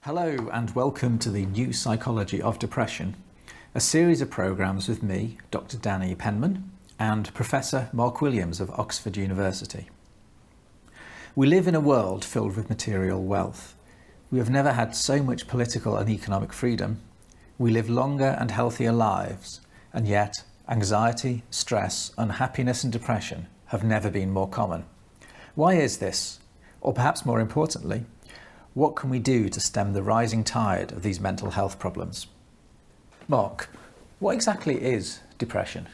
Hello and welcome to the New Psychology of Depression, a series of programmes with me, Dr Danny Penman, and Professor Mark Williams of Oxford University. We live in a world filled with material wealth. We have never had so much political and economic freedom. We live longer and healthier lives, and yet anxiety, stress, unhappiness and depression have never been more common. Why is this? Or perhaps more importantly, what can we do to stem the rising tide of these mental health problems? Mark, what exactly is depression?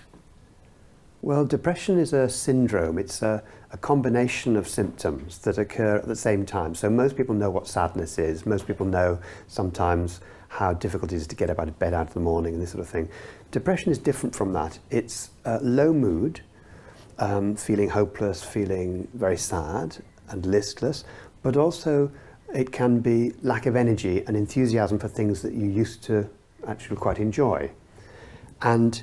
Well, depression is a syndrome. It's a combination of symptoms that occur at the same time. So most people know what sadness is. Most people know sometimes how difficult it is to get up out of bed out of the morning and this sort of thing. Depression is different from that. It's low mood, feeling hopeless, feeling very sad and listless, but also it can be lack of energy and enthusiasm for things that you used to actually quite enjoy. And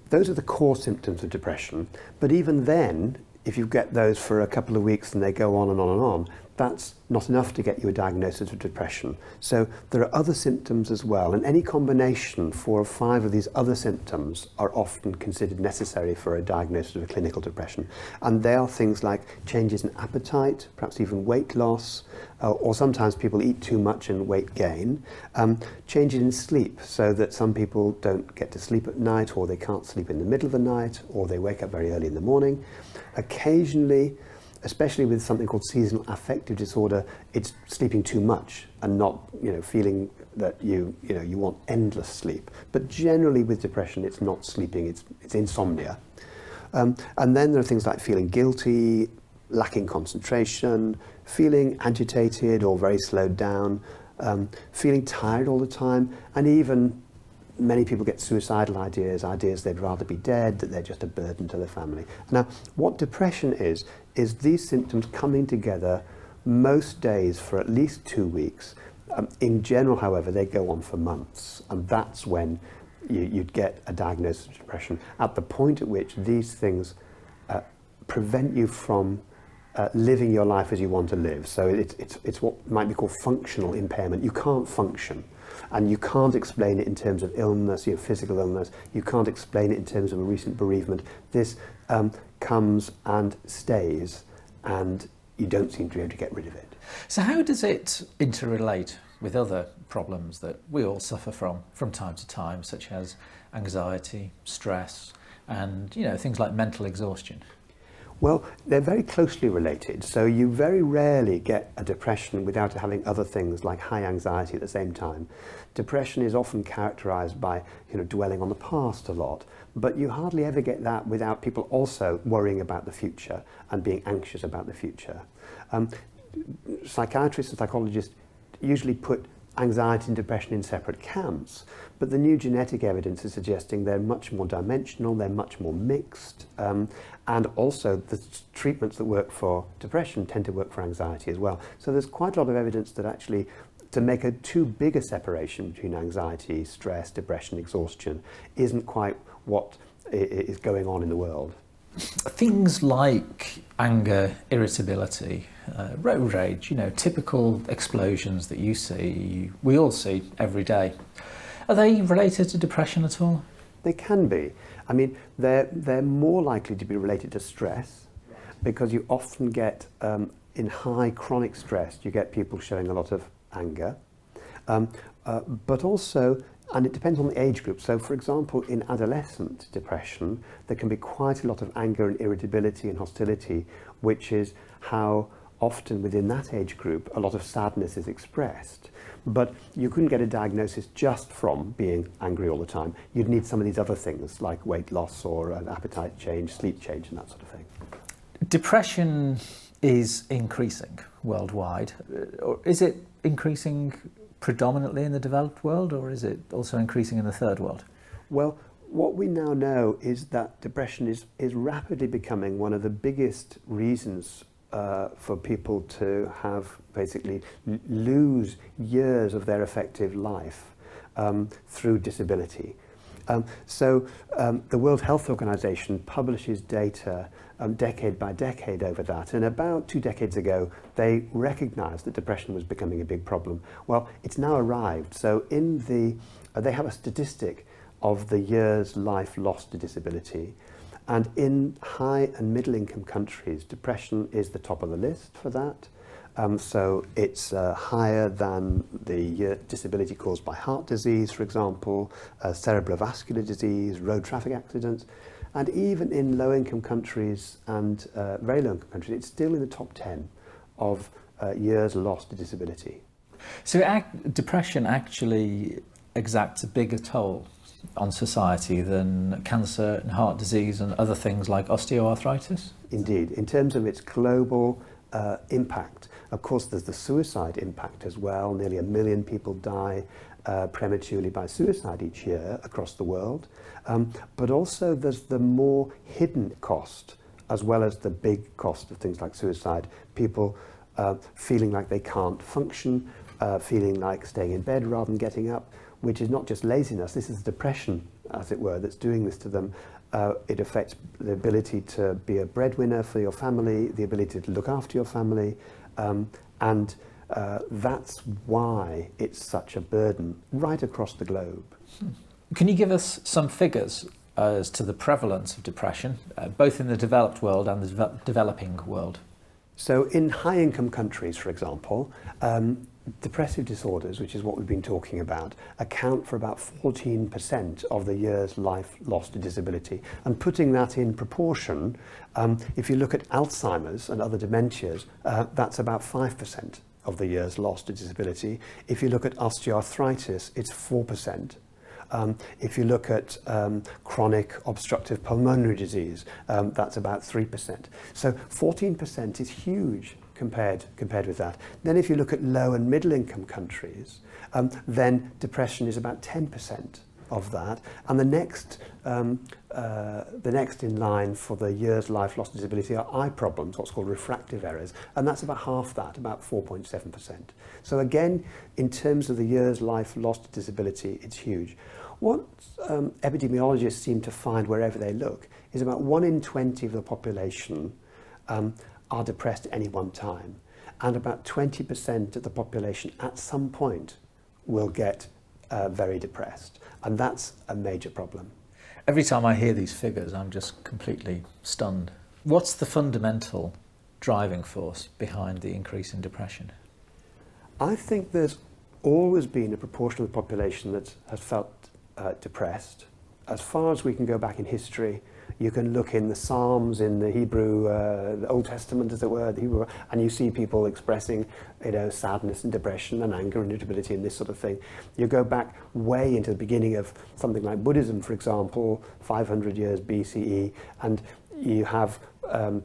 those are the core symptoms of depression. But even then, if you get those for a couple of weeks and they go on and on and on, that's not enough to get you a diagnosis of depression. So there are other symptoms as well, and any combination, 4 or 5 of these other symptoms are often considered necessary for a diagnosis of a clinical depression. And they are things like changes in appetite, perhaps even weight loss, or sometimes people eat too much and weight gain, changes in sleep, so that some people don't get to sleep at night, or they can't sleep in the middle of the night, or they wake up very early in the morning. Occasionally, especially with something called seasonal affective disorder, it's sleeping too much and not, feeling that you want endless sleep. But generally with depression, it's not sleeping, it's insomnia. And then there are things like feeling guilty, lacking concentration, feeling agitated or very slowed down, feeling tired all the time, and even many people get suicidal ideas they'd rather be dead, that they're just a burden to their family. Now, what depression is these symptoms coming together most days for at least 2 weeks. In general, however, they go on for months, and that's when you'd get a diagnosis of depression, at the point at which these things prevent you from living your life as you want to live. So it's what might be called functional impairment. You can't function. And you can't explain it in terms of illness, physical illness. You can't explain it in terms of a recent bereavement. This comes and stays, and you don't seem to be able to get rid of it. So how does it interrelate with other problems that we all suffer from time to time, such as anxiety, stress, and things like mental exhaustion? Well, they're very closely related. So you very rarely get a depression without having other things like high anxiety at the same time. Depression is often characterized by, dwelling on the past a lot, but you hardly ever get that without people also worrying about the future and being anxious about the future. Psychiatrists and psychologists usually put anxiety and depression in separate camps, but the new genetic evidence is suggesting they're much more dimensional, they're much more mixed, and also the treatments that work for depression tend to work for anxiety as well. So there's quite a lot of evidence that actually to make a too big a separation between anxiety, stress, depression, exhaustion isn't quite what is going on in the world. Things like anger, irritability, road rage, typical explosions that we all see every day. Are they related to depression at all? They can be. I mean, they're more likely to be related to stress, because you often get, in high chronic stress, you get people showing a lot of anger, but also, and it depends on the age group. So, for example, in adolescent depression, there can be quite a lot of anger and irritability and hostility, which is how often within that age group a lot of sadness is expressed. But you couldn't get a diagnosis just from being angry all the time. You'd need some of these other things like weight loss or an appetite change, sleep change, and that sort of thing. Depression is increasing worldwide. Or is it increasing predominantly in the developed world, or is it also increasing in the third world? Well, what we now know is that depression is rapidly becoming one of the biggest reasons for people to have basically lose years of their effective life through disability. The World Health Organization publishes data decade by decade over that, and about 2 decades ago they recognized that depression was becoming a big problem. Well, it's now arrived. So they have a statistic of the years life lost to disability, and in high and middle income countries depression is the top of the list for that. So it's higher than the disability caused by heart disease, for example, cerebrovascular disease, road traffic accidents. And even in low-income countries and very low-income countries, it's still in the top 10 of years lost to disability. So depression actually exacts a bigger toll on society than cancer and heart disease and other things like osteoarthritis? Indeed. In terms of its global impact, of course there's the suicide impact as well. Nearly 1 million people die prematurely by suicide each year across the world. But also there's the more hidden cost as well as the big cost of things like suicide. People feeling like they can't function, feeling like staying in bed rather than getting up, which is not just laziness, this is depression, as it were, that's doing this to them. It affects the ability to be a breadwinner for your family, the ability to look after your family, and that's why it's such a burden right across the globe. Can you give us some figures as to the prevalence of depression, both in the developed world and the developing world? So in high-income countries, for example, depressive disorders, which is what we've been talking about, account for about 14% of the year's life lost to disability. And putting that in proportion, if you look at Alzheimer's and other dementias, that's about 5% of the years lost to disability. If you look at osteoarthritis, it's 4%. If you look at chronic obstructive pulmonary disease, that's about 3%. So 14% is huge compared with that. Then if you look at low and middle income countries, then depression is about 10% of that. And the next in line for the years life lost to disability are eye problems, what's called refractive errors, and that's about half that, about 4.7%. So again, in terms of the years life lost to disability, it's huge. What epidemiologists seem to find wherever they look is about 1 in 20 of the population are depressed at any one time, and about 20% of the population at some point will get very depressed, and that's a major problem. Every time I hear these figures, I'm just completely stunned. What's the fundamental driving force behind the increase in depression? I think there's always been a proportion of the population that has felt depressed. As far as we can go back in history, you can look in the Psalms, in the Hebrew, the Old Testament, as it were, the Hebrew, and you see people expressing, sadness and depression and anger and irritability and this sort of thing. You go back way into the beginning of something like Buddhism, for example, 500 years BCE, and you have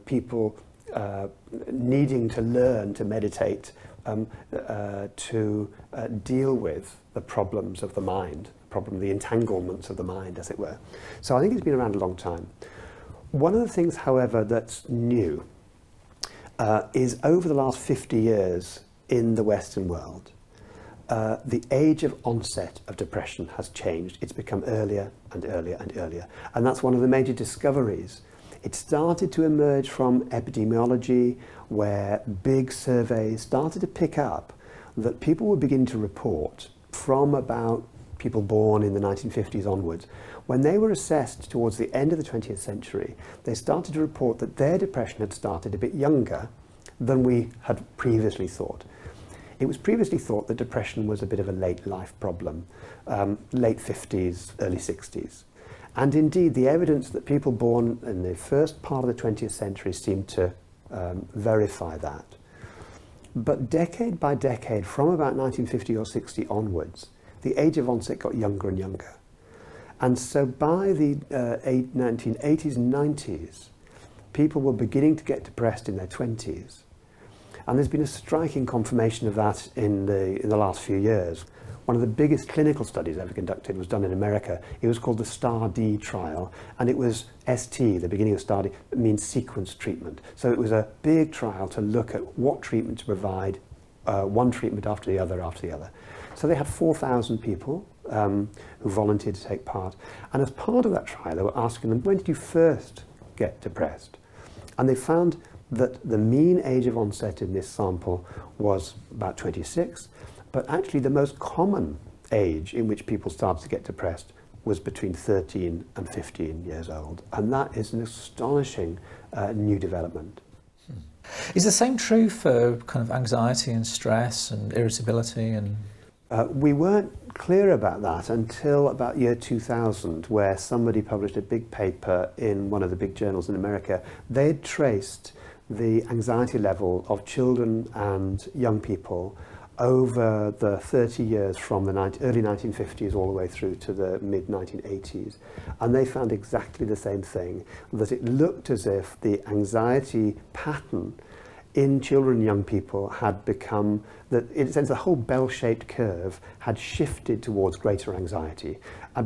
people needing to learn to meditate to deal with the problems of the mind, the entanglements of the mind, as it were. So I think it's been around a long time. One of the things, however, that's new is over the last 50 years in the Western world, the age of onset of depression has changed. It's become earlier and earlier and earlier. And that's one of the major discoveries. It started to emerge from epidemiology, where big surveys started to pick up that people were beginning to report from about people born in the 1950s onwards. When they were assessed towards the end of the 20th century, they started to report that their depression had started a bit younger than we had previously thought. It was previously thought that depression was a bit of a late life problem, late 50s, early 60s. And indeed, the evidence that people born in the first part of the 20th century seemed to verify that. But decade by decade, from about 1950 or 60 onwards, the age of onset got younger and younger. And so by the 1980s and 90s, people were beginning to get depressed in their 20s. And there's been a striking confirmation of that in the last few years. One of the biggest clinical studies ever conducted was done in America. It was called the STAR-D trial, and it was ST, the beginning of STAR-D, means sequence treatment. So it was a big trial to look at what treatment to provide one treatment after the other after the other. So they had 4,000 people who volunteered to take part. And as part of that trial, they were asking them, when did you first get depressed? And they found that the mean age of onset in this sample was about 26, but actually the most common age in which people started to get depressed was between 13 and 15 years old. And that is an astonishing new development. Is the same true for kind of anxiety and stress and irritability and... We weren't clear about that until about year 2000, where somebody published a big paper in one of the big journals in America. They'd traced the anxiety level of children and young people over the 30 years from the early 1950s all the way through to the mid-1980s. And they found exactly the same thing, that it looked as if the anxiety pattern in children and young people had become, that in a sense the whole bell-shaped curve had shifted towards greater anxiety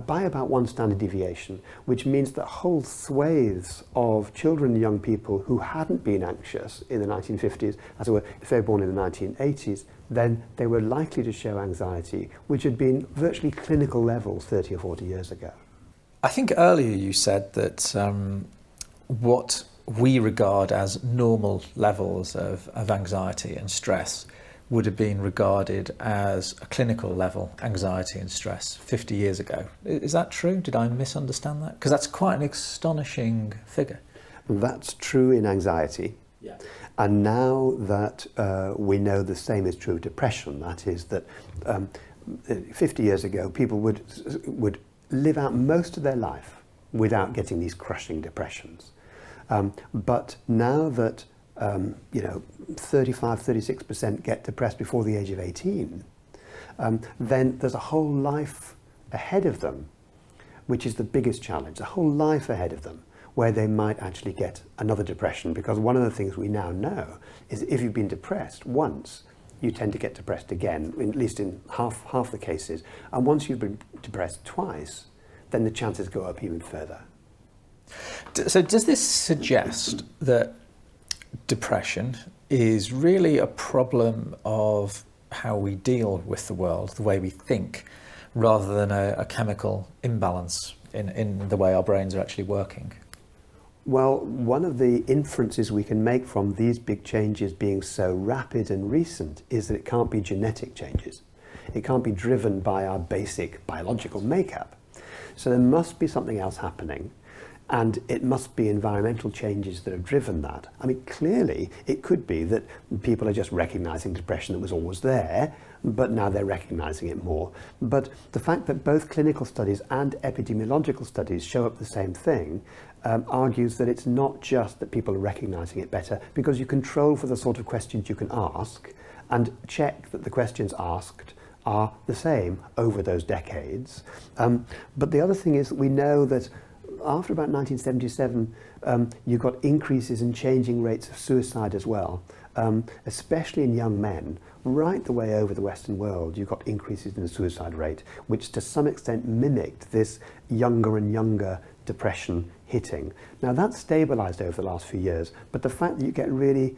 by about one standard deviation, which means that whole swathes of children and young people who hadn't been anxious in the 1950s, as it were, if they were born in the 1980s, then they were likely to show anxiety, which had been virtually clinical levels 30 or 40 years ago. I think earlier you said that what we regard as normal levels of anxiety and stress would have been regarded as a clinical level anxiety and stress 50 years ago. Is that true? Did I misunderstand that? Because that's quite an astonishing figure. That's true in anxiety. Yeah. And now that we know the same is true of depression, that is that 50 years ago people would live out most of their life without getting these crushing depressions. But now that 35-36% get depressed before the age of 18, then there's a whole life ahead of them, which is the biggest challenge, a whole life ahead of them, where they might actually get another depression. Because one of the things we now know is if you've been depressed once, you tend to get depressed again, at least in half the cases. And once you've been depressed twice, then the chances go up even further. So does this suggest that depression is really a problem of how we deal with the world, the way we think, rather than a chemical imbalance in the way our brains are actually working? Well, one of the inferences we can make from these big changes being so rapid and recent is that it can't be genetic changes. It can't be driven by our basic biological makeup. So there must be something else happening, and it must be environmental changes that have driven that. I mean, clearly it could be that people are just recognizing depression that was always there, but now they're recognizing it more. But the fact that both clinical studies and epidemiological studies show up the same thing argues that it's not just that people are recognizing it better, because you control for the sort of questions you can ask and check that the questions asked are the same over those decades. But the other thing is that we know that after about 1977, you got increases in changing rates of suicide as well, especially in young men. Right the way over the Western world, you got increases in the suicide rate, which to some extent mimicked this younger and younger depression hitting. Now that's stabilized over the last few years, but the fact that you get really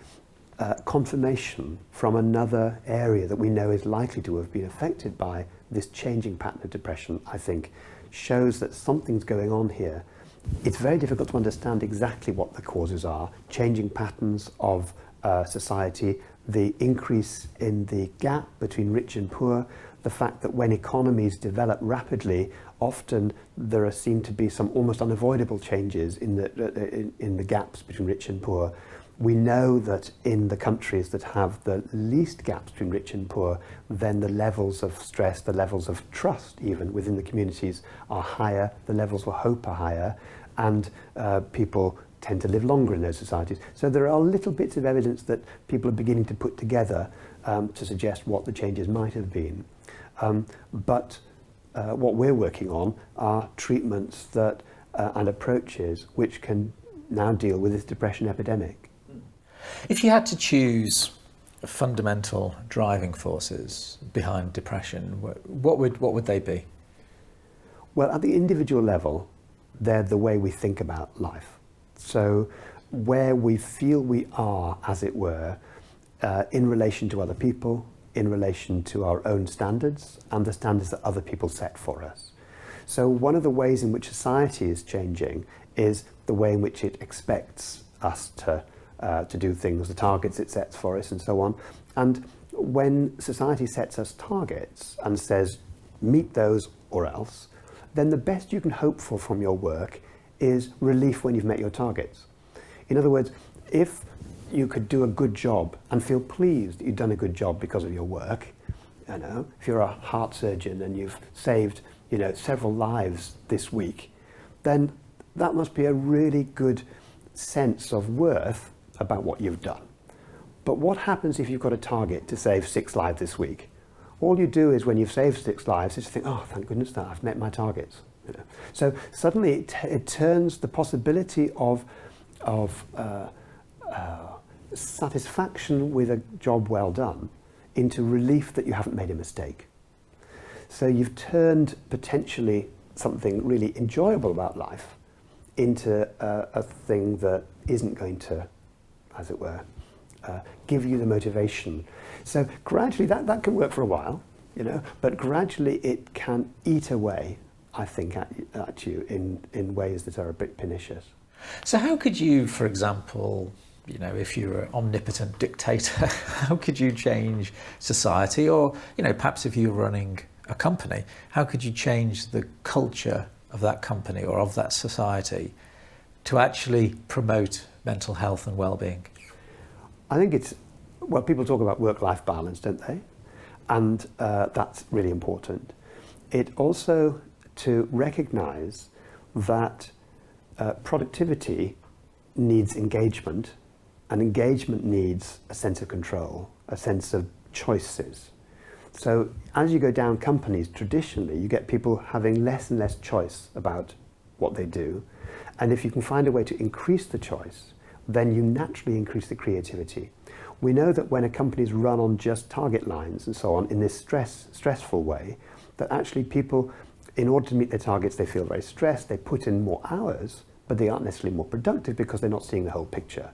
confirmation from another area that we know is likely to have been affected by this changing pattern of depression, I think, shows that something's going on here. It's very difficult to understand exactly what the causes are. Changing patterns of society, the increase in the gap between rich and poor, the fact that when economies develop rapidly, often there seem to be some almost unavoidable changes in the gaps between rich and poor. We know that in the countries that have the least gaps between rich and poor, then the levels of stress, the levels of trust even within the communities are higher, the levels of hope are higher, and people tend to live longer in those societies. So there are little bits of evidence that people are beginning to put together to suggest what the changes might have been. But what we're working on are treatments that and approaches which can now deal with this depression epidemic. If you had to choose fundamental driving forces behind depression, what would they be? Well, at the individual level, they're the way we think about life. So where we feel we are, as it were, in relation to other people, in relation to our own standards and the standards that other people set for us. So one of the ways in which society is changing is the way in which it expects us to do things, the targets it sets for us and so on. And when society sets us targets and says, meet those or else, then the best you can hope for from your work is relief when you've met your targets. In other words, if you could do a good job and feel pleased that you've done a good job because of your work, you know, if you're a heart surgeon and you've saved, you know, several lives this week, then that must be a really good sense of worth about what you've done. But what happens if you've got a target to save 6 lives this week? All you do is when you've saved 6 lives is think, oh, thank goodness that I've met my targets. You know? So suddenly it turns the possibility of satisfaction with a job well done into relief that you haven't made a mistake. So you've turned potentially something really enjoyable about life into a thing that isn't going to, as it were, give you the motivation. So gradually that can work for a while, you know, but gradually it can eat away, I think, at you in ways that are a bit pernicious. So how could you, for example, you know, if you were an omnipotent dictator, how could you change society? Or, you know, perhaps if you were running a company, how could you change the culture of that company or of that society to actually promote mental health and well-being? I think it's, well, people talk about work-life balance, don't they? And that's really important. It also to recognize that productivity needs engagement, and engagement needs a sense of control, a sense of choices. So as you go down companies, traditionally, you get people having less and less choice about what they do. And if you can find a way to increase the choice, then you naturally increase the creativity. We know that when a company is run on just target lines and so on, in this stressful way, that actually people, in order to meet their targets, they feel very stressed, they put in more hours, but they aren't necessarily more productive because they're not seeing the whole picture.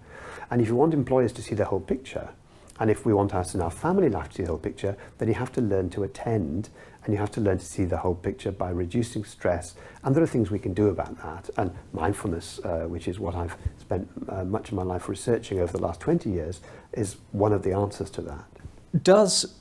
And if you want employers to see the whole picture, and if we want us in our family life to see the whole picture, then you have to learn to attend, and you have to learn to see the whole picture by reducing stress. And there are things we can do about that. And mindfulness, which is what I've spent much of my life researching over the last 20 years, is one of the answers to that. Does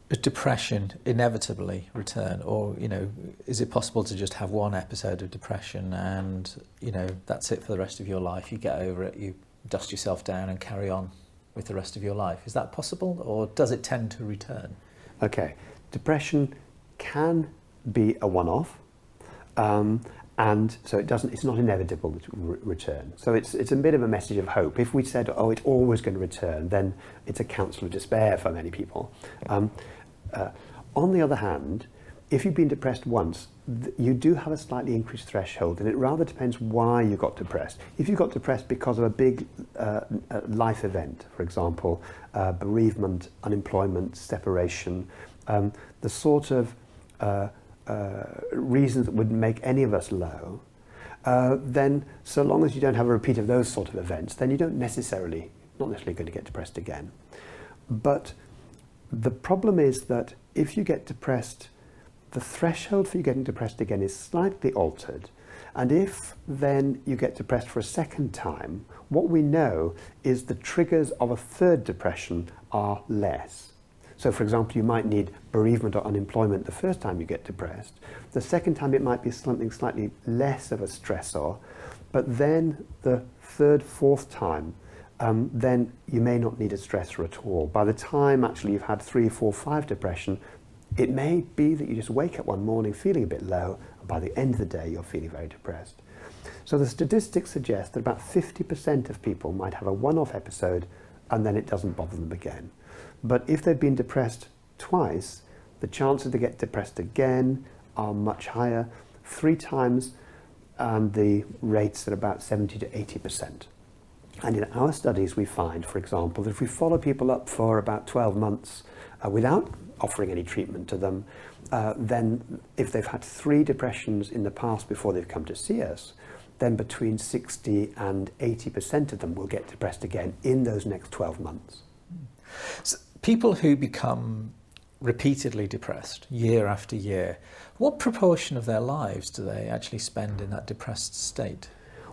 depression inevitably return, or, you know, is it possible to just have one episode of depression and, you know, that's it for the rest of your life? You get over it, you dust yourself down and carry on with the rest of your life. Is that possible, or does it tend to return? Okay, depression can be a one-off, and so it's not inevitable to return. So it's a bit of a message of hope. If we said, oh, it's always going to return, then it's a counsel of despair for many people. On the other hand, if you've been depressed once, you do have a slightly increased threshold, and it rather depends why you got depressed. If you got depressed because of a big life event, for example, bereavement, unemployment, separation, the sort of reasons that would make any of us low, then so long as you don't have a repeat of those sort of events, then you're not necessarily going to get depressed again. But the problem is that if you get depressed, the threshold for you getting depressed again is slightly altered. And if then you get depressed for a second time, what we know is the triggers of a third depression are less. So for example, you might need bereavement or unemployment the first time you get depressed. The second time it might be something slightly less of a stressor, but then the third, fourth time, then you may not need a stressor at all. By the time actually you've had 3, 4, 5 depression, it may be that you just wake up one morning feeling a bit low, and by the end of the day you're feeling very depressed. So the statistics suggest that about 50% of people might have a one-off episode and then it doesn't bother them again. But if they've been depressed twice, the chances they get depressed again are much higher, 3 times, and the rates are about 70 to 80%. And in our studies we find, for example, that if we follow people up for about 12 months without offering any treatment to them, then if they've had 3 depressions in the past before they've come to see us, then between 60 and 80% of them will get depressed again in those next 12 months. So People who become repeatedly depressed year after year, what proportion of their lives do they actually spend in that depressed state?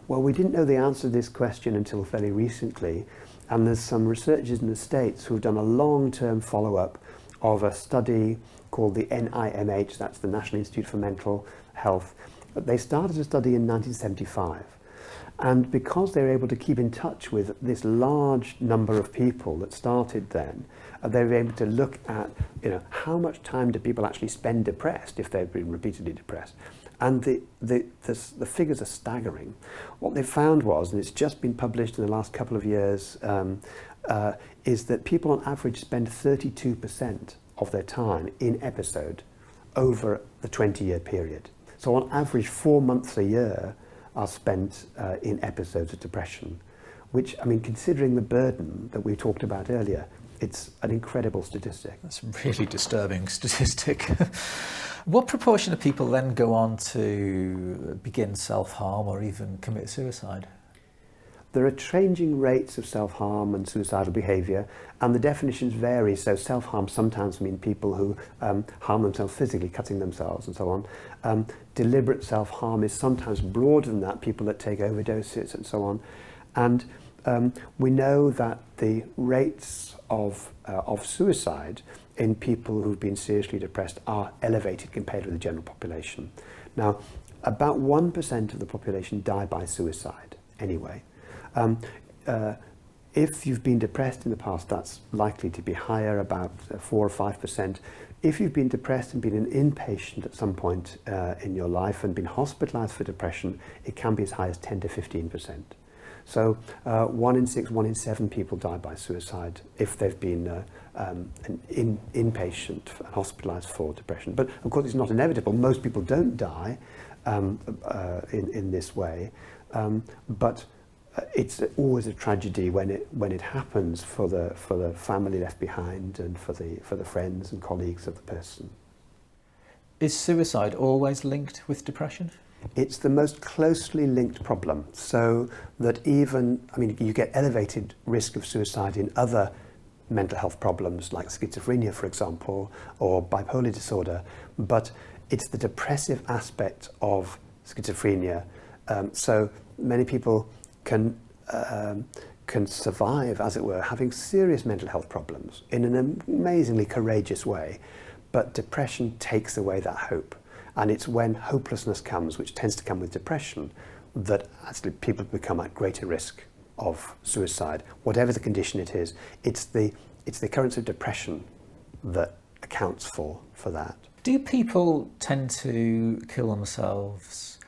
Well, we didn't know the answer to this question until fairly recently, and there's some researchers in the States who've done a long-term follow-up of a study called the NIMH, that's the National Institute for Mental Health. They started a study in 1975, and because they were able to keep in touch with this large number of people that started then, they were able to look at, how much time do people actually spend depressed if they've been repeatedly depressed. And the figures are staggering. What they found was, and it's just been published in the last couple of years, is that people on average spend 32% of their time in episode over the 20-year period. So on average, 4 months a year are spent in episodes of depression, which, considering the burden that we talked about earlier, it's an incredible statistic. That's a really disturbing statistic. What proportion of people then go on to begin self-harm or even commit suicide? There are changing rates of self-harm and suicidal behaviour, and the definitions vary. So self-harm sometimes mean people who harm themselves physically, cutting themselves and so on. Deliberate self-harm is sometimes broader than that, people that take overdoses and so on. And we know that the rates of suicide in people who've been seriously depressed are elevated compared with the general population. Now, about 1% of the population die by suicide anyway. If you've been depressed in the past, that's likely to be higher, about 4 or 5%. If you've been depressed and been an inpatient at some point in your life and been hospitalised for depression, it can be as high as 10 to 15%. So 1 in 6, 1 in 7 people die by suicide if they've been an inpatient and hospitalised for depression. But of course it's not inevitable. Most people don't die in this way, but it's always a tragedy when it happens for the family left behind and for the friends and colleagues of the person. Is suicide always linked with depression? It's the most closely linked problem, so that you get elevated risk of suicide in other mental health problems like schizophrenia, for example, or bipolar disorder, but it's the depressive aspect of schizophrenia. So many people can survive, as it were, having serious mental health problems in an amazingly courageous way, but depression takes away that hope. And it's when hopelessness comes, which tends to come with depression, that actually people become at greater risk of suicide. Whatever the condition it is, it's the occurrence of depression that accounts for that. Do people tend to kill themselves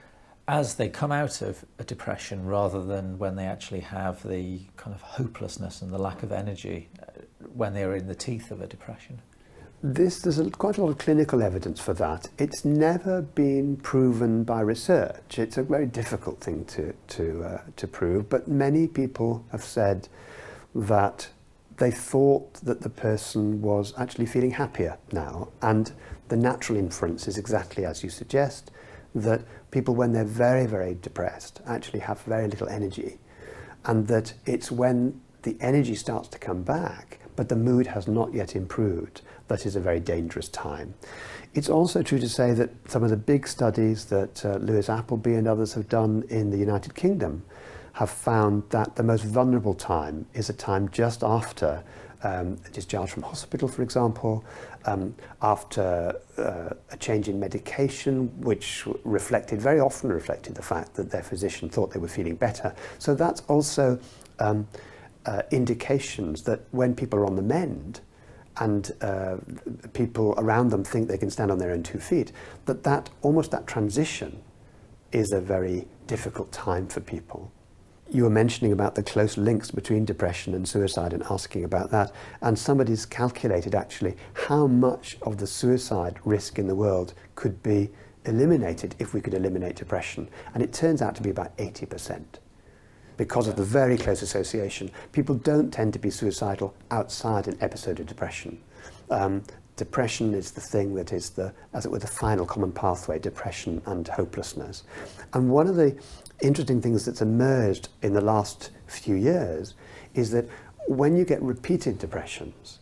as they come out of a depression rather than when they actually have the kind of hopelessness and the lack of energy when they're in the teeth of a depression? There's quite a lot of clinical evidence for that. It's never been proven by research. It's a very difficult thing to prove, but many people have said that they thought that the person was actually feeling happier now, and the natural inference is exactly as you suggest, that people, when they're very, very depressed, actually have very little energy, and that it's when the energy starts to come back, but the mood has not yet improved, that is a very dangerous time. It's also true to say that some of the big studies that Lewis Appleby and others have done in the United Kingdom have found that the most vulnerable time is a time just after discharge from hospital, for example, after a change in medication, which very often reflected the fact that their physician thought they were feeling better. So that's also indications that when people are on the mend and people around them think they can stand on their own 2 feet, that transition is a very difficult time for people. You were mentioning about the close links between depression and suicide and asking about that, and somebody's calculated actually how much of the suicide risk in the world could be eliminated if we could eliminate depression, and it turns out to be about 80%. Because of the very close association. People don't tend to be suicidal outside an episode of depression. Depression is the thing that is as it were, the final common pathway, depression and hopelessness. And one of the interesting things that's emerged in the last few years is that when you get repeated depressions,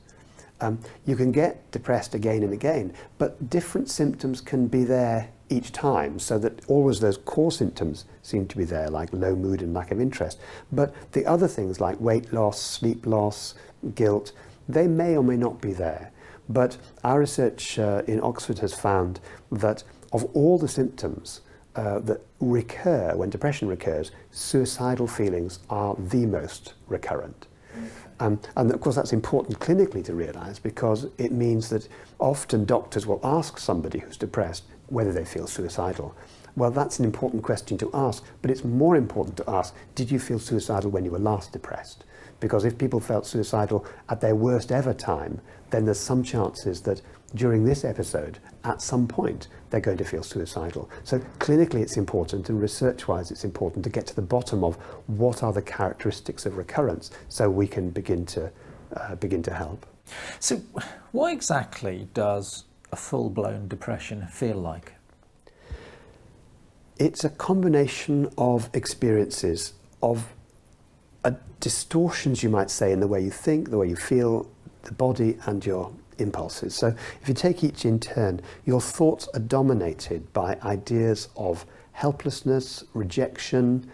You can get depressed again and again, but different symptoms can be there each time, so that always those core symptoms seem to be there, like low mood and lack of interest. But the other things like weight loss, sleep loss, guilt, they may or may not be there. But our research in Oxford has found that of all the symptoms that recur when depression recurs, suicidal feelings are the most recurrent. And of course that's important clinically to realise, because it means that often doctors will ask somebody who's depressed whether they feel suicidal. Well, that's an important question to ask, but it's more important to ask, did you feel suicidal when you were last depressed? Because if people felt suicidal at their worst ever time, then there's some chances that during this episode, at some point, they're going to feel suicidal. So clinically it's important, and research-wise it's important to get to the bottom of what are the characteristics of recurrence, so we can begin to help. So what exactly does a full-blown depression feel like? It's a combination of experiences, of distortions, you might say, in the way you think, the way you feel, the body and your impulses. So if you take each in turn, your thoughts are dominated by ideas of helplessness, rejection,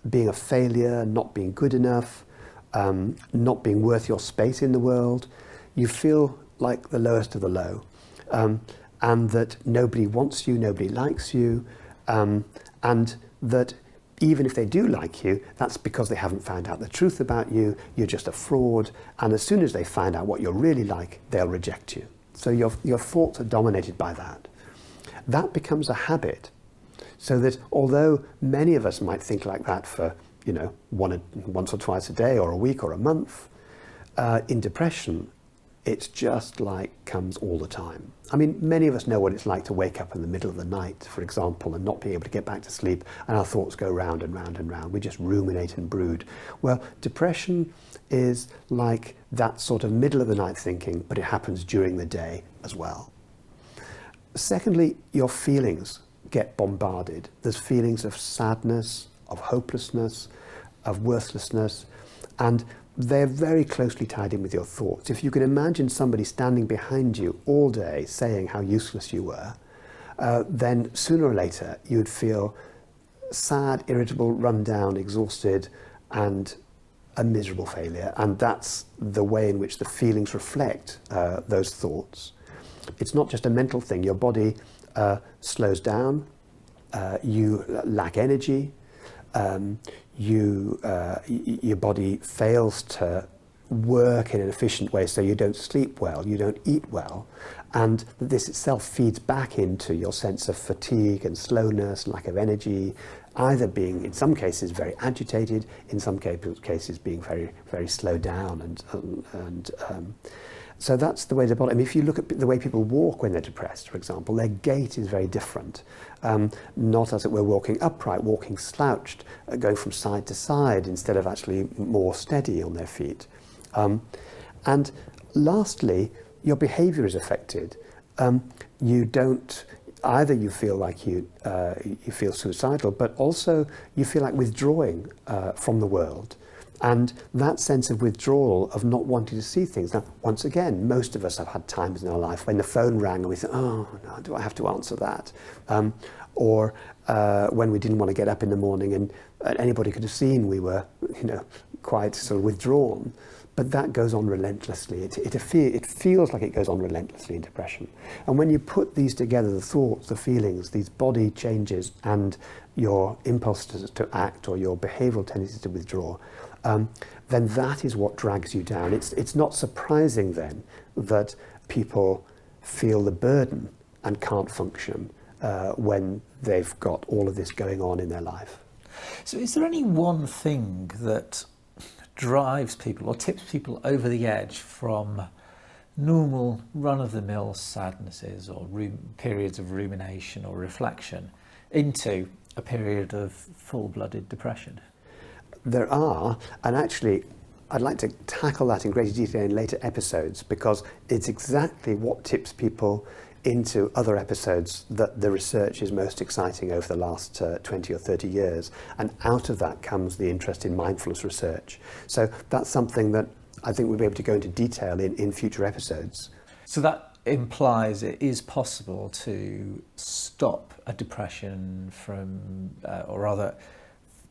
being a failure, not being good enough, not being worth your space in the world. You feel like the lowest of the low, and that nobody wants you, nobody likes you, and that even if they do like you, that's because they haven't found out the truth about you, you're just a fraud, and as soon as they find out what you're really like, they'll reject you. So your thoughts are dominated by that. That becomes a habit, so that although many of us might think like that for, once or twice a day or a week or a month, in depression, it's just like comes all the time. I mean, many of us know what it's like to wake up in the middle of the night, for example, and not be able to get back to sleep, and our thoughts go round and round and round. We just ruminate and brood. Well, depression is like that sort of middle of the night thinking, but it happens during the day as well. Secondly, your feelings get bombarded. There's feelings of sadness, of hopelessness, of worthlessness, and they're very closely tied in with your thoughts. If you can imagine somebody standing behind you all day saying how useless you were, then sooner or later you'd feel sad, irritable, run down, exhausted, and a miserable failure. And that's the way in which the feelings reflect those thoughts. It's not just a mental thing. Your body slows down, you lack energy, your body fails to work in an efficient way, so you don't sleep well, you don't eat well, and this itself feeds back into your sense of fatigue and slowness, lack of energy, either being, in some cases, very agitated, in some cases being very, very slowed down, and so that's the way the body. I mean, if you look at the way people walk when they're depressed, for example, their gait is very different. Not as it were walking upright, walking slouched, going from side to side instead of actually more steady on their feet. And lastly, your behaviour is affected. You don't. Either you feel like you feel suicidal, but also you feel like withdrawing from the world. And that sense of withdrawal, of not wanting to see things. Now, once again, most of us have had times in our life when the phone rang and we thought, oh, no, do I have to answer that? Or when we didn't want to get up in the morning and anybody could have seen we were, quite sort of withdrawn. But that goes on relentlessly. It feels like it goes on relentlessly in depression. And when you put these together, the thoughts, the feelings, these body changes, and your impulses to act or your behavioural tendencies to withdraw, then that is what drags you down. It's not surprising then that people feel the burden and can't function when they've got all of this going on in their life. So is there any one thing that drives people or tips people over the edge from normal run-of-the-mill sadnesses or periods of rumination or reflection into a period of full-blooded depression? There are, and actually I'd like to tackle that in greater detail in later episodes, because it's exactly what tips people into other episodes that the research is most exciting over the last 20 or 30 years, and out of that comes the interest in mindfulness research. So that's something that I think we'll be able to go into detail in future episodes. So that implies it is possible to stop a depression from, or rather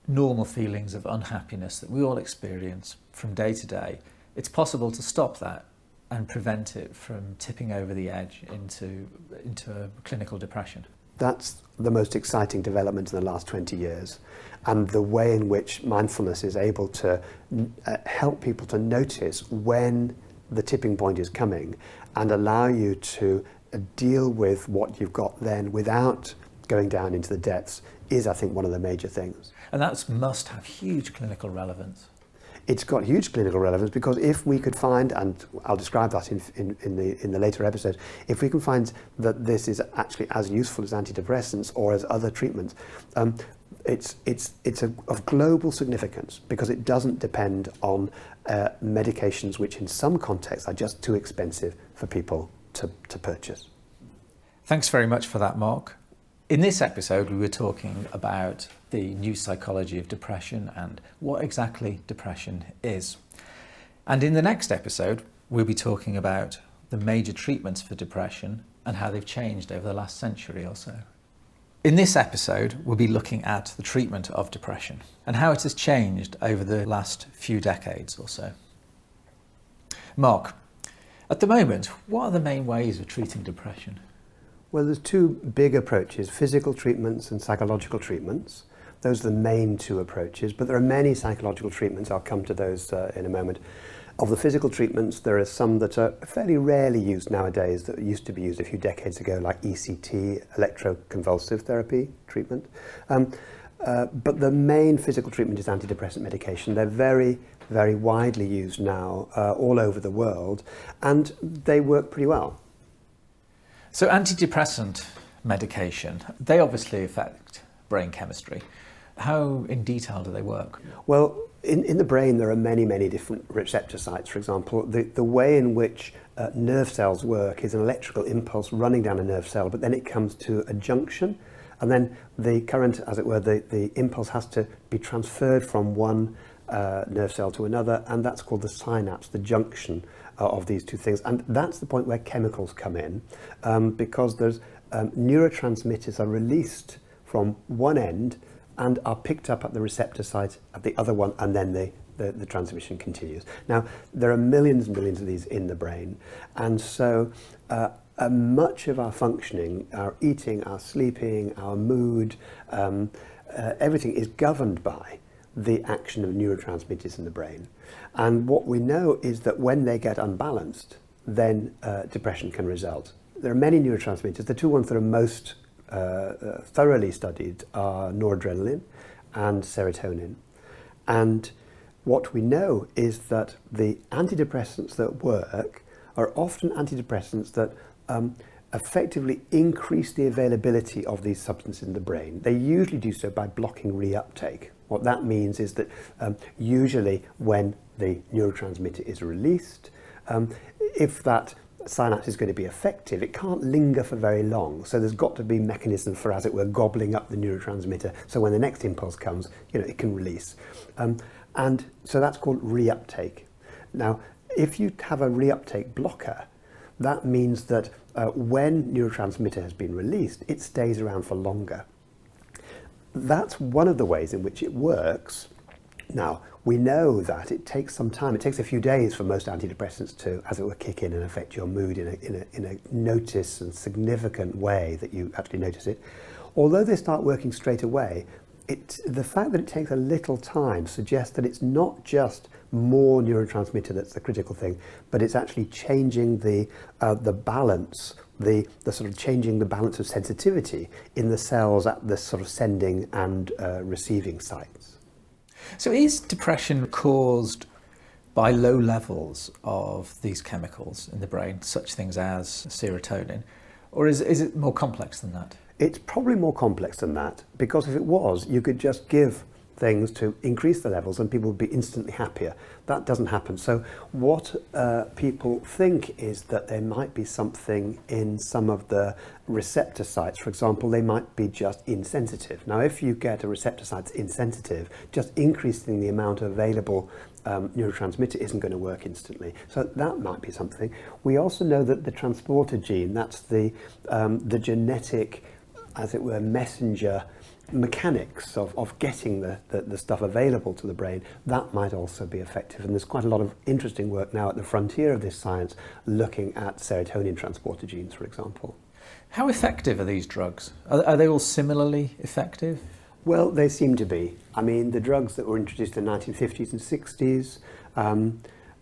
normal feelings of unhappiness that we all experience from day to day. It's possible to stop that and prevent it from tipping over the edge into a clinical depression. That's the most exciting development in the last 20 years, and the way in which mindfulness is able to help people to notice when the tipping point is coming and allow you to deal with what you've got then without going down into the depths is, I think, one of the major things. And that must have huge clinical relevance. It's got huge clinical relevance because if we could find, and I'll describe that in the later episodes, if we can find that this is actually as useful as antidepressants or as other treatments, it's of global significance because it doesn't depend on medications which in some contexts are just too expensive for people to purchase. Thanks very much for that, Mark. In this episode, we were talking about the new psychology of depression and what exactly depression is. And in the next episode, we'll be talking about the major treatments for depression and how they've changed over the last century or so. In this episode, we'll be looking at the treatment of depression and how it has changed over the last few decades or so. Mark, at the moment, what are the main ways of treating depression? Well, there's two big approaches, physical treatments and psychological treatments. Those are the main two approaches, but there are many psychological treatments. I'll come to those in a moment. Of the physical treatments, there are some that are fairly rarely used nowadays that used to be used a few decades ago, like ECT, electroconvulsive therapy treatment. But the main physical treatment is antidepressant medication. They're very, very widely used now all over the world, and they work pretty well. So antidepressant medication, they obviously affect brain chemistry. How in detail do they work? Well, in the brain there are many, many different receptor sites. For example, the way in which nerve cells work is an electrical impulse running down a nerve cell, but then it comes to a junction, and then the current, as it were, the impulse has to be transferred from one nerve cell to another, and that's called the synapse, the junction of these two things. And that's the point where chemicals come in, because there's neurotransmitters are released from one end and are picked up at the receptor site at the other one, and then the transmission continues. Now, there are millions and millions of these in the brain, and so much of our functioning, our eating, our sleeping, our mood, everything is governed by the action of neurotransmitters in the brain. And what we know is that when they get unbalanced, then depression can result. There are many neurotransmitters. The two ones that are most thoroughly studied are noradrenaline and serotonin. And what we know is that the antidepressants that work are often antidepressants that effectively increase the availability of these substances in the brain. They usually do so by blocking reuptake. What that means is that usually when the neurotransmitter is released, if that synapse is going to be effective, it can't linger for very long. So there's got to be mechanisms for, as it were, gobbling up the neurotransmitter. So when the next impulse comes, it can release. And so that's called reuptake. Now, if you have a reuptake blocker, that means that when neurotransmitter has been released, it stays around for longer. That's one of the ways in which it works. Now, we know that it takes some time. It takes a few days for most antidepressants to, as it were, kick in and affect your mood in a notice and significant way that you actually notice it. Although they start working straight away, the fact that it takes a little time suggests that it's not just more neurotransmitter that's the critical thing, but it's actually changing the balance, the sort of changing the balance of sensitivity in the cells at the sort of sending and receiving sites. So is depression caused by low levels of these chemicals in the brain, such things as serotonin, or is it more complex than that? It's probably more complex than that, because if it was, you could just give things to increase the levels and people would be instantly happier. That doesn't happen. So what people think is that there might be something in some of the receptor sites. For example, they might be just insensitive. Now, if you get a receptor site that's insensitive, just increasing the amount of available neurotransmitter isn't going to work instantly. So that might be something. We also know that the transporter gene, that's the genetic, as it were, messenger mechanics of getting the stuff available to the brain, that might also be effective. And there's quite a lot of interesting work now at the frontier of this science looking at serotonin transporter genes, for example. How effective are these drugs? Are they all similarly effective? Well, they seem to be. I mean, the drugs that were introduced in the 1950s and 60s,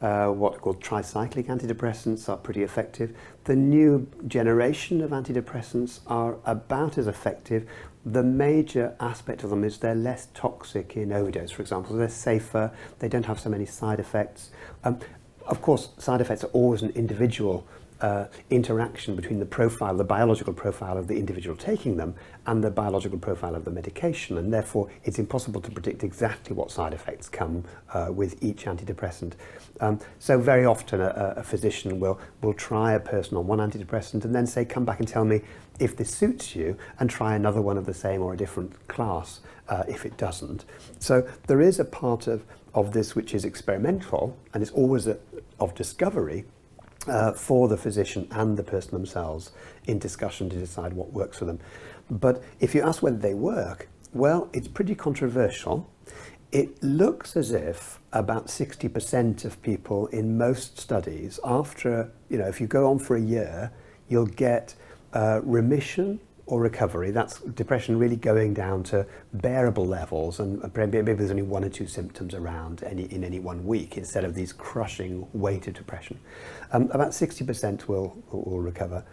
what are called tricyclic antidepressants, are pretty effective. The new generation of antidepressants are about as effective. The major aspect of them is they're less toxic in overdose, for example. They're safer, they don't have so many side effects. Of course, side effects are always an individual interaction between the profile, the biological profile of the individual taking them and the biological profile of the medication, and therefore it's impossible to predict exactly what side effects come with each antidepressant. So very often a physician will try a person on one antidepressant and then say, come back and tell me if this suits you, and try another one of the same or a different class if it doesn't. So there is a part of this which is experimental, and it's always of discovery, for the physician and the person themselves in discussion to decide what works for them. But if you ask whether they work, well, it's pretty controversial. It looks as if about 60% of people in most studies, after, if you go on for a year, you'll get remission or recovery. That's depression really going down to bearable levels, and maybe there's only one or two symptoms around in any 1 week instead of these crushing weight of depression. About 60% will recover.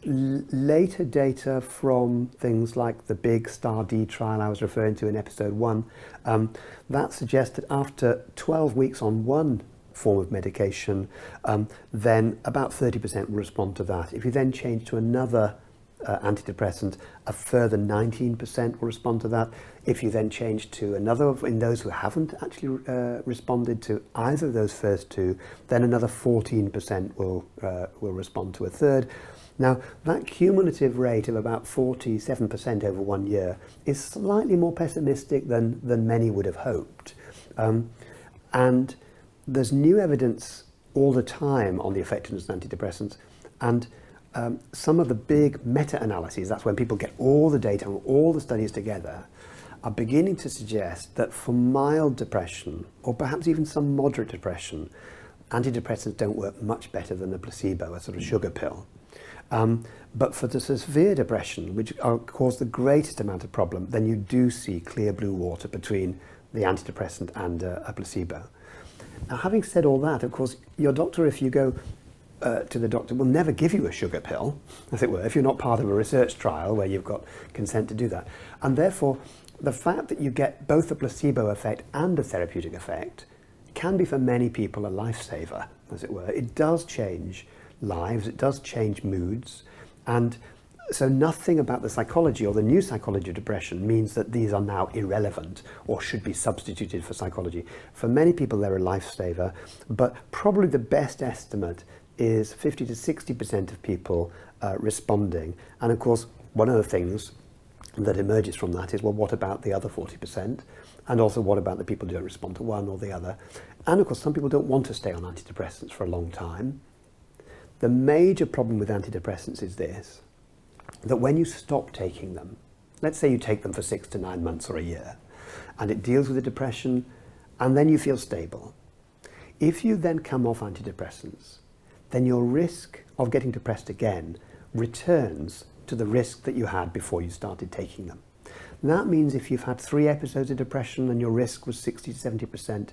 Later data from things like the big STAR-D trial I was referring to in episode 1, that suggests that after 12 weeks on one form of medication, then about 30% will respond to that. If you then change to another antidepressant, a further 19% will respond to that. If you then change to another, in those who haven't actually responded to either of those first two, then another 14% will respond to a third. Now, that cumulative rate of about 47% over 1 year is slightly more pessimistic than many would have hoped. And there's new evidence all the time on the effectiveness of antidepressants, and some of the big meta-analyses, that's when people get all the data and all the studies together, are beginning to suggest that for mild depression, or perhaps even some moderate depression, antidepressants don't work much better than a placebo, a sort of sugar pill. But for the severe depression, which cause the greatest amount of problem, then you do see clear blue water between the antidepressant and a placebo. Now, having said all that, of course, your doctor, if you go to the doctor, will never give you a sugar pill, as it were, if you're not part of a research trial where you've got consent to do that. And therefore, the fact that you get both a placebo effect and a therapeutic effect can be for many people a lifesaver, as it were. It does change lives, it does change moods, and so nothing about the psychology or the new psychology of depression means that these are now irrelevant or should be substituted for psychology. For many people, they're a lifesaver, but probably the best estimate is 50 to 60% of people responding. And of course, one of the things that emerges from that is, well, what about the other 40%? And also, what about the people who don't respond to one or the other? And of course, some people don't want to stay on antidepressants for a long time. The major problem with antidepressants is this, that when you stop taking them, let's say you take them for 6 to 9 months or a year, and it deals with the depression, and then you feel stable. If you then come off antidepressants, then your risk of getting depressed again returns to the risk that you had before you started taking them. And that means if you've had 3 episodes of depression and your risk was 60 to 70%,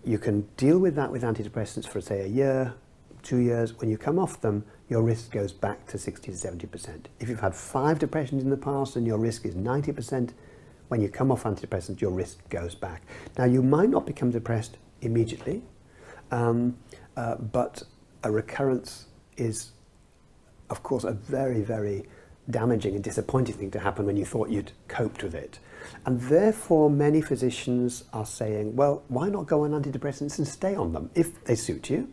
you can deal with that with antidepressants for, say, a year, 2 years. When you come off them, your risk goes back to 60 to 70%. If you've had 5 depressions in the past and your risk is 90%, when you come off antidepressants, your risk goes back. Now, you might not become depressed immediately, but a recurrence is, of course, a very, very damaging and disappointing thing to happen when you thought you'd coped with it. And therefore, many physicians are saying, well, why not go on antidepressants and stay on them if they suit you?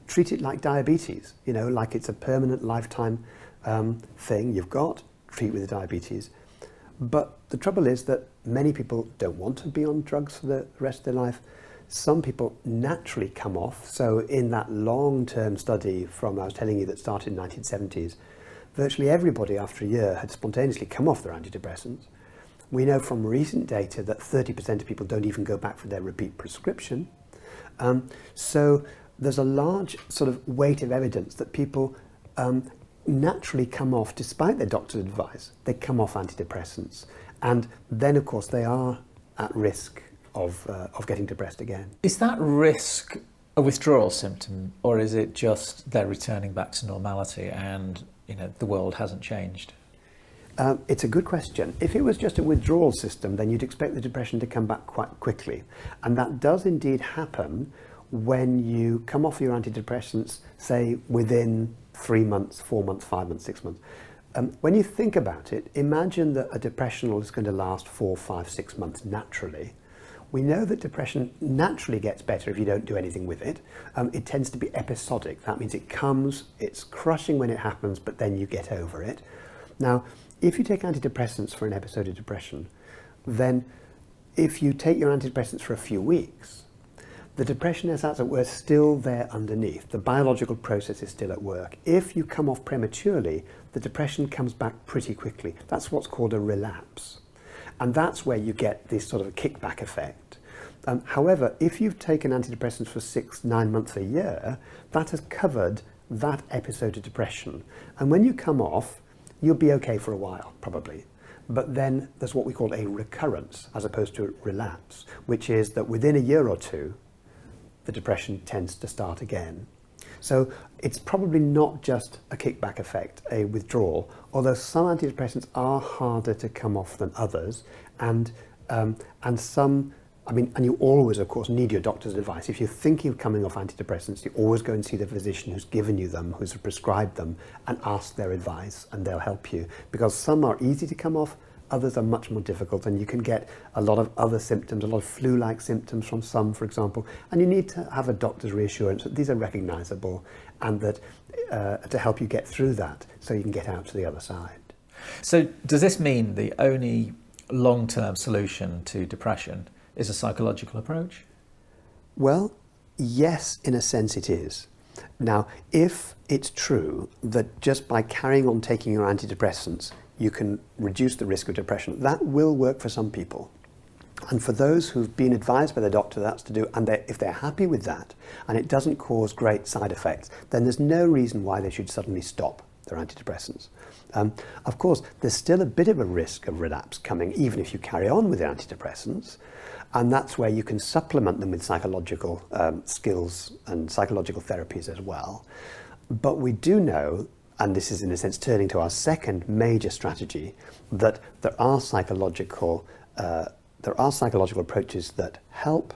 Treat it like diabetes, like it's a permanent lifetime thing you've got, treat with diabetes. But the trouble is that many people don't want to be on drugs for the rest of their life. Some people naturally come off. So in that long-term study from, I was telling you, that started in the 1970s, virtually everybody after a year had spontaneously come off their antidepressants. We know from recent data that 30% of people don't even go back for their repeat prescription. So there's a large sort of weight of evidence that people naturally come off, despite their doctor's advice, they come off antidepressants. And then, of course, they are at risk of getting depressed again. Is that risk a withdrawal symptom, or is it just they're returning back to normality and the world hasn't changed? It's a good question. If it was just a withdrawal system, then you'd expect the depression to come back quite quickly. And that does indeed happen when you come off your antidepressants, say, within 3 months, 4 months, 5 months, 6 months. When you think about it, imagine that a depression is going to last 4, 5, 6 months naturally. We know that depression naturally gets better if you don't do anything with it. It tends to be episodic. That means it comes, it's crushing when it happens, but then you get over it. Now, if you take antidepressants for an episode of depression, then if you take your antidepressants for a few weeks, the depression is, as it were, still there underneath. The biological process is still at work. If you come off prematurely, the depression comes back pretty quickly. That's what's called a relapse. And that's where you get this sort of a kickback effect. However, if you've taken antidepressants for 6, 9 months, a year, that has covered that episode of depression. And when you come off, you'll be okay for a while, probably. But then there's what we call a recurrence, as opposed to a relapse, which is that within a year or two, the depression tends to start again. So it's probably not just a kickback effect, a withdrawal, although some antidepressants are harder to come off than others, and some, and you always, of course, need your doctor's advice. If you're thinking of coming off antidepressants, you always go and see the physician who's given you them, who's prescribed them, and ask their advice, and they'll help you. Because some are easy to come off, others are much more difficult, and you can get a lot of other symptoms, a lot of flu-like symptoms from some, for example, and you need to have a doctor's reassurance that these are recognizable and that to help you get through that so you can get out to the other side. So does this mean the only long-term solution to depression is a psychological approach? Well, yes, in a sense it is. Now, if it's true that just by carrying on taking your antidepressants, you can reduce the risk of depression, that will work for some people. And for those who've been advised by their doctor that's to do, and if they're happy with that, and it doesn't cause great side effects, then there's no reason why they should suddenly stop their antidepressants. Of course, there's still a bit of a risk of relapse coming, even if you carry on with your antidepressants, and that's where you can supplement them with psychological skills and psychological therapies as well. But we do know, and this is in a sense turning to our second major strategy, that there are psychological approaches that help,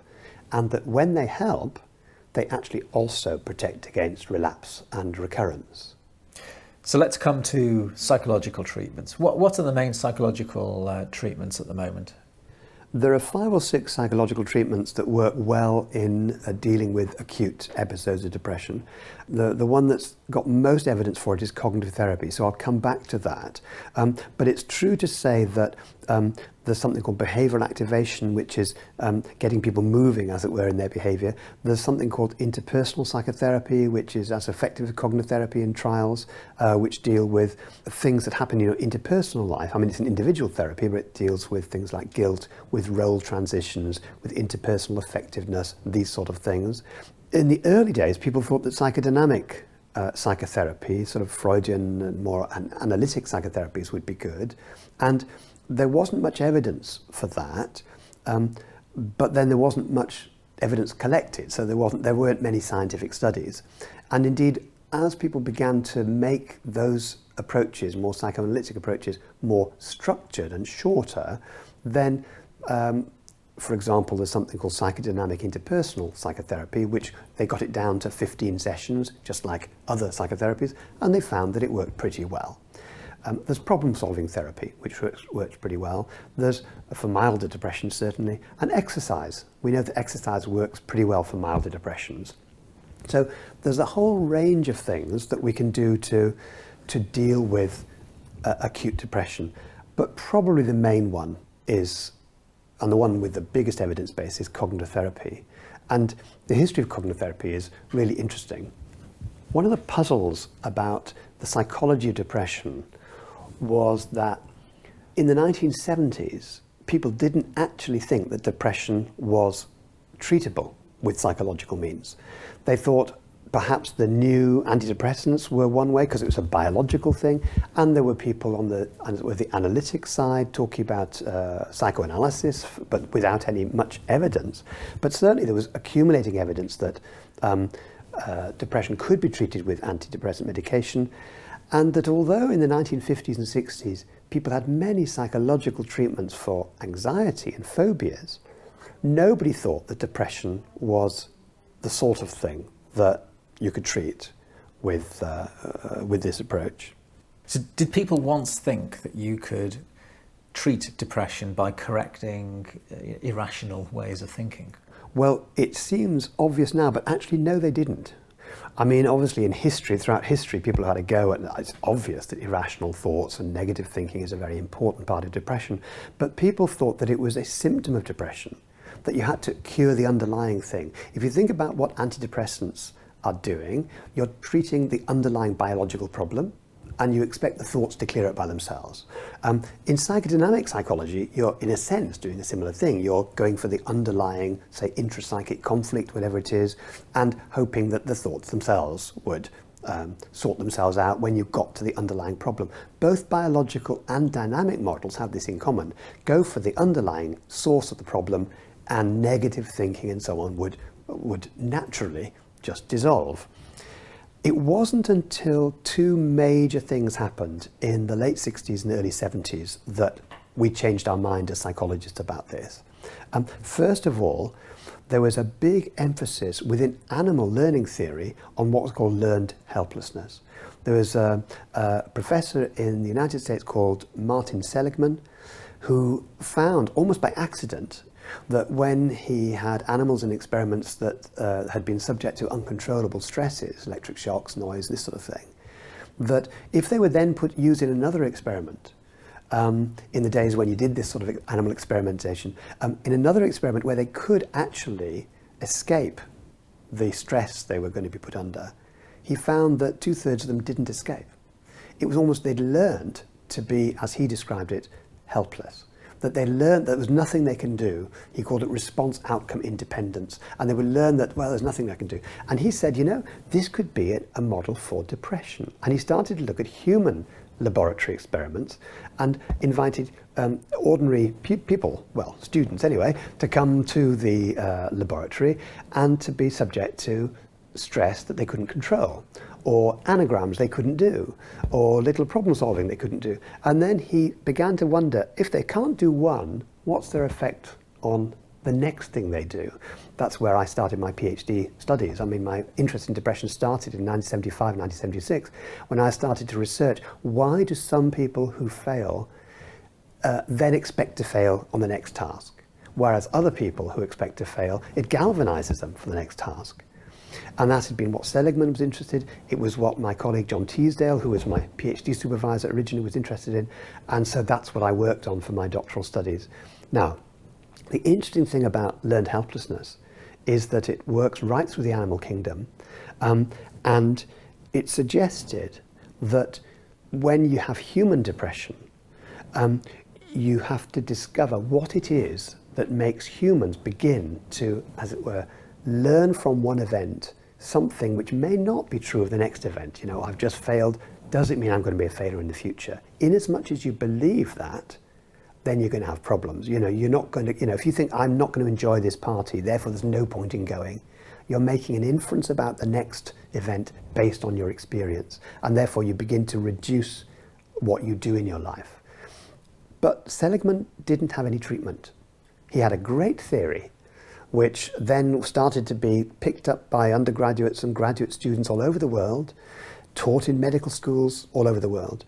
and that when they help, they actually also protect against relapse and recurrence. So let's come to psychological treatments. What are the main psychological treatments at the moment? There are 5 or 6 psychological treatments that work well in dealing with acute episodes of depression. The one that's got most evidence for it is cognitive therapy, so I'll come back to that. But it's true to say that there's something called behavioural activation, which is getting people moving, as it were, in their behaviour. There's something called interpersonal psychotherapy, which is as effective as cognitive therapy in trials, which deal with things that happen in your interpersonal life. I mean, it's an individual therapy, but it deals with things like guilt, with role transitions, with interpersonal effectiveness, these sort of things. In the early days, people thought that psychodynamic psychotherapy, sort of Freudian and more analytic psychotherapies would be good. And there wasn't much evidence for that, but then there wasn't much evidence collected, so there weren't many scientific studies. And indeed, as people began to make those approaches, more psychoanalytic approaches, more structured and shorter, then for example, there's something called psychodynamic interpersonal psychotherapy, which they got it down to 15 sessions, just like other psychotherapies, and they found that it worked pretty well. There's problem-solving therapy, which works pretty well. There's, for milder depression certainly, and exercise. We know that exercise works pretty well for milder depressions. So there's a whole range of things that we can do to deal with acute depression. But probably the main one is, and the one with the biggest evidence base, is cognitive therapy. And the history of cognitive therapy is really interesting. One of the puzzles about the psychology of depression was that in the 1970s, people didn't actually think that depression was treatable with psychological means. They thought perhaps the new antidepressants were one way because it was a biological thing, and there were people on the analytic side talking about psychoanalysis, but without any much evidence. But certainly there was accumulating evidence that depression could be treated with antidepressant medication, and that although in the 1950s and 60s people had many psychological treatments for anxiety and phobias, nobody thought that depression was the sort of thing that you could treat with this approach. So did people once think that you could treat depression by correcting irrational ways of thinking? Well, it seems obvious now, but actually no, they didn't. I mean, obviously in history, throughout history, people had a go at it. It's obvious that irrational thoughts and negative thinking is a very important part of depression, but people thought that it was a symptom of depression, that you had to cure the underlying thing. If you think about what antidepressants are doing, you're treating the underlying biological problem, and you expect the thoughts to clear up by themselves. In psychodynamic psychology, you're in a sense doing a similar thing. You're going for the underlying, say, intrapsychic conflict, whatever it is, and hoping that the thoughts themselves would sort themselves out when you got to the underlying problem. Both biological and dynamic models have this in common. Go for the underlying source of the problem, and negative thinking and so on would naturally just dissolve. It wasn't until two major things happened in the late 60s and early 70s that we changed our mind as psychologists about this. First of all, there was a big emphasis within animal learning theory on what was called learned helplessness. There was a professor in the United States called Martin Seligman who found, almost by accident, that when he had animals in experiments that had been subject to uncontrollable stresses, electric shocks, noise, this sort of thing, that if they were then used in another experiment, in the days when you did this sort of animal experimentation, in another experiment where they could actually escape the stress they were going to be put under, he found that 2/3 of them didn't escape. It was almost they'd learned to be, as he described it, helpless. That they learned that there was nothing they can do. He called it response outcome independence. And they would learn that, well, there's nothing I can do. And he said, you know, this could be a model for depression. And he started to look at human laboratory experiments and invited ordinary people, well, students anyway, to come to the laboratory and to be subject to stress that they couldn't control, or anagrams they couldn't do, or little problem solving they couldn't do. And then he began to wonder, if they can't do one, what's their effect on the next thing they do? That's where I started my PhD studies. I mean, my interest in depression started in 1975, 1976, when I started to research, why do some people who fail then expect to fail on the next task? Whereas other people who expect to fail, it galvanizes them for the next task. And that had been what Seligman was interested in. It was what my colleague John Teasdale, who was my PhD supervisor originally, was interested in. And so that's what I worked on for my doctoral studies. Now, the interesting thing about learned helplessness is that it works right through the animal kingdom. And it suggested that when you have human depression, you have to discover what it is that makes humans begin to, as it were, learn from one event something which may not be true of the next event. You know, I've just failed, does it mean I'm going to be a failure in the future? In as much as you believe that, then you're going to have problems. You know, you're not going to, if you think I'm not going to enjoy this party, therefore there's no point in going, you're making an inference about the next event based on your experience, and therefore you begin to reduce what you do in your life. But Seligman didn't have any treatment. He had a great theory, which then started to be picked up by undergraduates and graduate students all over the world, taught in medical schools all over the world.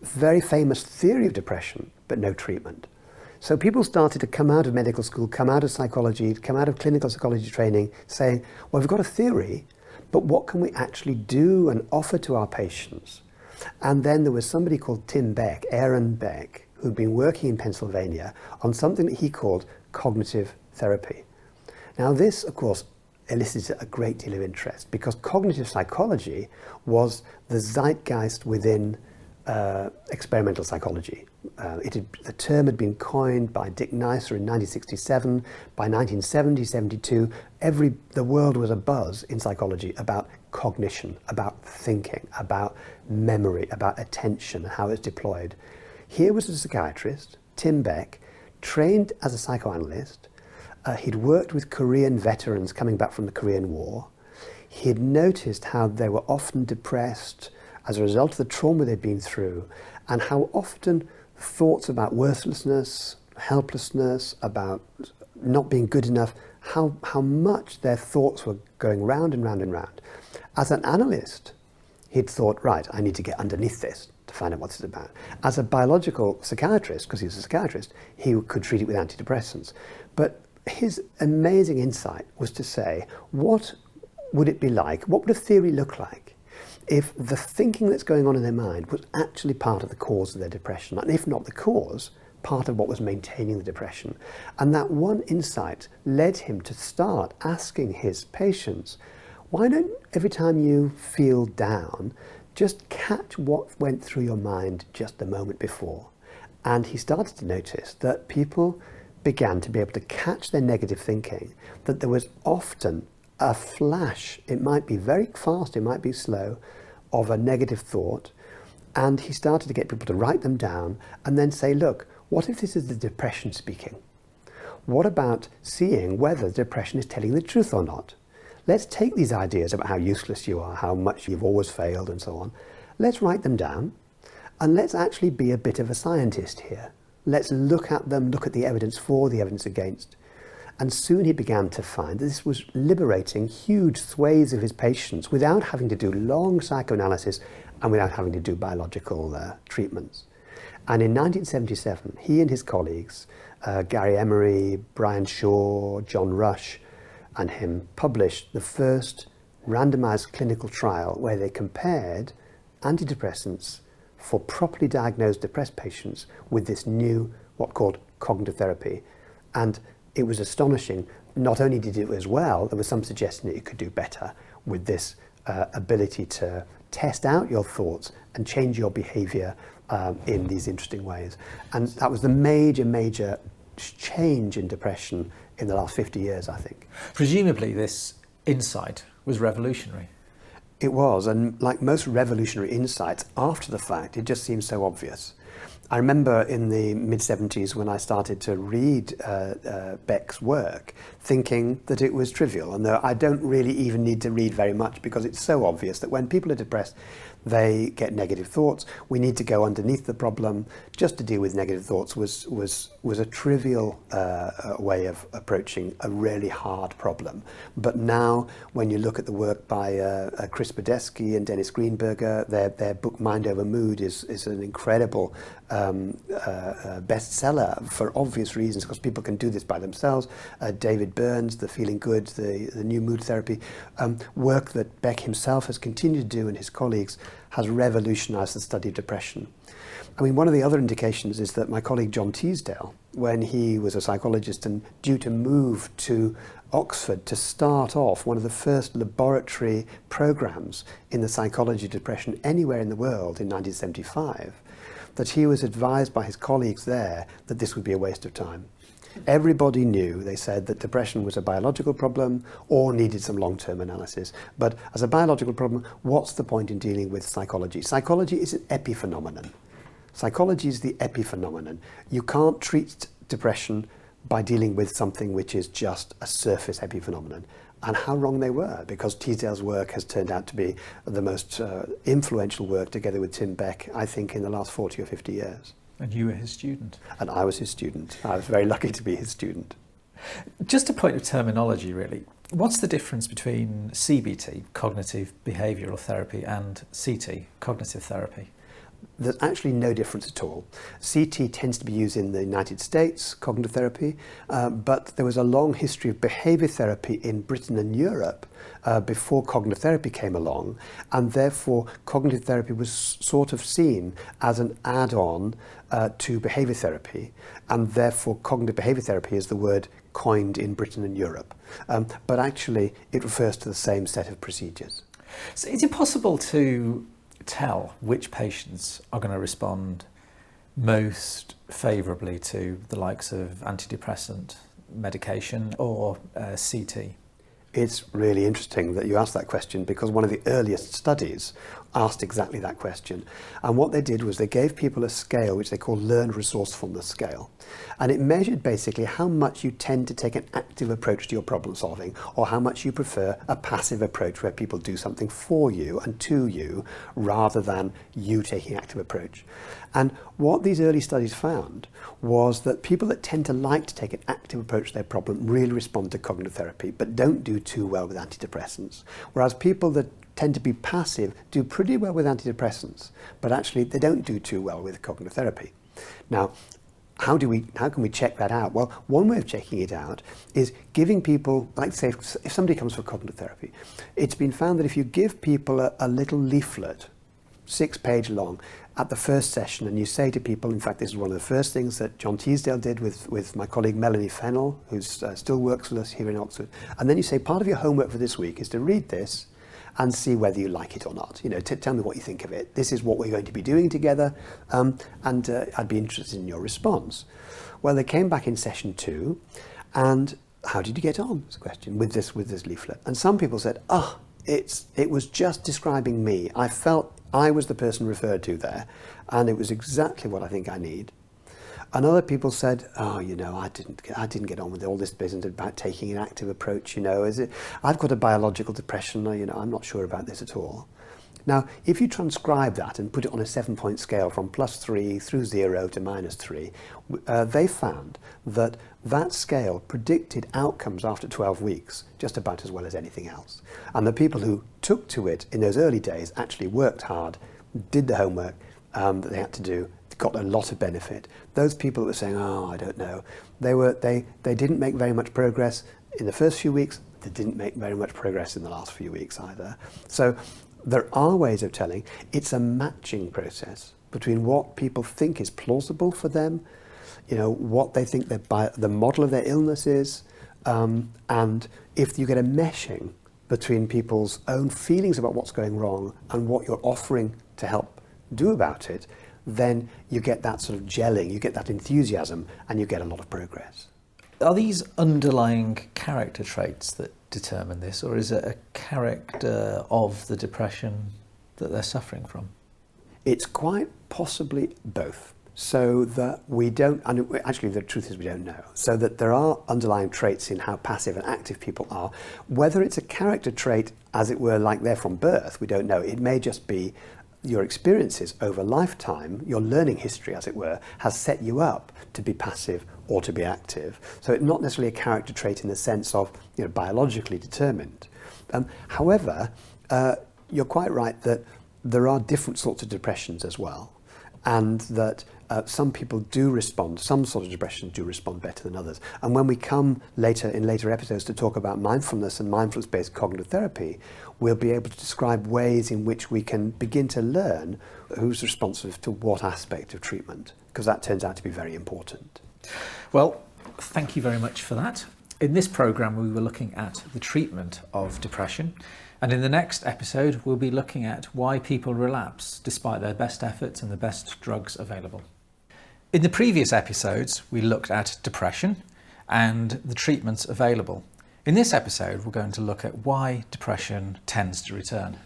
Very famous theory of depression, but no treatment. So people started to come out of medical school, come out of psychology, come out of clinical psychology training, saying, well, we've got a theory, but what can we actually do and offer to our patients? And then there was somebody called Tim Beck, Aaron Beck, who'd been working in Pennsylvania on something that he called cognitive therapy. Now this, of course, elicited a great deal of interest, because cognitive psychology was the zeitgeist within experimental psychology. The term had been coined by Dick Neisser in 1967. By 1970-72, the world was abuzz in psychology about cognition, about thinking, about memory, about attention, and how it's deployed. Here was a psychiatrist, Tim Beck, trained as a psychoanalyst. He'd worked with Korean veterans coming back from the Korean War. He'd noticed how they were often depressed as a result of the trauma they'd been through, and how often thoughts about worthlessness, helplessness, about not being good enough, how much their thoughts were going round and round and round. As an analyst, he'd thought, right, I need to get underneath this to find out what it's about. As a biological psychiatrist, because he was a psychiatrist, he could treat it with antidepressants. But his amazing insight was to say, what would it be like, what would a theory look like if the thinking that's going on in their mind was actually part of the cause of their depression, and if not the cause, part of what was maintaining the depression. And that one insight led him to start asking his patients, why don't every time you feel down, just catch what went through your mind just the moment before? And he started to notice that people began to be able to catch their negative thinking, that there was often a flash, it might be very fast, it might be slow, of a negative thought, and he started to get people to write them down and then say, look, what if this is the depression speaking? What about seeing whether the depression is telling the truth or not? Let's take these ideas about how useless you are, how much you've always failed and so on, let's write them down, and let's actually be a bit of a scientist here. Let's look at them, look at the evidence for, the evidence against. And soon he began to find that this was liberating huge swathes of his patients without having to do long psychoanalysis and without having to do biological treatments. And in 1977, he and his colleagues, Gary Emery, Brian Shaw, John Rush, and him, published the first randomized clinical trial where they compared antidepressants for properly diagnosed depressed patients with this new, what called cognitive therapy. And it was astonishing. Not only did it do as well, there was some suggestion that it could do better with this ability to test out your thoughts and change your behavior in these interesting ways. And that was the major change in depression in the last 50 years, I think. Presumably this insight was revolutionary. It was, and like most revolutionary insights, after the fact, it just seems so obvious. I remember in the mid-70s when I started to read Beck's work, thinking that it was trivial, and that I don't really even need to read very much because it's so obvious that when people are depressed, they get negative thoughts. We need to go underneath the problem. Just to deal with negative thoughts was a trivial way of approaching a really hard problem. But now, when you look at the work by Chris Podesky and Dennis Greenberger, their book Mind Over Mood is an incredible bestseller for obvious reasons, because people can do this by themselves. David Burns, the Feeling Good, the new mood therapy, work that Beck himself has continued to do and his colleagues has revolutionized the study of depression. I mean, one of the other indications is that my colleague John Teasdale, when he was a psychologist and due to move to Oxford to start off one of the first laboratory programs in the psychology of depression anywhere in the world in 1975, that he was advised by his colleagues there that this would be a waste of time. Everybody knew, they said, that depression was a biological problem or needed some long-term analysis. But as a biological problem, what's the point in dealing with psychology? Psychology is an epiphenomenon. Psychology is the epiphenomenon. You can't treat depression by dealing with something which is just a surface epiphenomenon. And how wrong they were, because Teasdale's work has turned out to be the most influential work, together with Tim Beck, I think, in the last 40 or 50 years. And you were his student. And I was his student. I was very lucky to be his student. Just a point of terminology, really. What's the difference between CBT, cognitive behavioural therapy, and CT, cognitive therapy? there's actually no difference at all. CT tends to be used in the United States, cognitive therapy, but there was a long history of behaviour therapy in Britain and Europe before cognitive therapy came along, and therefore cognitive therapy was sort of seen as an add-on to behaviour therapy, and therefore cognitive behaviour therapy is the word coined in Britain and Europe. But actually it refers to the same set of procedures. So is it possible to tell which patients are going to respond most favourably to the likes of antidepressant medication or CT? It's really interesting that you asked that question, because one of the earliest studies asked exactly that question. And what they did was they gave people a scale which they call learned resourcefulness scale. And it measured basically how much you tend to take an active approach to your problem solving, or how much you prefer a passive approach where people do something for you and to you rather than you taking active approach. And what these early studies found was that people that tend to like to take an active approach to their problem really respond to cognitive therapy, but don't do too well with antidepressants. Whereas people that tend to be passive do pretty well with antidepressants, but actually they don't do too well with cognitive therapy. Now, how can we check that out? Well, one way of checking it out is giving people, like say, if somebody comes for cognitive therapy, it's been found that if you give people a little leaflet, 6-page long, at the first session, and you say to people, in fact, this is one of the first things that John Teasdale did with my colleague Melanie Fennell, who still works with us here in Oxford, and then you say, part of your homework for this week is to read this and see whether you like it or not. You know, tell me what you think of it. This is what we're going to be doing together, and I'd be interested in your response. Well, they came back in session 2, and how did you get on? Was the question with this leaflet. And some people said, it was just describing me. I felt I was the person referred to there, and it was exactly what I think I need. And other people said, I didn't get on with all this business about taking an active approach. I've got a biological depression. I'm not sure about this at all. Now, if you transcribe that and put it on a 7-point scale from +3 through 0 to -3, they found that scale predicted outcomes after 12 weeks just about as well as anything else. And the people who took to it in those early days actually worked hard, did the homework that they had to do, got a lot of benefit. Those people that were saying, I don't know, they didn't make very much progress in the first few weeks. They didn't make very much progress in the last few weeks either. So there are ways of telling. It's a matching process between what people think is plausible for them, what they think the model of their illness is, and if you get a meshing between people's own feelings about what's going wrong and what you're offering to help do about it, then you get that sort of gelling, you get that enthusiasm, and you get a lot of progress. Are these underlying character traits that determine this, or is it a character of the depression that they're suffering from? It's quite possibly both. So that we don't, and actually the truth is we don't know, so that there are underlying traits in how passive and active people are. Whether it's a character trait, as it were, like they're from birth, we don't know. It may just be your experiences over lifetime, your learning history, as it were, has set you up to be passive or to be active. So it's not necessarily a character trait in the sense of biologically determined. However, you're quite right that there are different sorts of depressions as well, and that some people do respond, some sort of depressions do respond better than others. And when we come in later episodes to talk about mindfulness and mindfulness-based cognitive therapy, we'll be able to describe ways in which we can begin to learn who's responsive to what aspect of treatment, because that turns out to be very important. Well, thank you very much for that. In this programme, we were looking at the treatment of depression. And in the next episode, we'll be looking at why people relapse despite their best efforts and the best drugs available. In the previous episodes, we looked at depression and the treatments available. In this episode, we're going to look at why depression tends to return.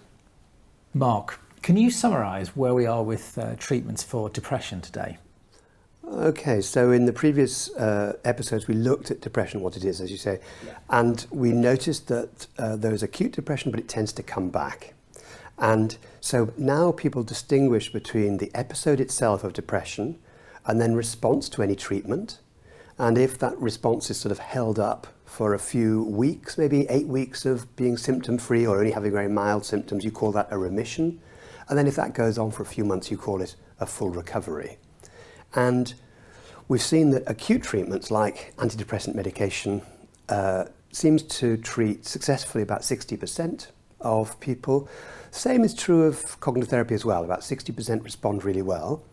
Mark, can you summarise where we are with treatments for depression today? Okay, so in the previous episodes we looked at depression, what it is, as you say, and we noticed that there is acute depression, but it tends to come back. And so now people distinguish between the episode itself of depression and then response to any treatment. And if that response is sort of held up for a few weeks, maybe 8 weeks of being symptom-free or only having very mild symptoms, you call that a remission. And then if that goes on for a few months, you call it a full recovery. And we've seen that acute treatments like antidepressant medication seems to treat successfully about 60% of people. Same is true of cognitive therapy as well. About 60% respond really well.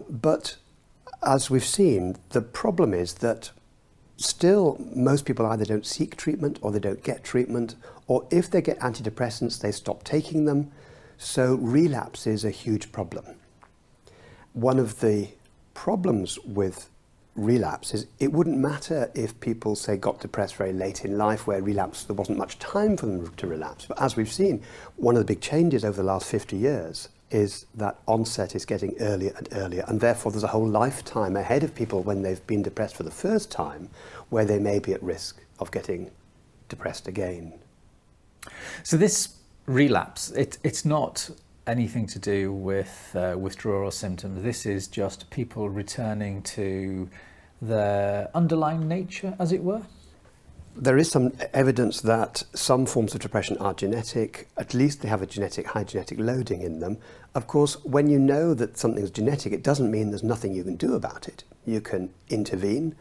But as we've seen, the problem is that still most people either don't seek treatment or they don't get treatment, or if they get antidepressants, they stop taking them. So relapse is a huge problem. One of the problems with relapse is it wouldn't matter if people, say, got depressed very late in life where relapse, there wasn't much time for them to relapse. But as we've seen, one of the big changes over the last 50 years is that onset is getting earlier and earlier, and therefore there's a whole lifetime ahead of people when they've been depressed for the first time where they may be at risk of getting depressed again. So this relapse, it's not anything to do with withdrawal symptoms. This is just people returning to their underlying nature, as it were? There is some evidence that some forms of depression are genetic. At least they have a high genetic loading in them. Of course, when you know that something's genetic, it doesn't mean there's nothing you can do about it. You can intervene.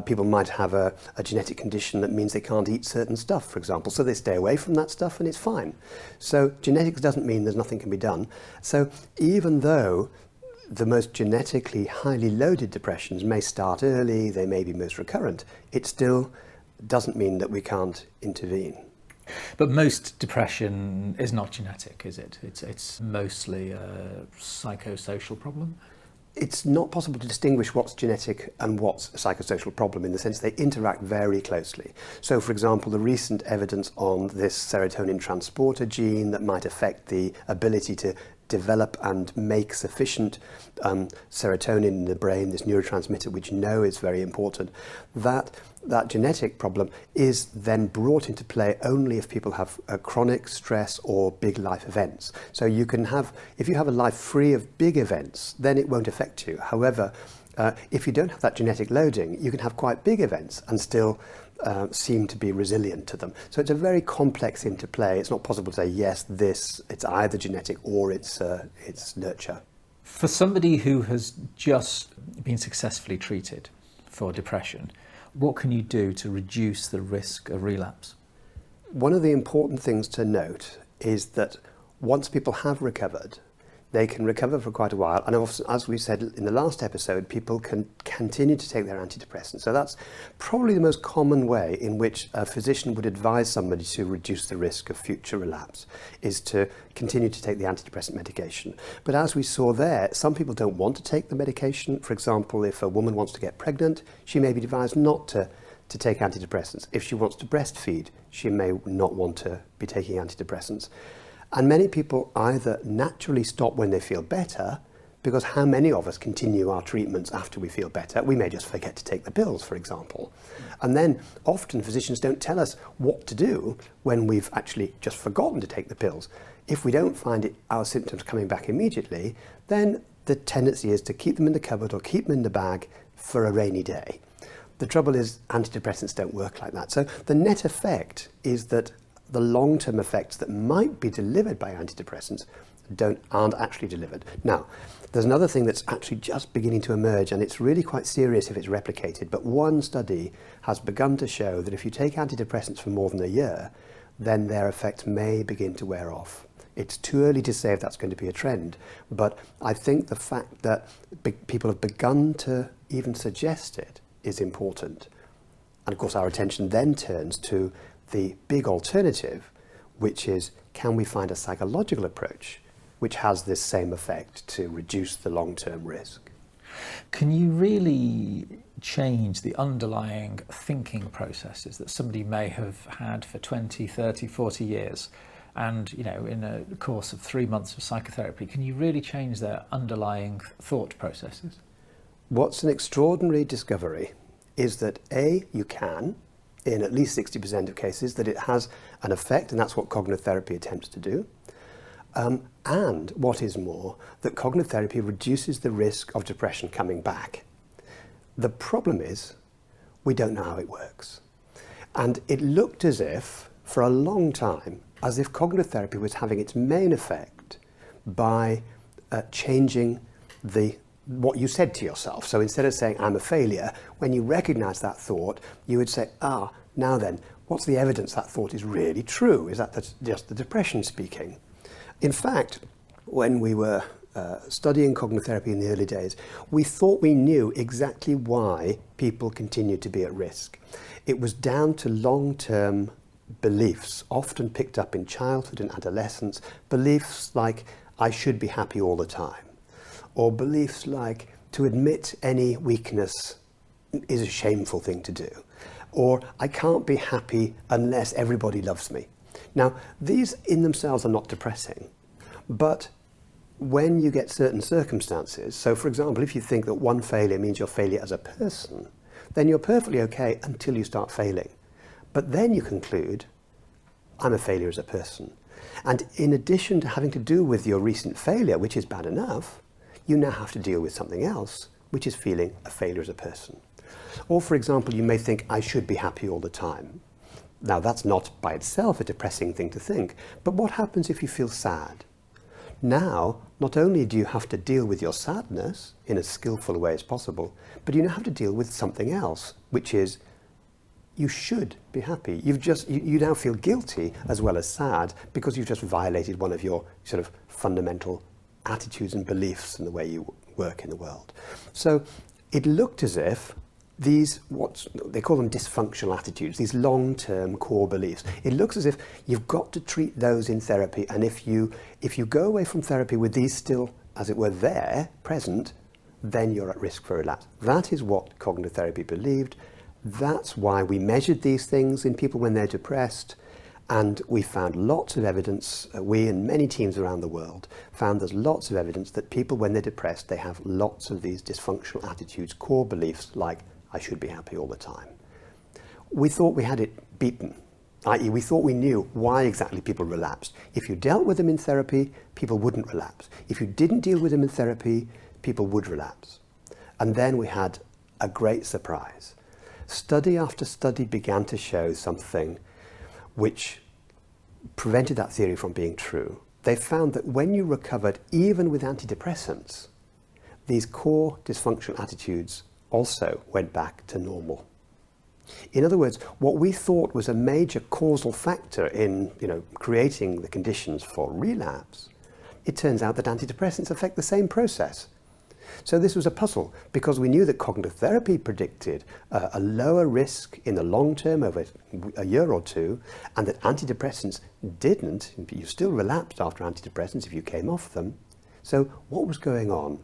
People might have a genetic condition that means they can't eat certain stuff, for example, so they stay away from that stuff and it's fine. So genetics doesn't mean there's nothing can be done. So even though the most genetically highly loaded depressions may start early, they may be most recurrent, it still doesn't mean that we can't intervene. But most depression is not genetic, is it? It's mostly a psychosocial problem? It's not possible to distinguish what's genetic and what's a psychosocial problem in the sense they interact very closely. So, for example, the recent evidence on this serotonin transporter gene that might affect the ability to develop and make sufficient serotonin in the brain, this neurotransmitter which you know is very important, that genetic problem is then brought into play only if people have chronic stress or big life events. So you can have, if you have a life free of big events, then it won't affect you. However, if you don't have that genetic loading, you can have quite big events and still seem to be resilient to them. So it's a very complex interplay. It's not possible to say, yes, it's either genetic or it's nurture. For somebody who has just been successfully treated for depression, what can you do to reduce the risk of relapse? One of the important things to note is that once people have recovered, they can recover for quite a while. And as we said in the last episode, people can continue to take their antidepressants. So that's probably the most common way in which a physician would advise somebody to reduce the risk of future relapse, is to continue to take the antidepressant medication. But as we saw there, some people don't want to take the medication. For example, if a woman wants to get pregnant, she may be advised not to take antidepressants. If she wants to breastfeed, she may not want to be taking antidepressants. And many people either naturally stop when they feel better, because how many of us continue our treatments after we feel better? We may just forget to take the pills, for example. And then often physicians don't tell us what to do when we've actually just forgotten to take the pills. If we don't find our symptoms coming back immediately, then the tendency is to keep them in the cupboard or keep them in the bag for a rainy day. The trouble is antidepressants don't work like that. So the net effect is that the long-term effects that might be delivered by antidepressants aren't actually delivered. Now, there's another thing that's actually just beginning to emerge, and it's really quite serious if it's replicated, but one study has begun to show that if you take antidepressants for more than a year, then their effects may begin to wear off. It's too early to say if that's going to be a trend, but I think the fact that people have begun to even suggest it is important. And of course our attention then turns to the big alternative, which is, can we find a psychological approach which has this same effect to reduce the long-term risk? Can you really change the underlying thinking processes that somebody may have had for 20, 30, 40 years? And, in a course of 3 months of psychotherapy, can you really change their underlying thought processes? What's an extraordinary discovery is that you can, in at least 60% of cases, that it has an effect, and that's what cognitive therapy attempts to do. And what is more, that cognitive therapy reduces the risk of depression coming back. The problem is, we don't know how it works. And it looked as if, for a long time, as if cognitive therapy was having its main effect by changing what you said to yourself. So instead of saying, I'm a failure, when you recognize that thought, you would say, now then, what's the evidence that thought is really true? Is that just the depression speaking? In fact, when we were studying cognitive therapy in the early days, we thought we knew exactly why people continued to be at risk. It was down to long-term beliefs, often picked up in childhood and adolescence, beliefs like, I should be happy all the time, or beliefs like, to admit any weakness is a shameful thing to do, or I can't be happy unless everybody loves me. Now, these in themselves are not depressing, but when you get certain circumstances, so for example, if you think that one failure means you're failure as a person, then you're perfectly okay until you start failing. But then you conclude, I'm a failure as a person. And in addition to having to do with your recent failure, which is bad enough, you now have to deal with something else, which is feeling a failure as a person. Or for example, you may think, I should be happy all the time. Now that's not by itself a depressing thing to think, but what happens if you feel sad? Now, not only do you have to deal with your sadness in as skillful a way as possible, but you now have to deal with something else, which is you should be happy. You now feel guilty as well as sad because you've just violated one of your sort of fundamental attitudes and beliefs in the way you work in the world. So it looked as if these, they call them dysfunctional attitudes, these long-term core beliefs. It looks as if you've got to treat those in therapy, and if you go away from therapy with these still, as it were, there, present, then you're at risk for relapse. That is what cognitive therapy believed. That's why we measured these things in people when they're depressed, and we found lots of evidence, we and many teams around the world found there's lots of evidence that people when they're depressed, they have lots of these dysfunctional attitudes, core beliefs like, I should be happy all the time. We thought we had it beaten, i.e. we thought we knew why exactly people relapsed. If you dealt with them in therapy, people wouldn't relapse. If you didn't deal with them in therapy, people would relapse. And then we had a great surprise. Study after study began to show something which prevented that theory from being true. They found that when you recovered, even with antidepressants, these core dysfunctional attitudes also went back to normal. In other words, what we thought was a major causal factor in, creating the conditions for relapse, it turns out that antidepressants affect the same process. So this was a puzzle because we knew that cognitive therapy predicted a lower risk in the long term over a year or two, and that antidepressants didn't. You still relapsed after antidepressants if you came off them. So what was going on?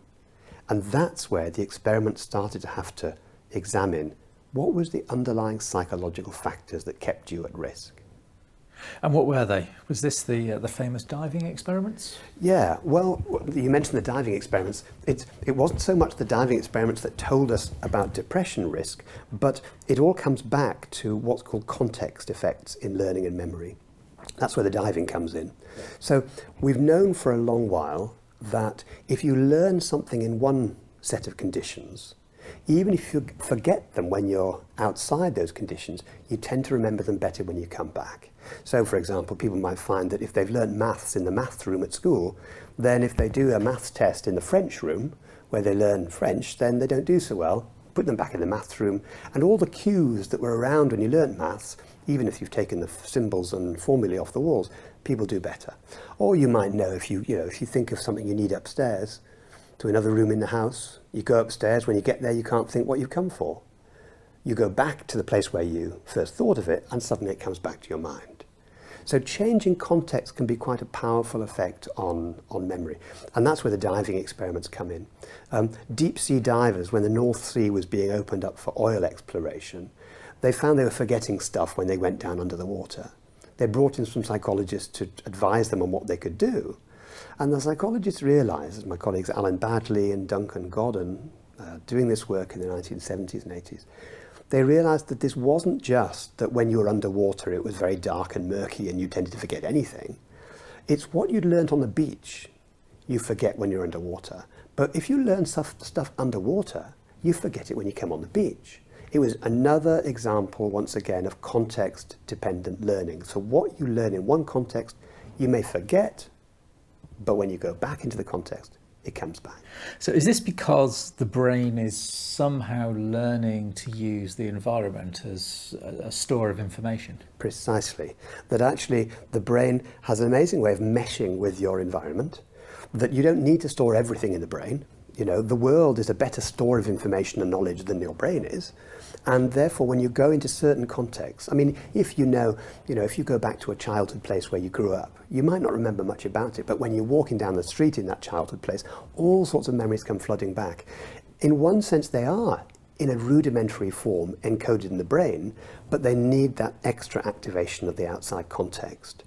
And that's where the experiment started to have to examine what was the underlying psychological factors that kept you at risk. And what were they? Was this the famous diving experiments? Yeah, well, you mentioned the diving experiments. It wasn't so much the diving experiments that told us about depression risk, but it all comes back to what's called context effects in learning and memory. That's where the diving comes in. So we've known for a long while that if you learn something in one set of conditions, even if you forget them when you're outside those conditions, you tend to remember them better when you come back. So, for example, people might find that if they've learned maths in the maths room at school, then if they do a maths test in the French room, where they learn French, then they don't do so well. Put them back in the maths room, and all the cues that were around when you learned maths, even if you've taken the symbols and formulae off the walls, people do better. Or you might know if you think of something you need upstairs to another room in the house, you go upstairs, when you get there you can't think what you've come for. You go back to the place where you first thought of it and suddenly it comes back to your mind. So changing context can be quite a powerful effect on memory. And that's where the diving experiments come in. Deep sea divers, when the North Sea was being opened up for oil exploration, they found they were forgetting stuff when they went down under the water. They brought in some psychologists to advise them on what they could do. And the psychologists realized, as my colleagues Alan Badley and Duncan Godden, doing this work in the 1970s and 80s, they realized that this wasn't just that when you were underwater it was very dark and murky and you tended to forget anything. It's what you'd learnt on the beach you forget when you're underwater. But if you learn stuff underwater, you forget it when you come on the beach. It was another example, once again, of context-dependent learning. So what you learn in one context, you may forget, but when you go back into the context, it comes back. So is this because the brain is somehow learning to use the environment as a store of information? Precisely. That actually the brain has an amazing way of meshing with your environment, that you don't need to store everything in the brain. You know, the world is a better store of information and knowledge than your brain is. And therefore, when you go into certain contexts, I mean, if if you go back to a childhood place where you grew up, you might not remember much about it, but when you're walking down the street in that childhood place, all sorts of memories come flooding back. In one sense, they are, in a rudimentary form, encoded in the brain, but they need that extra activation of the outside context.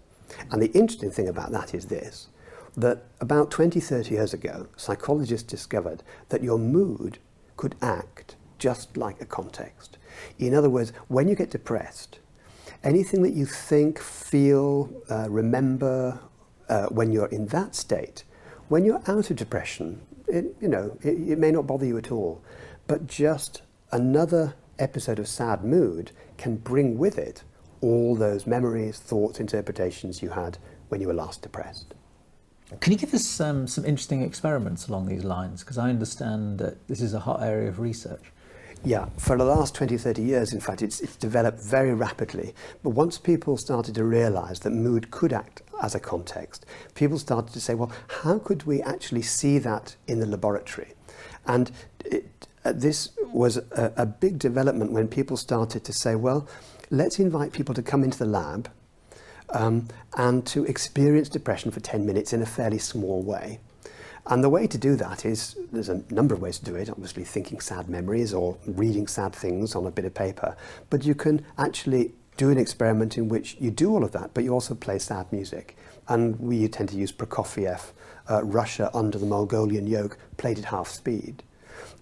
And the interesting thing about that is this, that about 20, 30 years ago, psychologists discovered that your mood could act just like a context. In other words, when you get depressed, anything that you think, feel, remember when you're in that state, when you're out of depression, it may not bother you at all, but just another episode of sad mood can bring with it all those memories, thoughts, interpretations you had when you were last depressed. Can you give us some interesting experiments along these lines? Because I understand that this is a hot area of research. Yeah, for the last 20, 30 years, in fact, it's developed very rapidly. But once people started to realise that mood could act as a context, people started to say, well, how could we actually see that in the laboratory? And this was a big development when people started to say, well, let's invite people to come into the lab and to experience depression for 10 minutes in a fairly small way. And the way to do that is, there's a number of ways to do it, obviously thinking sad memories or reading sad things on a bit of paper, but you can actually do an experiment in which you do all of that, but you also play sad music. And we tend to use Prokofiev, Russia Under the Mongolian Yoke, played at half speed.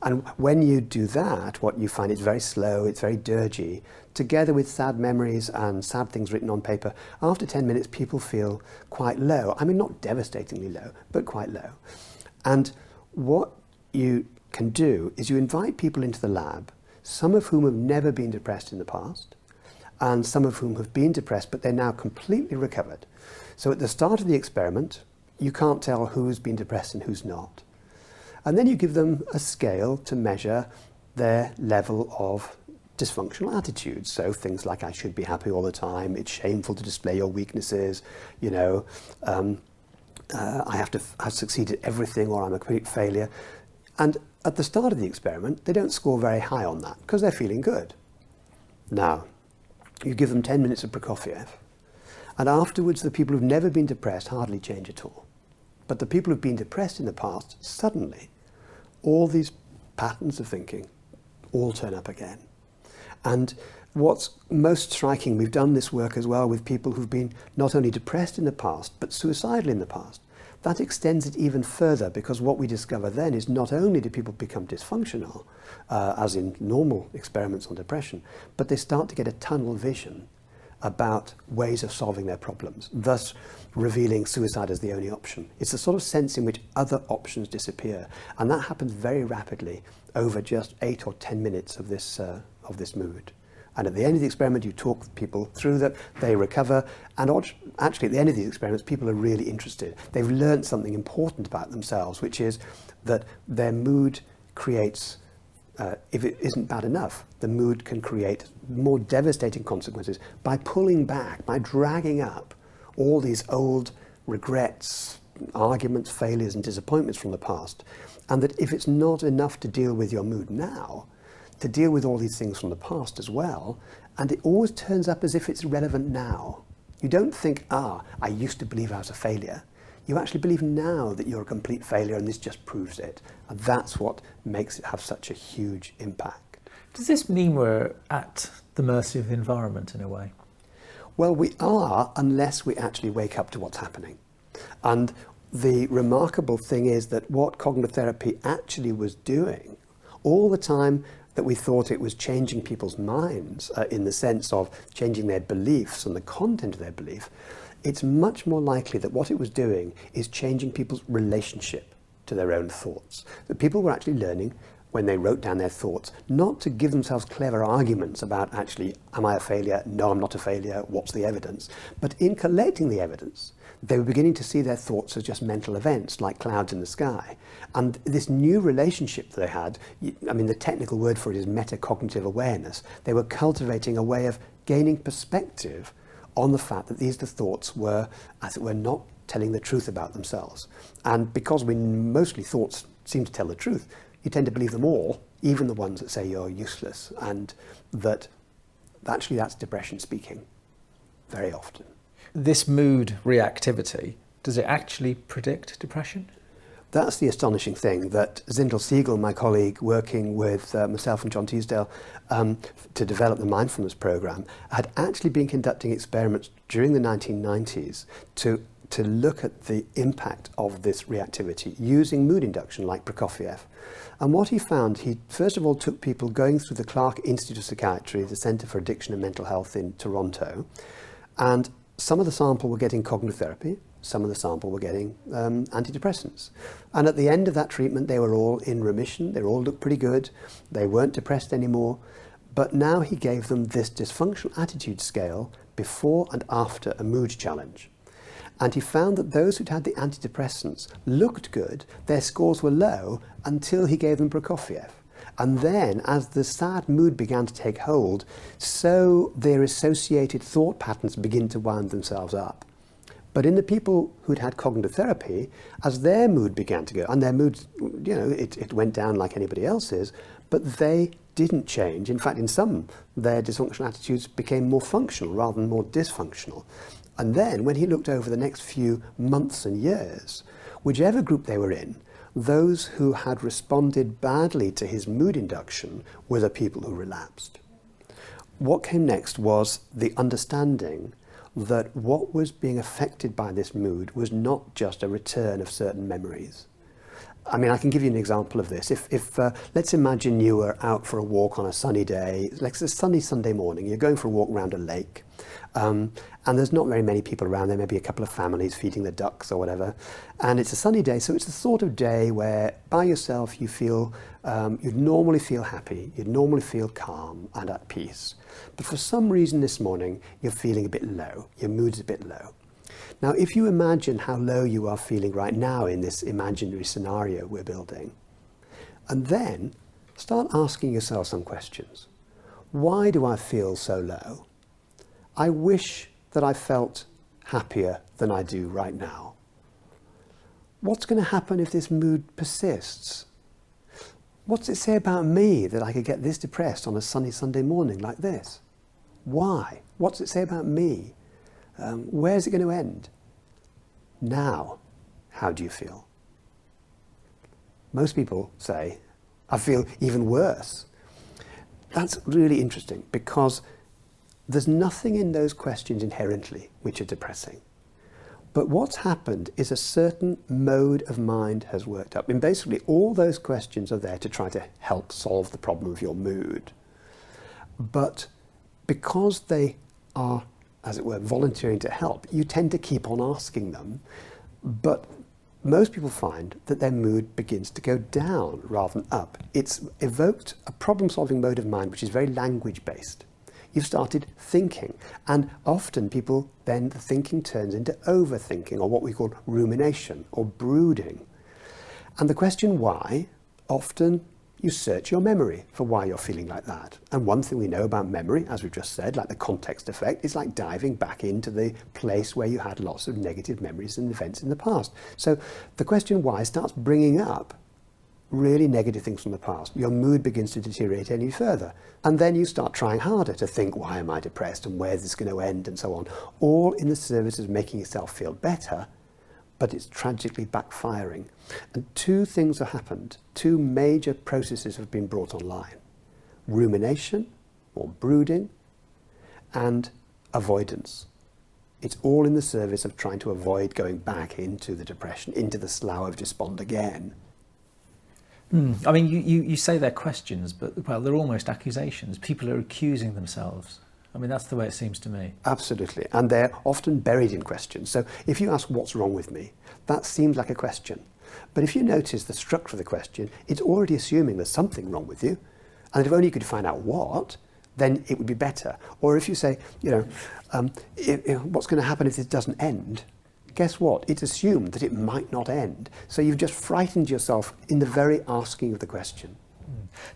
And when you do that, what you find is very slow, it's very dirgy, together with sad memories and sad things written on paper. After 10 minutes, people feel quite low. I mean, not devastatingly low, but quite low. And what you can do is you invite people into the lab, some of whom have never been depressed in the past, and some of whom have been depressed, but they're now completely recovered. So at the start of the experiment, you can't tell who's been depressed and who's not. And then you give them a scale to measure their level of dysfunctional attitudes. So things like, I should be happy all the time, it's shameful to display your weaknesses, I have to have succeeded at everything or I'm a complete failure. And at the start of the experiment, they don't score very high on that because they're feeling good. Now, you give them 10 minutes of Prokofiev, and afterwards the people who've never been depressed hardly change at all. But the people who've been depressed in the past, suddenly, all these patterns of thinking all turn up again. And what's most striking, we've done this work as well with people who've been not only depressed in the past, but suicidal in the past. That extends it even further, because what we discover then is not only do people become dysfunctional, as in normal experiments on depression, but they start to get a tunnel vision about ways of solving their problems, thus revealing suicide as the only option. It's the sort of sense in which other options disappear, and that happens very rapidly over just 8 or 10 minutes of this mood. And at the end of the experiment, you talk people through that, they recover, and actually at the end of these experiments, people are really interested. They've learned something important about themselves, which is that their mood creates, if it isn't bad enough, the mood can create more devastating consequences by pulling back, by dragging up all these old regrets, arguments, failures, and disappointments from the past. And that if it's not enough to deal with your mood now, to deal with all these things from the past as well, and it always turns up as if it's relevant now. You don't think, I used to believe I was a failure. You actually believe now that you're a complete failure, and this just proves it. And that's what makes it have such a huge impact. Does this mean we're at the mercy of the environment in a way? Well, we are, unless we actually wake up to what's happening. And the remarkable thing is that what cognitive therapy actually was doing all the time, that we thought it was changing people's minds in the sense of changing their beliefs and the content of their belief, it's much more likely that what it was doing is changing people's relationship to their own thoughts. That people were actually learning when they wrote down their thoughts, not to give themselves clever arguments about actually, am I a failure? No, I'm not a failure. What's the evidence? But in collecting the evidence, they were beginning to see their thoughts as just mental events, like clouds in the sky. And this new relationship that they had, I mean, the technical word for it is metacognitive awareness. They were cultivating a way of gaining perspective on the fact that these thoughts were, as it were, not telling the truth about themselves. And because mostly thoughts seem to tell the truth, you tend to believe them all, even the ones that say you're useless, and that actually that's depression speaking, very often. This mood reactivity, does it actually predict depression? That's the astonishing thing, that Zindel Siegel, my colleague working with myself and John Teasdale to develop the mindfulness program, had actually been conducting experiments during the 1990s to look at the impact of this reactivity using mood induction like Prokofiev. And what he found, he first of all took people going through the Clark Institute of Psychiatry, the Centre for Addiction and Mental Health in Toronto, and some of the sample were getting cognitive therapy, some of the sample were getting antidepressants. And at the end of that treatment, they were all in remission, they all looked pretty good, they weren't depressed anymore, but now he gave them this dysfunctional attitude scale before and after a mood challenge. And he found that those who'd had the antidepressants looked good, their scores were low until he gave them Prokofiev. And then, as the sad mood began to take hold, so their associated thought patterns begin to wind themselves up. But in the people who'd had cognitive therapy, as their mood began to go, and their mood, it went down like anybody else's, but they didn't change. In fact, in some, their dysfunctional attitudes became more functional rather than more dysfunctional. And then, when he looked over the next few months and years, whichever group they were in, those who had responded badly to his mood induction were the people who relapsed. What came next was the understanding that what was being affected by this mood was not just a return of certain memories. I mean, I can give you an example of this. If let's imagine you were out for a walk on a sunny day, like it's a sunny Sunday morning, you're going for a walk around a lake, and there's not very many people around, there may be a couple of families feeding the ducks or whatever, and it's a sunny day, so it's the sort of day where by yourself you feel, you'd normally feel happy, you'd normally feel calm and at peace. But for some reason this morning, you're feeling a bit low, your mood's a bit low. Now, if you imagine how low you are feeling right now in this imaginary scenario we're building, and then start asking yourself some questions. Why do I feel so low? I wish that I felt happier than I do right now. What's going to happen if this mood persists? What's it say about me that I could get this depressed on a sunny Sunday morning like this? Why? What's it say about me? Where's it going to end? Now, how do you feel? Most people say, I feel even worse. That's really interesting because there's nothing in those questions inherently which are depressing. But what's happened is a certain mode of mind has worked up. And basically all those questions are there to try to help solve the problem of your mood. But because they are, as it were, volunteering to help, you tend to keep on asking them. But most people find that their mood begins to go down rather than up. It's evoked a problem-solving mode of mind which is very language-based. You've started thinking, and often people then, the thinking turns into overthinking, or what we call rumination or brooding. And the question why, often you search your memory for why you're feeling like that. And one thing we know about memory, as we've just said, like the context effect, is like diving back into the place where you had lots of negative memories and events in the past. So the question why starts bringing up really negative things from the past. Your mood begins to deteriorate any further. And then you start trying harder to think, why am I depressed and where's this going to end and so on, all in the service of making yourself feel better, but it's tragically backfiring. And two things have happened. Two major processes have been brought online. Rumination, or brooding, and avoidance. It's all in the service of trying to avoid going back into the depression, into the slough of despond again. I mean, you say they're questions, but, well, they're almost accusations. People are accusing themselves. I mean, that's the way it seems to me. Absolutely. And they're often buried in questions. So if you ask, what's wrong with me? That seems like a question. But if you notice the structure of the question, it's already assuming there's something wrong with you, and if only you could find out what, then it would be better. Or if you say, what's going to happen if this doesn't end? Guess what? It's assumed that it might not end. So you've just frightened yourself in the very asking of the question.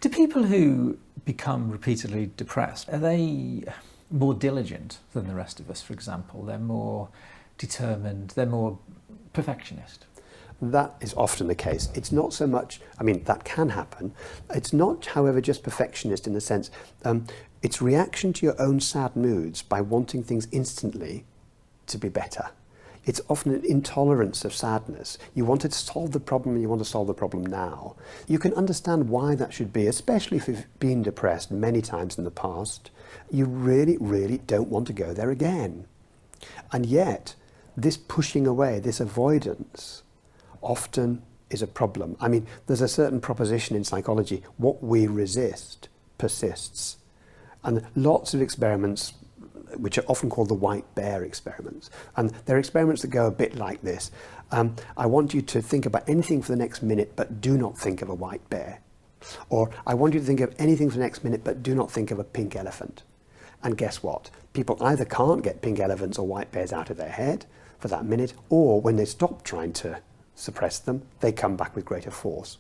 Do people who become repeatedly depressed, are they more diligent than the rest of us, for example? They're more determined, they're more perfectionist? That is often the case. It's not so much, that can happen. It's not, however, just perfectionist in the sense, it's reaction to your own sad moods by wanting things instantly to be better. It's often an intolerance of sadness. You want to solve the problem and you want to solve the problem now. You can understand why that should be, especially if you've been depressed many times in the past. You really, really don't want to go there again. And yet, this pushing away, this avoidance, often is a problem. There's a certain proposition in psychology, what we resist persists. And lots of experiments, which are often called the white bear experiments. And they're experiments that go a bit like this. I want you to think about anything for the next minute, but do not think of a white bear. Or I want you to think of anything for the next minute, but do not think of a pink elephant. And guess what? People either can't get pink elephants or white bears out of their head for that minute, or when they stop trying to suppress them, they come back with greater force.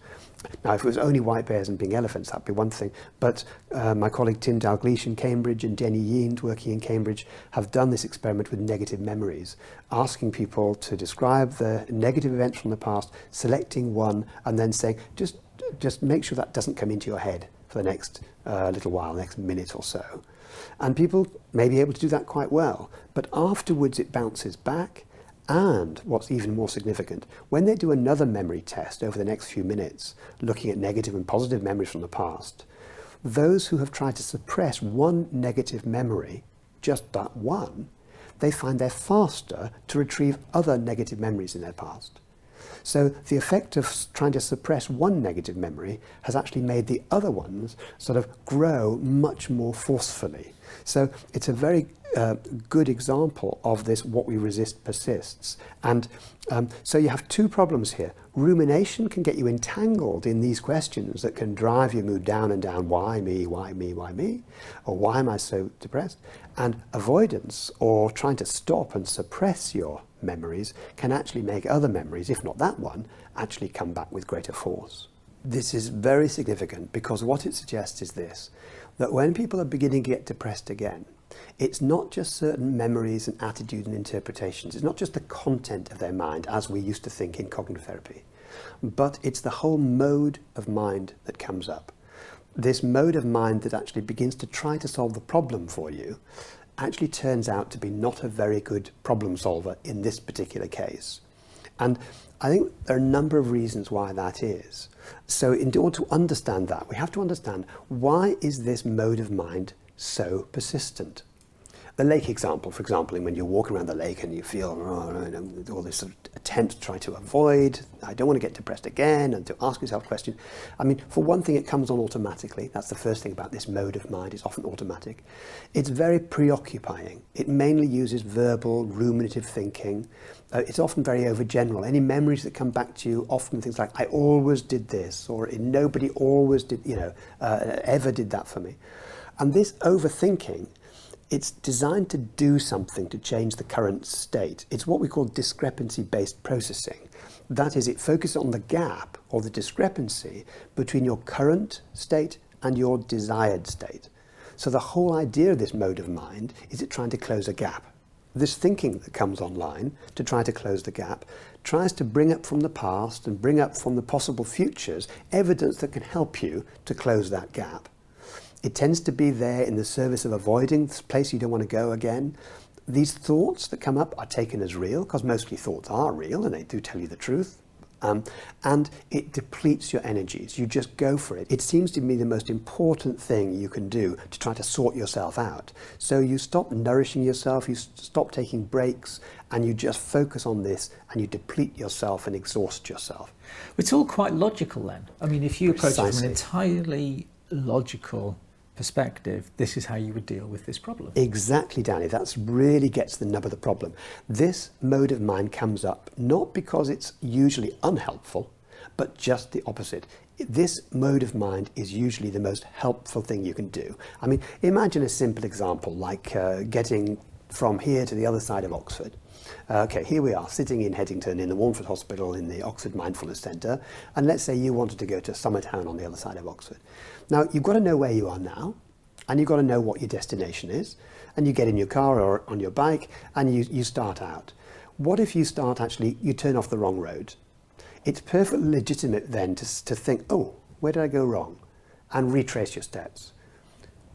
Now, if it was only white bears and pink elephants, that'd be one thing. But my colleague Tim Dalgleish in Cambridge and Jenny Yeend working in Cambridge have done this experiment with negative memories, asking people to describe the negative events from the past, selecting one, and then saying, just make sure that doesn't come into your head for the next little while, next minute or so. And people may be able to do that quite well, but afterwards it bounces back. And what's even more significant, when they do another memory test over the next few minutes, looking at negative and positive memories from the past, those who have tried to suppress one negative memory, just that one, they find they're faster to retrieve other negative memories in their past. So the effect of trying to suppress one negative memory has actually made the other ones sort of grow much more forcefully. So it's a very good example of this, what we resist persists. And so you have two problems here. Rumination can get you entangled in these questions that can drive your mood down and down. Why me, why me, why me? Or why am I so depressed? And avoidance, or trying to stop and suppress your memories, can actually make other memories, if not that one, actually come back with greater force. This is very significant because what it suggests is this, that when people are beginning to get depressed again, it's not just certain memories and attitudes and interpretations. It's not just the content of their mind as we used to think in cognitive therapy, but it's the whole mode of mind that comes up. This mode of mind that actually begins to try to solve the problem for you actually turns out to be not a very good problem solver in this particular case. And I think there are a number of reasons why that is. So in order to understand that, we have to understand, why is this mode of mind so persistent? The lake example, for example, when you're walking around the lake and you feel all this sort of attempt to try to avoid, I don't want to get depressed again, and to ask yourself questions. For one thing, it comes on automatically. That's the first thing about this mode of mind. It's often automatic. It's very preoccupying. It mainly uses verbal, ruminative thinking. It's often very overgeneral. Any memories that come back to you, often things like, I always did this, or nobody always did, ever did that for me. And this overthinking, it's designed to do something to change the current state. It's what we call discrepancy-based processing. That is, it focuses on the gap or the discrepancy between your current state and your desired state. So the whole idea of this mode of mind is it trying to close a gap. This thinking that comes online to try to close the gap tries to bring up from the past and bring up from the possible futures evidence that can help you to close that gap. It tends to be there in the service of avoiding this place you don't want to go again. These thoughts that come up are taken as real, because mostly thoughts are real and they do tell you the truth. And it depletes your energies. You just go for it. It seems to me the most important thing you can do to try to sort yourself out. So you stop nourishing yourself, you stop taking breaks, and you just focus on this, and you deplete yourself and exhaust yourself. It's all quite logical then. If you approach it from Precisely. an entirely logical perspective, this is how you would deal with this problem. Exactly, Danny. That really gets the nub of the problem. This mode of mind comes up not because it's usually unhelpful, but just the opposite. This mode of mind is usually the most helpful thing you can do. I mean, imagine a simple example like getting from here to the other side of Oxford. Okay, here we are sitting in Headington in the Warnford Hospital in the Oxford Mindfulness Centre, and let's say you wanted to go to Summertown on the other side of Oxford. Now, you've got to know where you are now, and you've got to know what your destination is, and you get in your car or on your bike, and you start out. What if you you turn off the wrong road? It's perfectly legitimate then to think, oh, where did I go wrong? And retrace your steps.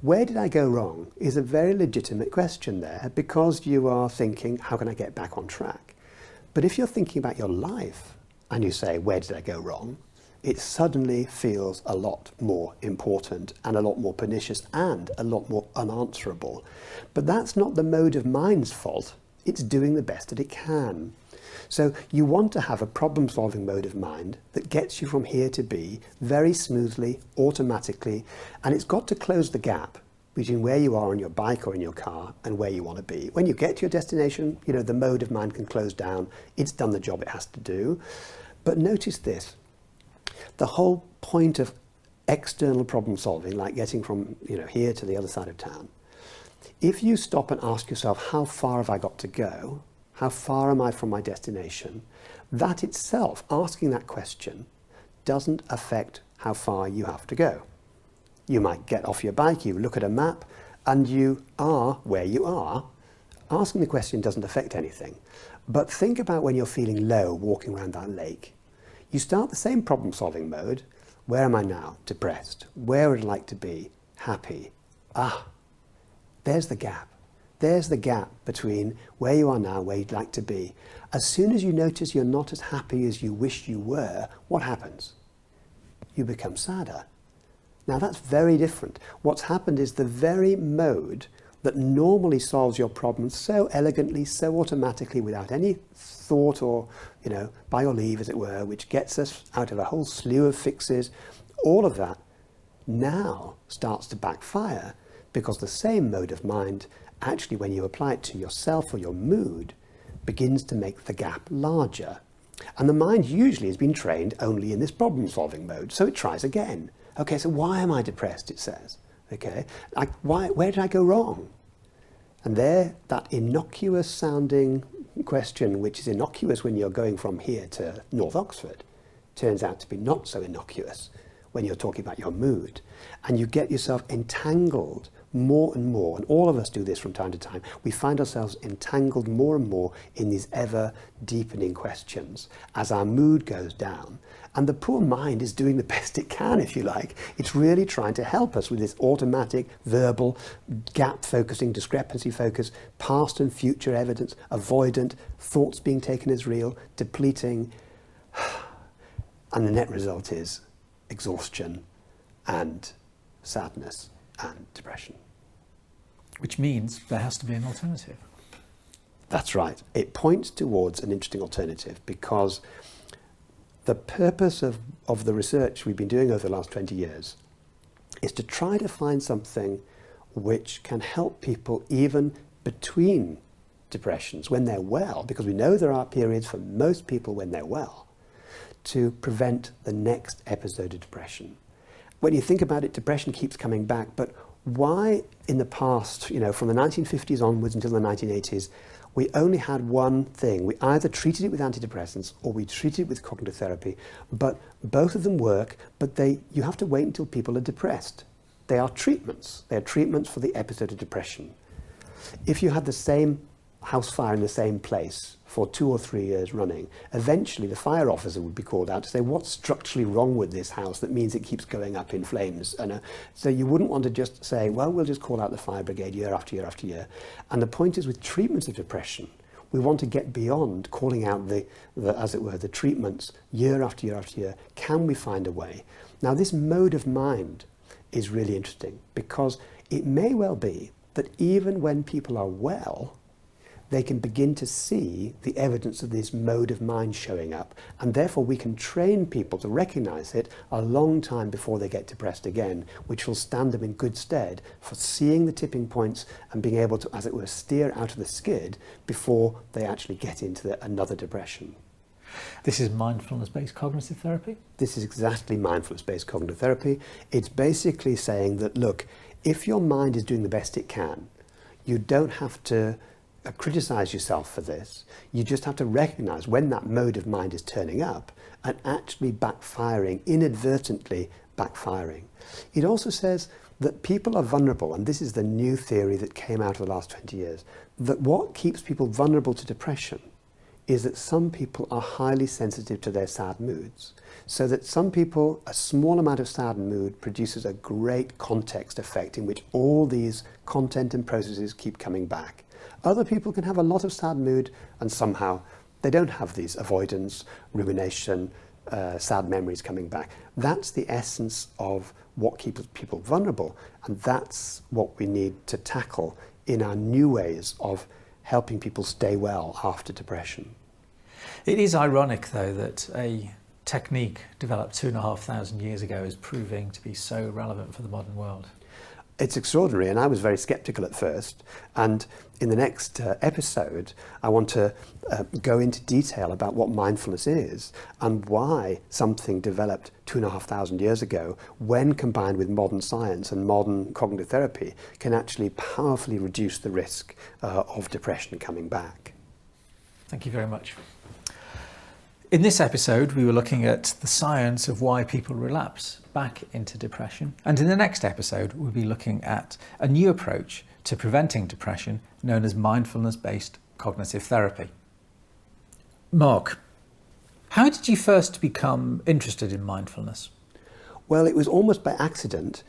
Where did I go wrong is a very legitimate question there, because you are thinking, how can I get back on track? But if you're thinking about your life and you say, where did I go wrong? It suddenly feels a lot more important and a lot more pernicious and a lot more unanswerable. But that's not the mode of mind's fault. It's doing the best that it can. So you want to have a problem-solving mode of mind that gets you from here to B very smoothly, automatically, and it's got to close the gap between where you are on your bike or in your car and where you want to be. When you get to your destination, the mode of mind can close down. It's done the job it has to do. But notice this. The whole point of external problem-solving, like getting from here to the other side of town, if you stop and ask yourself, how far have I got to go? How far am I from my destination? That itself, asking that question, doesn't affect how far you have to go. You might get off your bike, you look at a map, and you are where you are. Asking the question doesn't affect anything. But think about when you're feeling low walking around that lake. You start the same problem-solving mode. Where am I now? Depressed. Where would I like to be? Happy. There's the gap. There's the gap between where you are now, where you'd like to be. As soon as you notice you're not as happy as you wish you were, what happens? You become sadder. Now that's very different. What's happened is the very mode that normally solves your problem so elegantly, so automatically, without any thought or, by your leave, as it were, which gets us out of a whole slew of fixes, all of that now starts to backfire, because the same mode of mind, actually, when you apply it to yourself or your mood, begins to make the gap larger. And the mind usually has been trained only in this problem-solving mode, so it tries again. Okay, so why am I depressed, it says. Okay, where did I go wrong? And there, that innocuous-sounding question, which is innocuous when you're going from here to North Oxford, turns out to be not so innocuous when you're talking about your mood. And you get yourself entangled more and more, and all of us do this from time to time. We find ourselves entangled more and more in these ever deepening questions as our mood goes down. And the poor mind is doing the best it can, if you like. It's really trying to help us with this automatic, verbal, gap-focusing, discrepancy focus, past and future evidence, avoidant, thoughts being taken as real, depleting. And the net result is exhaustion and sadness and depression. Which means there has to be an alternative. That's right. It points towards an interesting alternative, because the purpose of the research we've been doing over the last 20 years is to try to find something which can help people even between depressions when they're well, because we know there are periods for most people when they're well, to prevent the next episode of depression. When you think about it, depression keeps coming back, but why in the past, from the 1950s onwards until the 1980s, we only had one thing. We either treated it with antidepressants or we treated it with cognitive therapy, but both of them work, but you have to wait until people are depressed. They are treatments. They are treatments for the episode of depression. If you had the same house fire in the same place for 2 or 3 years running, eventually the fire officer would be called out to say, what's structurally wrong with this house that means it keeps going up in flames? And so you wouldn't want to just say, well, we'll just call out the fire brigade year after year after year. And the point is, with treatments of depression, we want to get beyond calling out as it were, the treatments year after year after year. Can we find a way? Now, this mode of mind is really interesting, because it may well be that even when people are well, they can begin to see the evidence of this mode of mind showing up, and therefore we can train people to recognize it a long time before they get depressed again, which will stand them in good stead for seeing the tipping points and being able to, as it were, steer out of the skid before they actually get into another depression. This is mindfulness-based cognitive therapy? This is exactly mindfulness-based cognitive therapy. It's basically saying that, look, if your mind is doing the best it can, you don't have to criticize yourself for this. You just have to recognize when that mode of mind is turning up and actually backfiring, inadvertently backfiring. It also says that people are vulnerable, and this is the new theory that came out of the last 20 years, that what keeps people vulnerable to depression is that some people are highly sensitive to their sad moods. So that some people, a small amount of sad mood produces a great context effect in which all these content and processes keep coming back. Other people can have a lot of sad mood and somehow they don't have these avoidance, rumination, sad memories coming back. That's the essence of what keeps people vulnerable, and that's what we need to tackle in our new ways of helping people stay well after depression. It is ironic, though, that a technique developed 2,500 years ago is proving to be so relevant for the modern world. It's extraordinary, and I was very skeptical at first. And in the next episode, I want to go into detail about what mindfulness is and why something developed 2,500 years ago, when combined with modern science and modern cognitive therapy, can actually powerfully reduce the risk of depression coming back. Thank you very much. In this episode, we were looking at the science of why people relapse back into depression. And in the next episode, we'll be looking at a new approach to preventing depression known as mindfulness-based cognitive therapy. Mark, how did you first become interested in mindfulness? Well, it was almost by accident.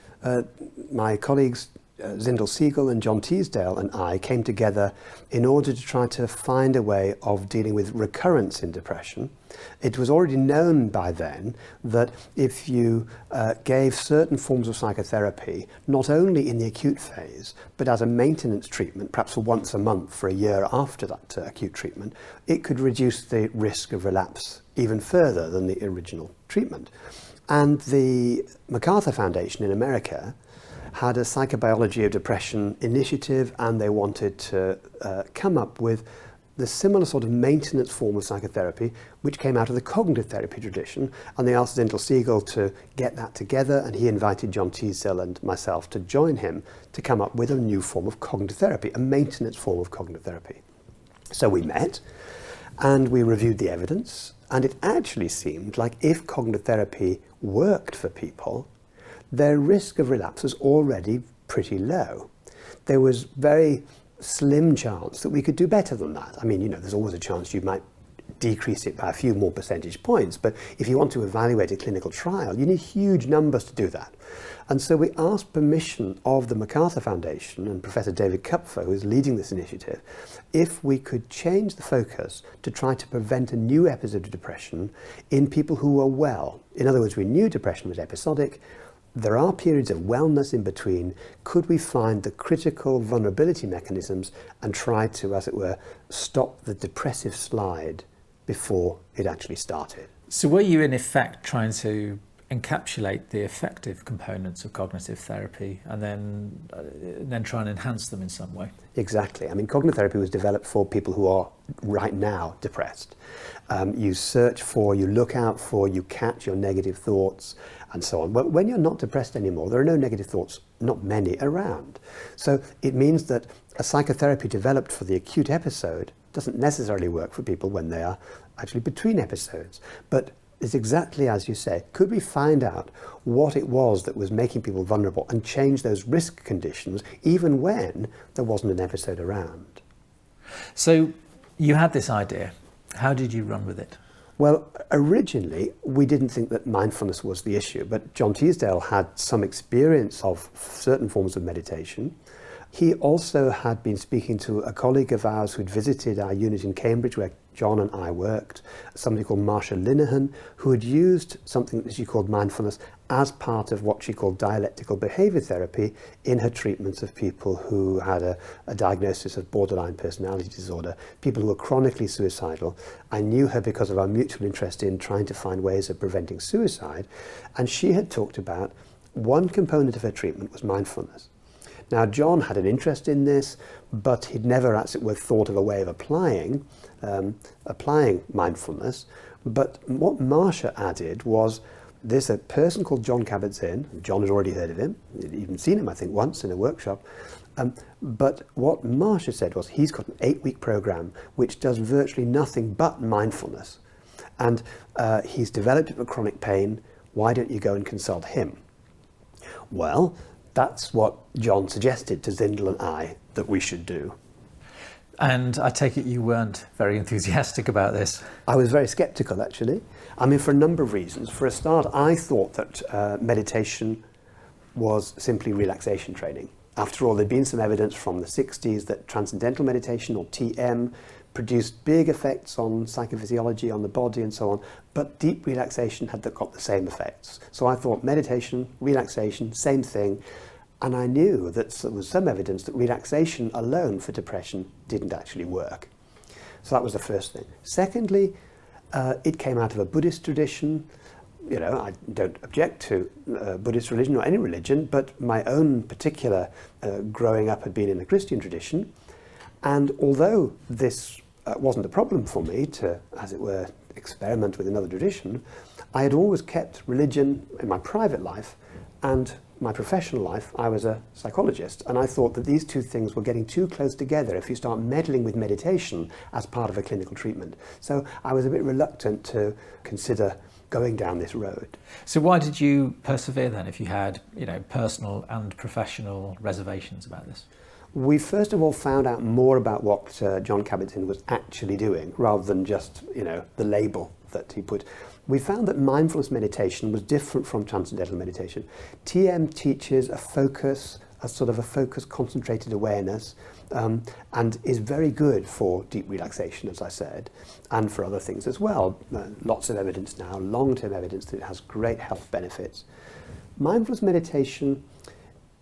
My colleagues Zindel Siegel and John Teasdale and I came together in order to try to find a way of dealing with recurrence in depression. It was already known by then that if you gave certain forms of psychotherapy, not only in the acute phase, but as a maintenance treatment, perhaps for once a month for a year after that acute treatment, it could reduce the risk of relapse even further than the original treatment. And the MacArthur Foundation in America had a psychobiology of depression initiative, and they wanted to come up with the similar sort of maintenance form of psychotherapy which came out of the cognitive therapy tradition, and they asked Zindel Siegel to get that together, and he invited John Teasdale and myself to join him to come up with a new form of cognitive therapy, a maintenance form of cognitive therapy. So we met and we reviewed the evidence, and it actually seemed like if cognitive therapy worked for people, their risk of relapse was already pretty low. There was very slim chance that we could do better than that. I mean, you know, there's always a chance you might decrease it by a few more percentage points, but if you want to evaluate a clinical trial, you need huge numbers to do that. And so we asked permission of the MacArthur Foundation and Professor David Kupfer, who is leading this initiative, if we could change the focus to try to prevent a new episode of depression in people who were well. In other words, we knew depression was episodic. There are periods of wellness in between. Could we find the critical vulnerability mechanisms and try to, as it were, stop the depressive slide before it actually started? So were you in effect trying to encapsulate the effective components of cognitive therapy and then try and enhance them in some way? Exactly. I mean, cognitive therapy was developed for people who are right now depressed. You search for, you look out for, you catch your negative thoughts and so on. But when you're not depressed anymore, there are no negative thoughts, not many around. So it means that a psychotherapy developed for the acute episode doesn't necessarily work for people when they are actually between episodes. But it's exactly as you say. Could we find out what it was that was making people vulnerable and change those risk conditions even when there wasn't an episode around? So you had this idea. How did you run with it? Well, originally, we didn't think that mindfulness was the issue, but John Teasdale had some experience of certain forms of meditation. He also had been speaking to a colleague of ours who'd visited our unit in Cambridge where John and I worked, somebody called Marcia Linehan, who had used something that she called mindfulness as part of what she called dialectical behaviour therapy in her treatments of people who had a diagnosis of borderline personality disorder, people who were chronically suicidal. I knew her because of our mutual interest in trying to find ways of preventing suicide, and she had talked about one component of her treatment was mindfulness. Now, John had an interest in this, but he'd never, as it were, thought of a way of applying mindfulness. But what Marcia added was there's a person called Jon Kabat-Zinn. John had already heard of him. He'd even seen him, I think, once in a workshop. But what Marcia said was he's got an 8-week program which does virtually nothing but mindfulness. And he's developed it for chronic pain. Why don't you go and consult him? Well, that's what John suggested to Zindel and I that we should do. And I take it you weren't very enthusiastic about this? I was very sceptical, actually. I mean, for a number of reasons. For a start, I thought that meditation was simply relaxation training. After all, there'd been some evidence from the 60s that transcendental meditation, or TM, produced big effects on psychophysiology, on the body and so on, but deep relaxation had got the same effects. So I thought meditation, relaxation, same thing, and I knew that there was some evidence that relaxation alone for depression didn't actually work. So that was the first thing. Secondly, it came out of a Buddhist tradition. You know, I don't object to Buddhist religion or any religion, but my own particular growing up had been in a Christian tradition. And although this wasn't a problem for me to, as it were, experiment with another tradition, I had always kept religion in my private life and my professional life. I was a psychologist, and I thought that these two things were getting too close together if you start meddling with meditation as part of a clinical treatment. So I was a bit reluctant to consider going down this road. So why did you persevere then if you had, personal and professional reservations about this? We first of all found out more about what Jon Kabat-Zinn was actually doing, rather than just, the label that he put. We found that mindfulness meditation was different from transcendental meditation. TM teaches a sort of a focus, concentrated awareness, and is very good for deep relaxation, as I said, and for other things as well. Lots of evidence now, long-term evidence that it has great health benefits. Mindfulness meditation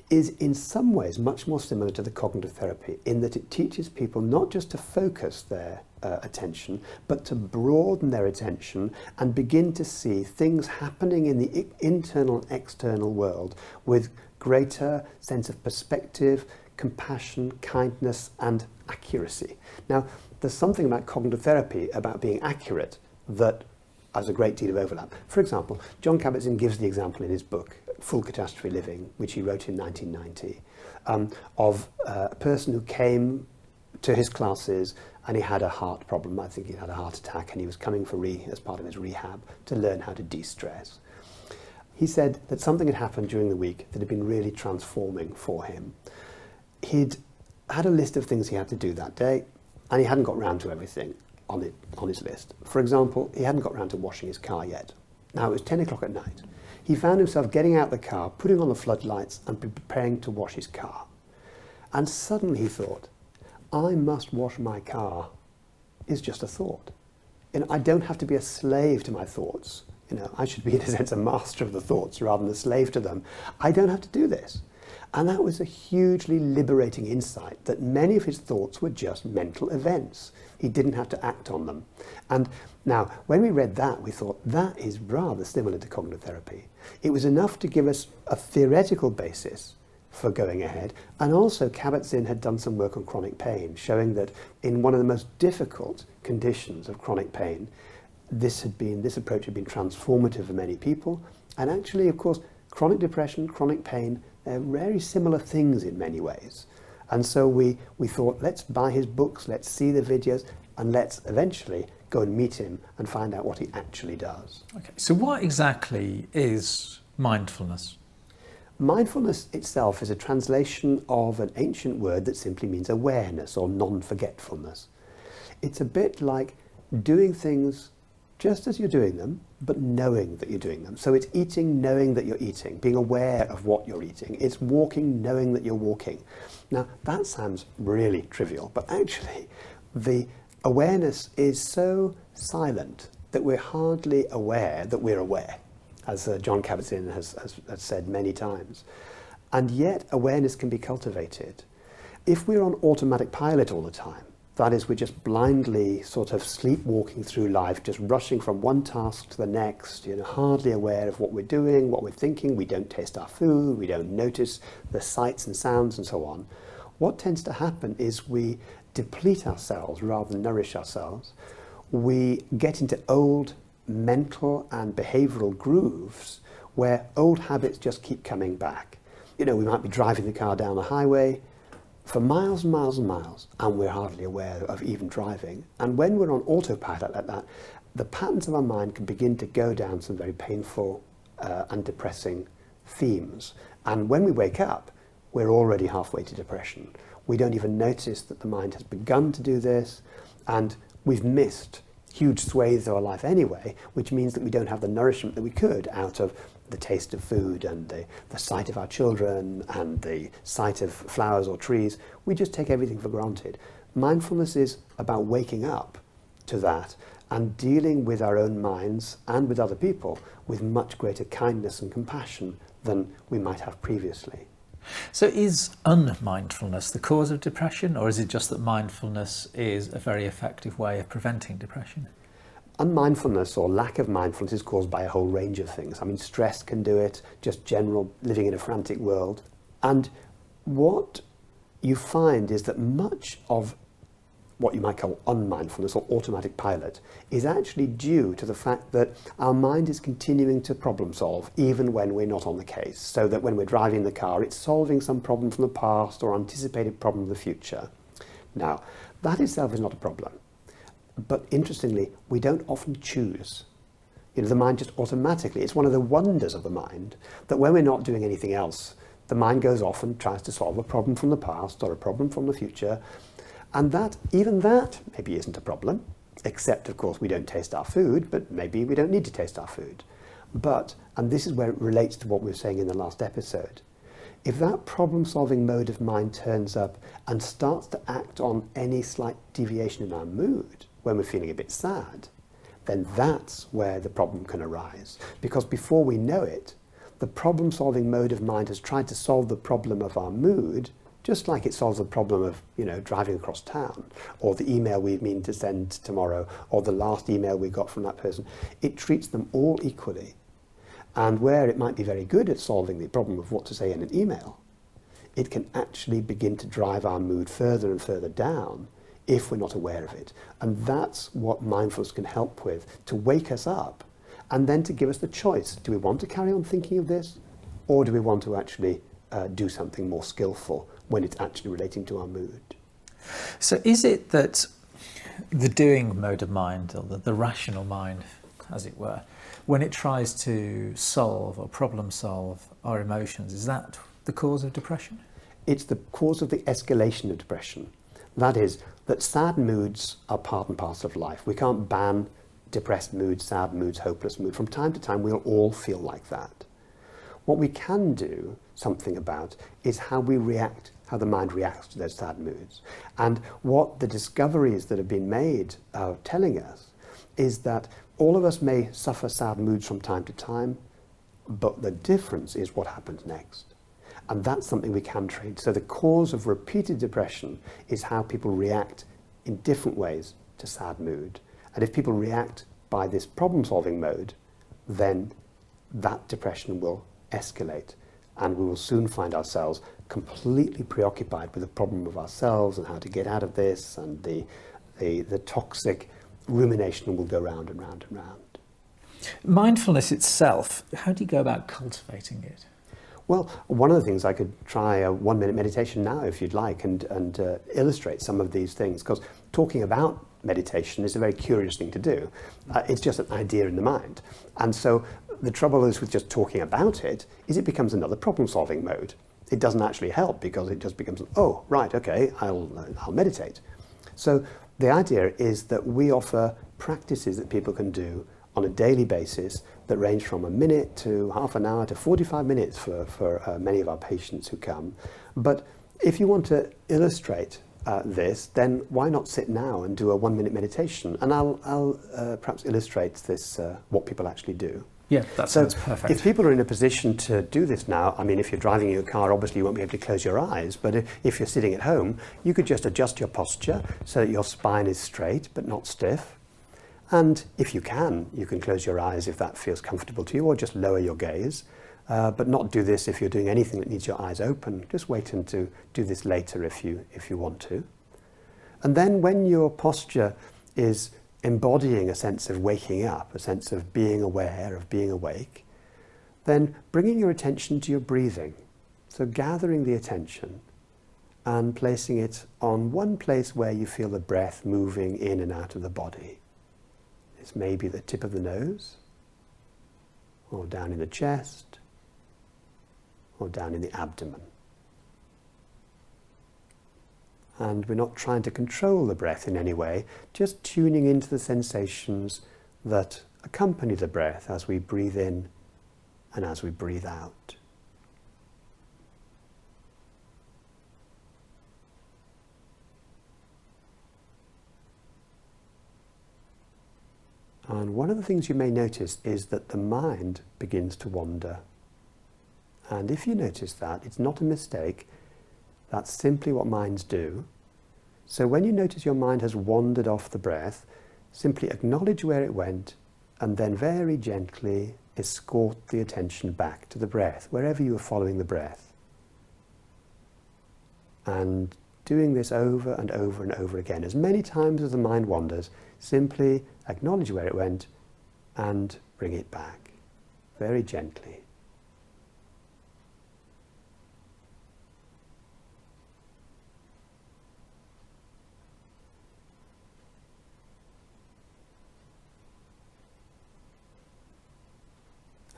is in some ways much more similar to the cognitive therapy in that it teaches people not just to focus their attention, but to broaden their attention and begin to see things happening in the internal and external world with greater sense of perspective, compassion, kindness, and accuracy. Now, there's something about cognitive therapy, about being accurate, that has a great deal of overlap. For example, Jon Kabat-Zinn gives the example in his book, Full Catastrophe Living, which he wrote in 1990, of a person who came to his classes and he had a heart problem. I think he had a heart attack, and he was coming for as part of his rehab to learn how to de-stress. He said that something had happened during the week that had been really transforming for him. He'd had a list of things he had to do that day, and he hadn't got round to everything on his list. For example, he hadn't got round to washing his car yet. Now, it was 10 o'clock at night. He found himself getting out the car, putting on the floodlights, and preparing to wash his car. And suddenly he thought, I must wash my car is just a thought. I don't have to be a slave to my thoughts. I should be, in a sense, a master of the thoughts rather than a slave to them. I don't have to do this. And that was a hugely liberating insight that many of his thoughts were just mental events. He didn't have to act on them. And now, when we read that, we thought that is rather similar to cognitive therapy. It was enough to give us a theoretical basis for going ahead. And also, Kabat-Zinn had done some work on chronic pain, showing that in one of the most difficult conditions of chronic pain, this approach had been transformative for many people. And actually, of course, chronic depression, chronic pain, they're very similar things in many ways. And so we thought, let's buy his books, let's see the videos, and let's eventually go and meet him and find out what he actually does. Okay, so what exactly is mindfulness? Mindfulness itself is a translation of an ancient word that simply means awareness or non-forgetfulness. It's a bit like doing things just as you're doing them, but knowing that you're doing them. So it's eating knowing that you're eating, being aware of what you're eating. It's walking knowing that you're walking. Now, that sounds really trivial, but actually the awareness is so silent that we're hardly aware that we're aware, as John Kabat-Zinn has said many times. And yet awareness can be cultivated. If we're on automatic pilot all the time, that is, we're just blindly sort of sleepwalking through life, just rushing from one task to the next, hardly aware of what we're doing, what we're thinking. We don't taste our food, we don't notice the sights and sounds and so on. What tends to happen is we deplete ourselves rather than nourish ourselves. We get into old mental and behavioral grooves where old habits just keep coming back. We might be driving the car down the highway for miles and miles and miles, and we're hardly aware of even driving. And when we're on autopilot like that, the patterns of our mind can begin to go down some very painful and depressing themes. And when we wake up, we're already halfway to depression. We don't even notice that the mind has begun to do this, and we've missed huge swathes of our life anyway, which means that we don't have the nourishment that we could out of the taste of food and the sight of our children and the sight of flowers or trees. We just take everything for granted. Mindfulness is about waking up to that and dealing with our own minds and with other people with much greater kindness and compassion than we might have previously. So is unmindfulness the cause of depression, or is it just that mindfulness is a very effective way of preventing depression? Unmindfulness or lack of mindfulness is caused by a whole range of things. I mean, stress can do it, just general living in a frantic world. And what you find is that much of what you might call unmindfulness or automatic pilot is actually due to the fact that our mind is continuing to problem solve even when we're not on the case. So that when we're driving the car, it's solving some problem from the past or anticipated problem of the future. Now, that itself is not a problem. But interestingly, we don't often choose. The mind just automatically, it's one of the wonders of the mind that when we're not doing anything else, the mind goes off and tries to solve a problem from the past or a problem from the future. And even that maybe isn't a problem, except of course we don't taste our food, but maybe we don't need to taste our food. But, and this is where it relates to what we were saying in the last episode, if that problem-solving mode of mind turns up and starts to act on any slight deviation in our mood, when we're feeling a bit sad, then that's where the problem can arise. Because before we know it, the problem-solving mode of mind has tried to solve the problem of our mood, just like it solves the problem of, driving across town, or the email we mean to send tomorrow, or the last email we got from that person. It treats them all equally. And where it might be very good at solving the problem of what to say in an email, it can actually begin to drive our mood further and further down if we're not aware of it. And that's what mindfulness can help with, to wake us up and then to give us the choice. Do we want to carry on thinking of this, or do we want to actually do something more skillful when it's actually relating to our mood? So is it that the doing mode of mind, or the rational mind, as it were, when it tries to solve or problem solve our emotions, is that the cause of depression? It's the cause of the escalation of depression. That is, that sad moods are part and parcel of life. We can't ban depressed moods, sad moods, hopeless moods. From time to time, we'll all feel like that. What we can do something about is how we react, how the mind reacts to those sad moods. And what the discoveries that have been made are telling us is that all of us may suffer sad moods from time to time, but the difference is what happens next. And that's something we can train. So the cause of repeated depression is how people react in different ways to sad mood. And if people react by this problem-solving mode, then that depression will escalate. And we will soon find ourselves completely preoccupied with the problem of ourselves and how to get out of this, and the toxic rumination will go round and round and round. Mindfulness itself, how do you go about cultivating it? Well, one of the things, I could try a 1-minute meditation now if you'd like, and illustrate some of these things, because talking about meditation is a very curious thing to do. It's just an idea in the mind. And so the trouble is with just talking about it is it becomes another problem-solving mode. It doesn't actually help, because it just becomes, oh, right, okay, I'll meditate. So the idea is that we offer practices that people can do on a daily basis that range from a minute to half an hour to 45 minutes for many of our patients who come. But if you want to illustrate this, then why not sit now and do a 1-minute meditation? And I'll perhaps illustrate this, what people actually do. Yeah, that sounds perfect. If people are in a position to do this now, I mean, if you're driving your car, obviously you won't be able to close your eyes, but if you're sitting at home, you could just adjust your posture so that your spine is straight but not stiff. And if you can close your eyes if that feels comfortable to you, or just lower your gaze. But not do this if you're doing anything that needs your eyes open. Just wait and do this later if you want to. And then when your posture is embodying a sense of waking up, a sense of being aware, of being awake, then bringing your attention to your breathing. So gathering the attention and placing it on one place where you feel the breath moving in and out of the body. This may be the tip of the nose, or down in the chest, or down in the abdomen. And we're not trying to control the breath in any way, just tuning into the sensations that accompany the breath as we breathe in and as we breathe out. And one of the things you may notice is that the mind begins to wander. And if you notice that, it's not a mistake. That's simply what minds do. So when you notice your mind has wandered off the breath, simply acknowledge where it went and then very gently escort the attention back to the breath, wherever you are following the breath. And doing this over and over and over again, as many times as the mind wanders, simply acknowledge where it went and bring it back, very gently.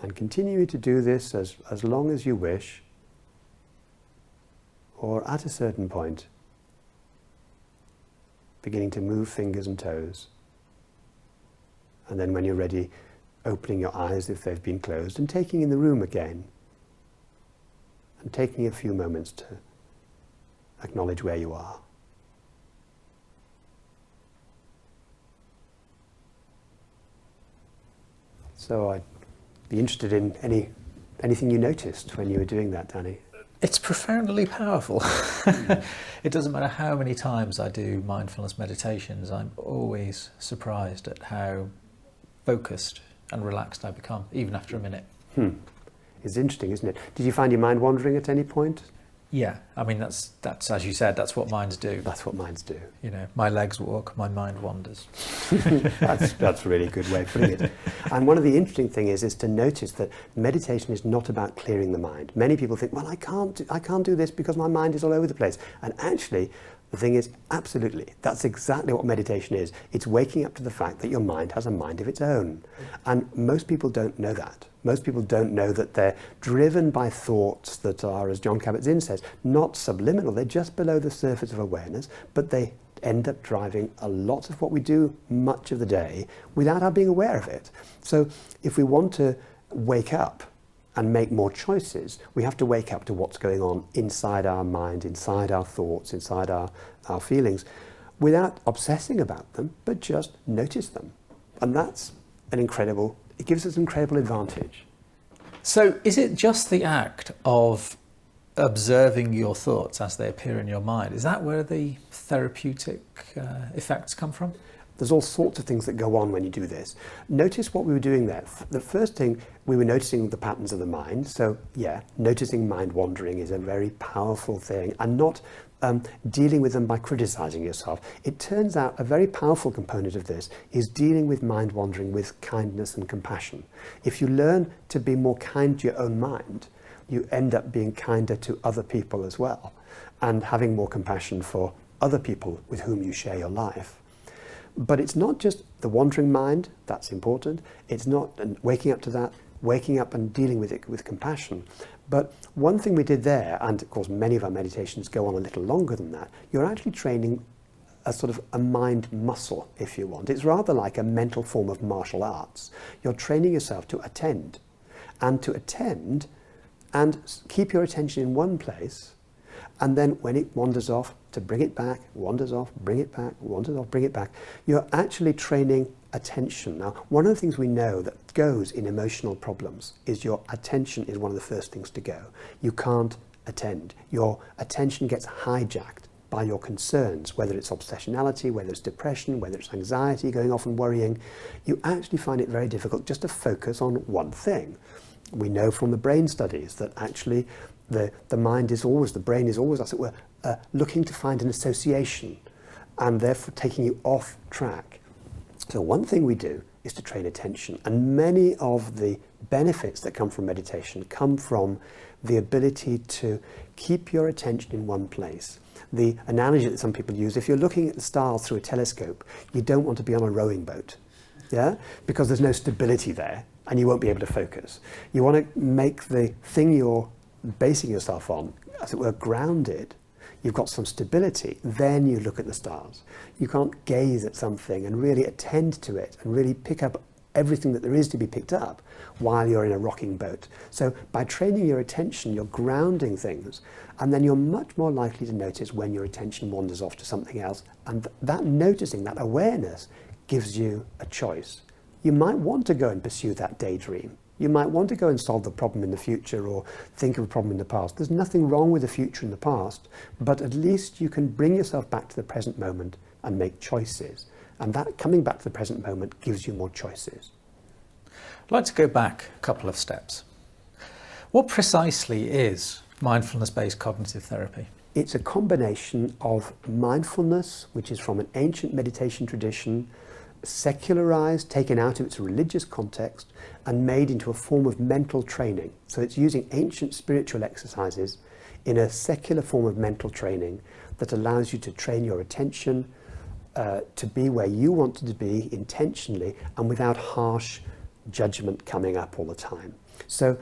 And continue to do this as long as you wish, or at a certain point, beginning to move fingers and toes. And then when you're ready, opening your eyes if they've been closed and taking in the room again. And taking a few moments to acknowledge where you are. So I'd be interested in anything you noticed when you were doing that, Danny. It's profoundly powerful. It doesn't matter how many times I do mindfulness meditations, I'm always surprised at how focused and relaxed I become, even after a minute. It's interesting, isn't it? Did you find your mind wandering at any point? Yeah, I mean, that's as you said, that's what minds do. That's what minds do. You know, my legs walk, my mind wanders. That's a really good way of putting it. And one of the interesting things is to notice that meditation is not about clearing the mind. Many people think, well, I can't do this because my mind is all over the place. And actually, the thing is, absolutely, that's exactly what meditation is. It's waking up to the fact that your mind has a mind of its own. And most people don't know that. Most people don't know that they're driven by thoughts that are, as Jon Kabat-Zinn says, not subliminal. They're just below the surface of awareness, but they end up driving a lot of what we do much of the day without our being aware of it. So if we want to wake up and make more choices, we have to wake up to what's going on inside our mind, inside our thoughts, inside our feelings, without obsessing about them, but just notice them. And that's it gives us an incredible advantage. So is it just the act of observing your thoughts as they appear in your mind? Is that where the therapeutic effects come from? There's all sorts of things that go on when you do this. Notice what we were doing there. The first thing, we were noticing the patterns of the mind. So yeah, noticing mind wandering is a very powerful thing, and not dealing with them by criticizing yourself. It turns out a very powerful component of this is dealing with mind wandering with kindness and compassion. If you learn to be more kind to your own mind, you end up being kinder to other people as well, and having more compassion for other people with whom you share your life. But it's not just the wandering mind, that's important. It's not waking up to that, waking up and dealing with it with compassion. But one thing we did there, and of course many of our meditations go on a little longer than that, you're actually training a sort of a mind muscle, if you want. It's rather like a mental form of martial arts. You're training yourself to attend and keep your attention in one place, and then when it wanders off, to bring it back, wanders off, bring it back, wanders off, bring it back. You're actually training attention. Now, one of the things we know that goes in emotional problems is your attention is one of the first things to go. You can't attend. Your attention gets hijacked by your concerns, whether it's obsessionality, whether it's depression, whether it's anxiety going off and worrying. You actually find it very difficult just to focus on one thing. We know from the brain studies that actually the brain is always, as it were, looking to find an association and therefore taking you off track. So one thing we do is to train attention, and many of the benefits that come from meditation come from the ability to keep your attention in one place. The analogy that some people use, if you're looking at the stars through a telescope, you don't want to be on a rowing boat, yeah? Because there's no stability there and you won't be able to focus. You want to make the thing you're basing yourself on, as it were, grounded. You've got some stability, then you look at the stars. You can't gaze at something and really attend to it and really pick up everything that there is to be picked up while you're in a rocking boat. So by training your attention, you're grounding things, and then you're much more likely to notice when your attention wanders off to something else. And that noticing, that awareness, gives you a choice. You might want to go and pursue that daydream. You might want to go and solve the problem in the future or think of a problem in the past. There's nothing wrong with the future and the past, but at least you can bring yourself back to the present moment and make choices. And that coming back to the present moment gives you more choices. I'd like to go back a couple of steps. What precisely is mindfulness-based cognitive therapy? It's a combination of mindfulness, which is from an ancient meditation tradition, secularized, taken out of its religious context, and made into a form of mental training. So it's using ancient spiritual exercises in a secular form of mental training that allows you to train your attention to be where you want it to be intentionally and without harsh judgment coming up all the time. So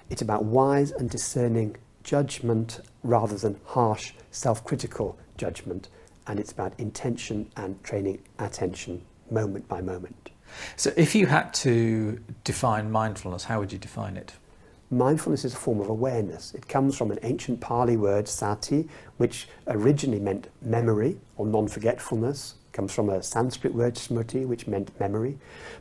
it's about wise and discerning judgment rather than harsh self-critical judgment, and it's about intention and training attention moment by moment. So if you had to define mindfulness, how would you define it? Mindfulness is a form of awareness. It comes from an ancient Pali word, sati, which originally meant memory or non-forgetfulness. It comes from a Sanskrit word, smriti, which meant memory.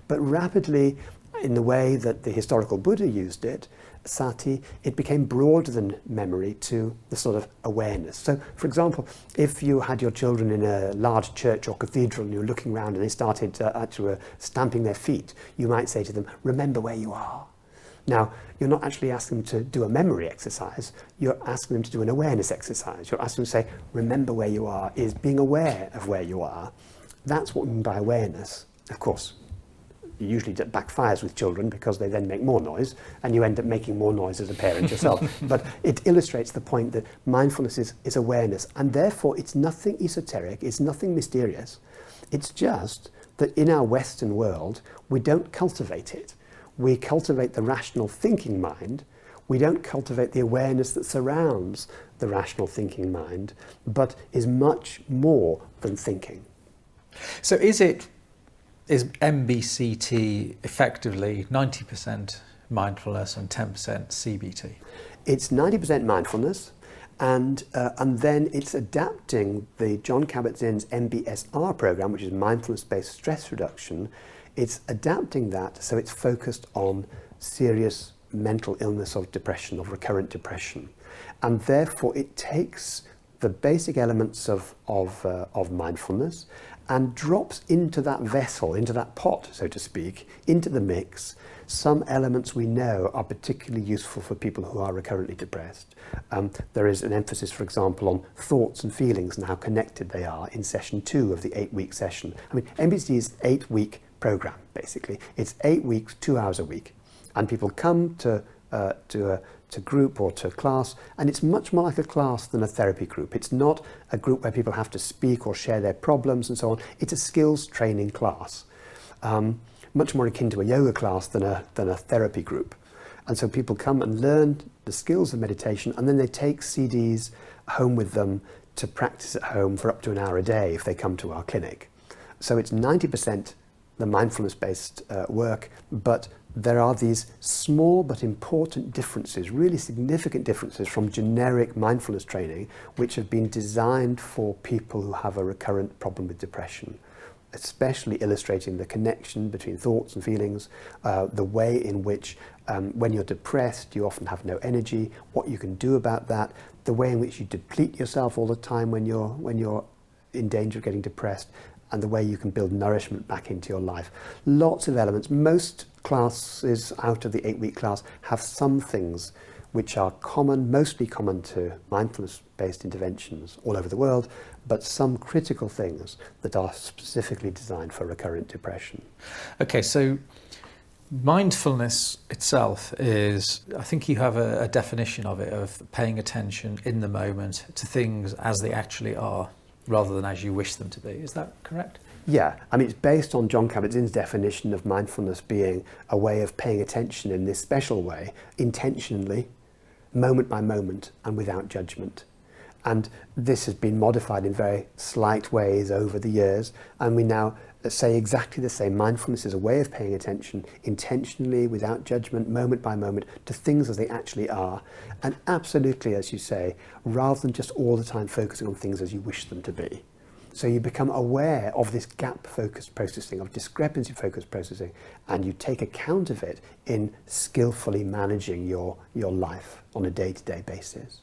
But rapidly, in the way that the historical Buddha used it, sati, it became broader than memory to the sort of awareness. So, for example, if you had your children in a large church or cathedral and you were looking around and they started actually stamping their feet, you might say to them, remember where you are. Now, you're not actually asking them to do a memory exercise, you're asking them to do an awareness exercise. You're asking them to say, remember where you are, is being aware of where you are. That's what we mean by awareness. Of course, usually that backfires with children because they then make more noise and you end up making more noise as a parent yourself. But it illustrates the point that mindfulness is awareness, and therefore it's nothing esoteric, it's nothing mysterious. It's just that in our Western world, we don't cultivate it. We cultivate the rational thinking mind. We don't cultivate the awareness that surrounds the rational thinking mind, but is much more than thinking. So is MBCT effectively 90% mindfulness and 10% CBT? It's 90% mindfulness, and then it's adapting the John Kabat-Zinn's MBSR program, which is mindfulness-based stress reduction. It's adapting that so it's focused on serious mental illness of depression, of recurrent depression, and therefore it takes the basic elements of mindfulness and drops into that vessel, into that pot, so to speak, into the mix, some elements we know are particularly useful for people who are recurrently depressed. There is an emphasis, for example, on thoughts and feelings and how connected they are in session 2 of the 8-week session. I mean, MBCT is an 8-week program, basically. It's 8 weeks, 2 hours a week. And people come to group or to class, and it's much more like a class than a therapy group. It's not a group where people have to speak or share their problems and so on. It's a skills training class, much more akin to a yoga class than a therapy group. And so people come and learn the skills of meditation, and then they take CDs home with them to practice at home for up to an hour a day if they come to our clinic. So it's 90% the mindfulness-based work, but there are these small but important differences, really significant differences from generic mindfulness training, which have been designed for people who have a recurrent problem with depression, especially illustrating the connection between thoughts and feelings, the way in which when you're depressed you often have no energy, what you can do about that, the way in which you deplete yourself all the time when you're in danger of getting depressed, and the way you can build nourishment back into your life. Lots of elements. Most classes out of the 8-week class have some things which are common, mostly common to mindfulness-based interventions all over the world, but some critical things that are specifically designed for recurrent depression. Okay, so mindfulness itself is, I think you have a definition of it, of paying attention in the moment to things as they actually are, rather than as you wish them to be. Is that correct? Yeah, I mean, it's based on Jon Kabat-Zinn's definition of mindfulness being a way of paying attention in this special way, intentionally, moment by moment, and without judgment. And this has been modified in very slight ways over the years, and we now say exactly the same. Mindfulness is a way of paying attention intentionally, without judgment, moment by moment, to things as they actually are, and absolutely, as you say, rather than just all the time focusing on things as you wish them to be. So you become aware of this gap-focused processing, of discrepancy-focused processing, and you take account of it in skillfully managing your life on a day-to-day basis.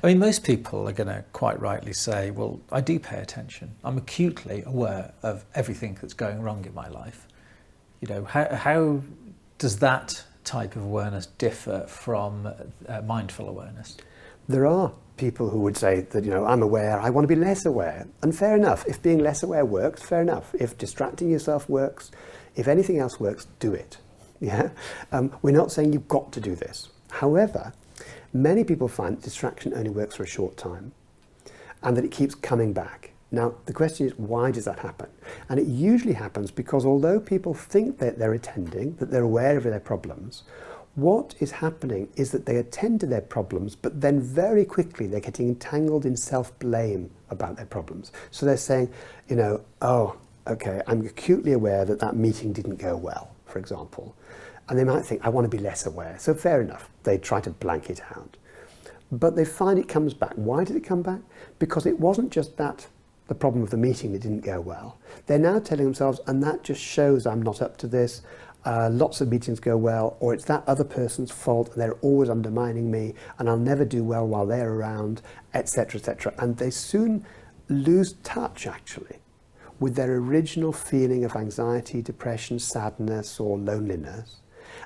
I mean, most people are going to quite rightly say, well, I do pay attention. I'm acutely aware of everything that's going wrong in my life. You know, how does that type of awareness differ from mindful awareness? There are people who would say that, you know, I'm aware, I want to be less aware. And fair enough. If being less aware works, fair enough. If distracting yourself works, if anything else works, do it. Yeah? We're not saying you've got to do this. However, many people find that distraction only works for a short time and that it keeps coming back. Now, the question is, why does that happen? And it usually happens because although people think that they're attending, that they're aware of their problems, what is happening is that they attend to their problems, but then very quickly they're getting entangled in self-blame about their problems. So they're saying, you know, oh, okay, I'm acutely aware that that meeting didn't go well, for example. And they might think, I want to be less aware. So fair enough, they try to blank it out. But they find it comes back. Why did it come back? Because it wasn't just that, the problem of the meeting that didn't go well. They're now telling themselves, and that just shows I'm not up to this. Lots of meetings go well, or it's that other person's fault, and they're always undermining me, and I'll never do well while they're around, etc., etc. And they soon lose touch, actually, with their original feeling of anxiety, depression, sadness, or loneliness,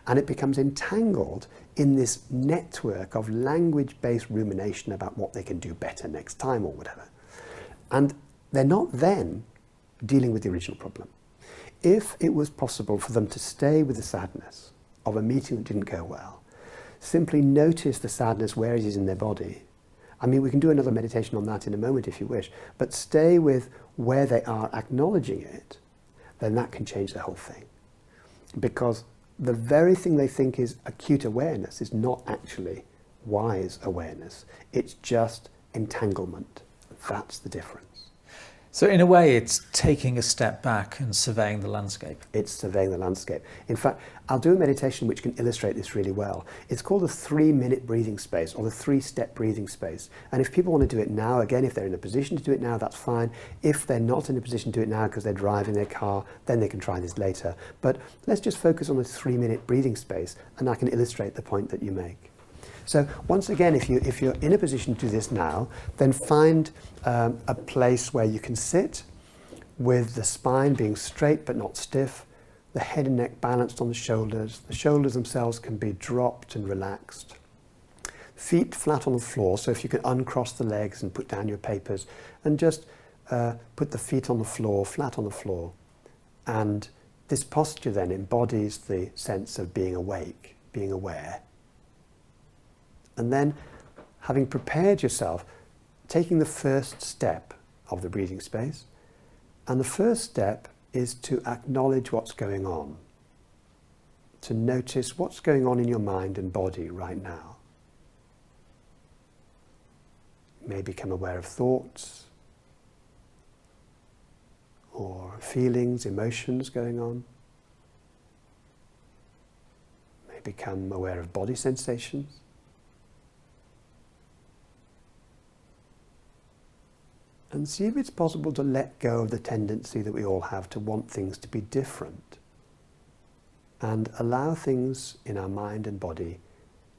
and it becomes entangled in this network of language-based rumination about what they can do better next time or whatever. And they're not then dealing with the original problem. If it was possible for them to stay with the sadness of a meeting that didn't go well, simply notice the sadness where it is in their body. I mean, we can do another meditation on that in a moment if you wish, but stay with where they are acknowledging it, then that can change the whole thing. Because the very thing they think is acute awareness is not actually wise awareness. It's just entanglement. That's the difference. So in a way, it's taking a step back and surveying the landscape. It's surveying the landscape. In fact, I'll do a meditation which can illustrate this really well. It's called the 3-minute breathing space, or the 3-step breathing space. And if people want to do it now, again, if they're in a position to do it now, that's fine. If they're not in a position to do it now because they're driving their car, then they can try this later. But let's just focus on the 3-minute breathing space, and I can illustrate the point that you make. So once again, if you're in a position to do this now, then find a place where you can sit with the spine being straight but not stiff, the head and neck balanced on the shoulders. The shoulders themselves can be dropped and relaxed. Feet flat on the floor, so if you can uncross the legs and put down your papers and just put the feet on the floor, flat on the floor. And this posture then embodies the sense of being awake, being aware. And then, having prepared yourself, taking the first step of the breathing space, and the first step is to acknowledge what's going on, to notice what's going on in your mind and body right now. may become aware of thoughts or feelings, emotions going on. May become aware of body sensations. And see if it's possible to let go of the tendency that we all have to want things to be different, and allow things in our mind and body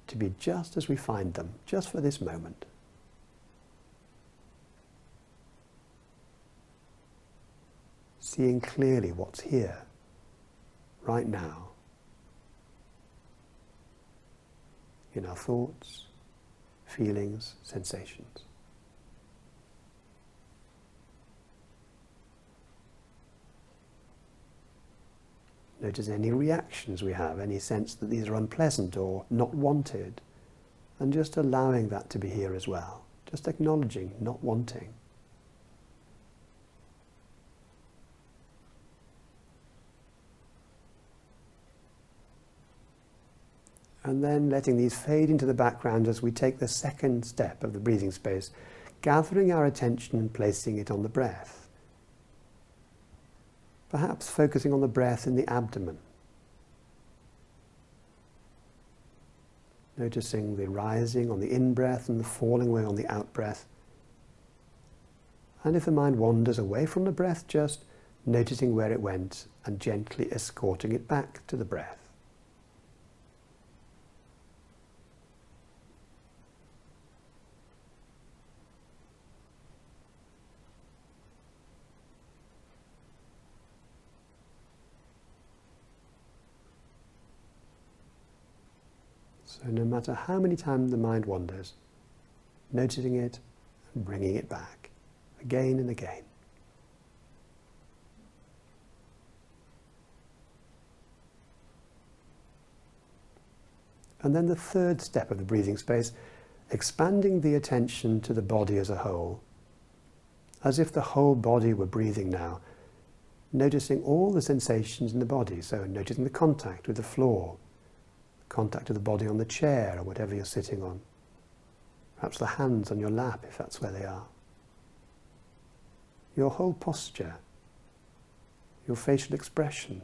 to be just as we find them, just for this moment. Seeing clearly what's here, right now, in our thoughts, feelings, sensations. Notice any reactions we have, any sense that these are unpleasant or not wanted, and just allowing that to be here as well. Just acknowledging not wanting. And then letting these fade into the background as we take the second step of the breathing space, gathering our attention and placing it on the breath. Perhaps focusing on the breath in the abdomen. Noticing the rising on the in-breath and the falling away on the out-breath. And if the mind wanders away from the breath, just noticing where it went and gently escorting it back to the breath. So no matter how many times the mind wanders, noticing it and bringing it back, again and again. And then the third step of the breathing space, expanding the attention to the body as a whole, as if the whole body were breathing now, noticing all the sensations in the body, so noticing the contact with the floor, contact of the body on the chair or whatever you're sitting on. Perhaps the hands on your lap if that's where they are. Your whole posture, your facial expression.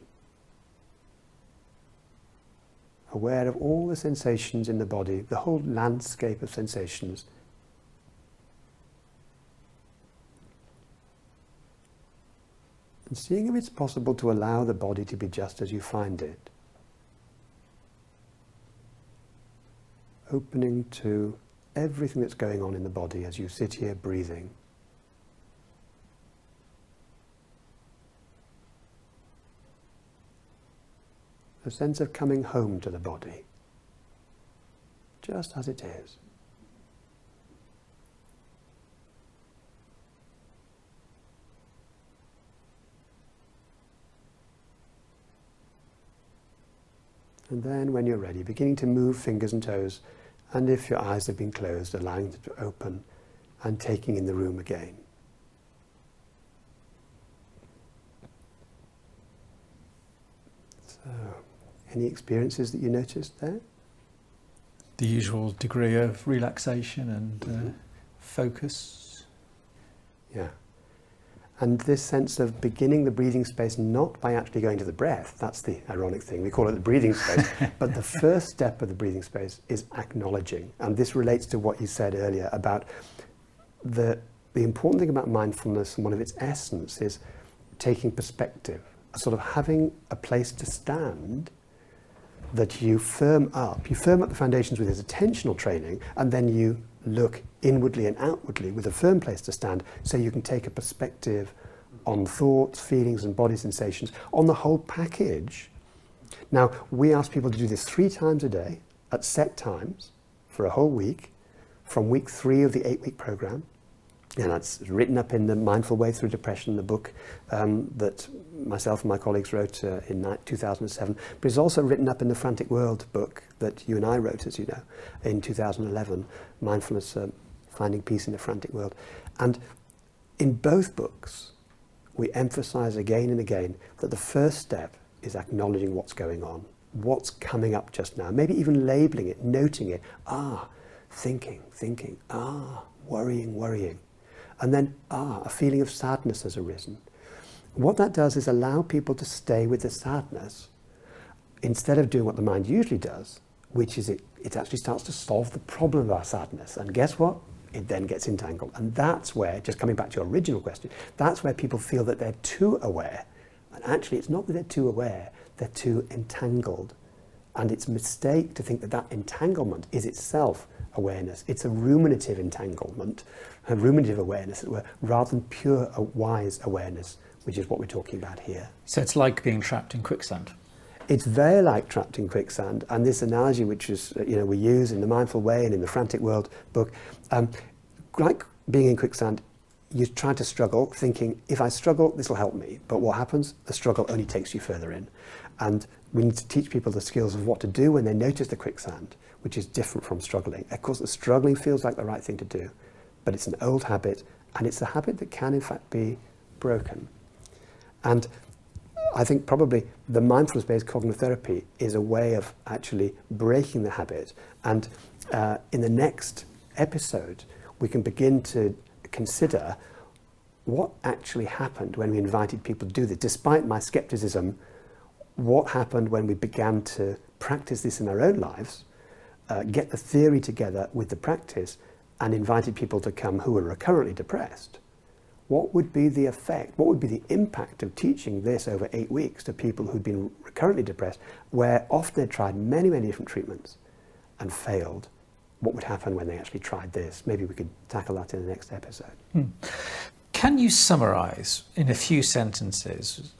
Aware of all the sensations in the body, the whole landscape of sensations. And seeing if it's possible to allow the body to be just as you find it. Opening to everything that's going on in the body as you sit here breathing. A sense of coming home to the body, just as it is. And then when you're ready, beginning to move fingers and toes, and if your eyes have been closed, allowing them to open and taking in the room again. So, any experiences that you noticed there? The usual degree of relaxation and focus. Yeah. And this sense of beginning the breathing space not by actually going to the breath, that's the ironic thing, we call it the breathing space, but the first step of the breathing space is acknowledging. And this relates to what you said earlier about the important thing about mindfulness, and one of its essence is taking perspective, sort of having a place to stand that you firm up the foundations with this attentional training, and then you look inwardly and outwardly with a firm place to stand, so you can take a perspective on thoughts, feelings and body sensations, on the whole package. Now, we ask people to do this 3 times a day at set times for a whole week, from week 3 of the 8-week program. And that's written up in the Mindful Way Through Depression, the book that myself and my colleagues wrote in 2007. But it's also written up in the Frantic World book that you and I wrote, as you know, in 2011, Mindfulness, Finding Peace in the Frantic World. And in both books, we emphasize again and again that the first step is acknowledging what's going on, what's coming up just now, maybe even labeling it, noting it. Thinking, worrying. And then, a feeling of sadness has arisen. What that does is allow people to stay with the sadness instead of doing what the mind usually does, which is it actually starts to solve the problem of our sadness. And guess what? It then gets entangled. And that's where, just coming back to your original question, that's where people feel that they're too aware. And actually, it's not that they're too aware, they're too entangled. And it's a mistake to think that that entanglement is itself awareness. It's a ruminative entanglement, a ruminative awareness, rather than pure, wise awareness, which is what we're talking about here. So it's like being trapped in quicksand. It's very like trapped in quicksand, and this analogy, which is we use in the Mindful Way and in the Frantic World book, like being in quicksand, you try to struggle, thinking, if I struggle, this will help me. But what happens? The struggle only takes you further in. And we need to teach people the skills of what to do when they notice the quicksand, which is different from struggling. Of course, the struggling feels like the right thing to do, but it's an old habit, and it's a habit that can, in fact, be broken. And I think probably the mindfulness-based cognitive therapy is a way of actually breaking the habit. And in the next episode, we can begin to consider what actually happened when we invited people to do this. Despite my skepticism, what happened when we began to practice this in our own lives, get the theory together with the practice, and invited people to come who were recurrently depressed. What would be the effect, what would be the impact of teaching this over 8 weeks to people who'd been recurrently depressed, where often they'd tried many, many different treatments and failed? What would happen when they actually tried this? Maybe we could tackle that in the next episode. Can you summarise in a few sentences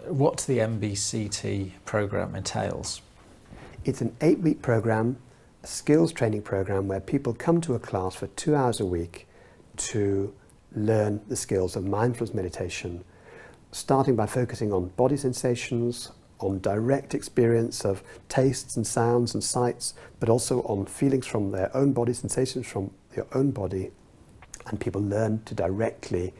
what the MBCT programme entails? It's an 8-week programme, a skills training programme where people come to a class for 2 hours a week to learn the skills of mindfulness meditation, starting by focusing on body sensations, on direct experience of tastes and sounds and sights, but also on feelings from their own body, sensations from your own body. And people learn to directly,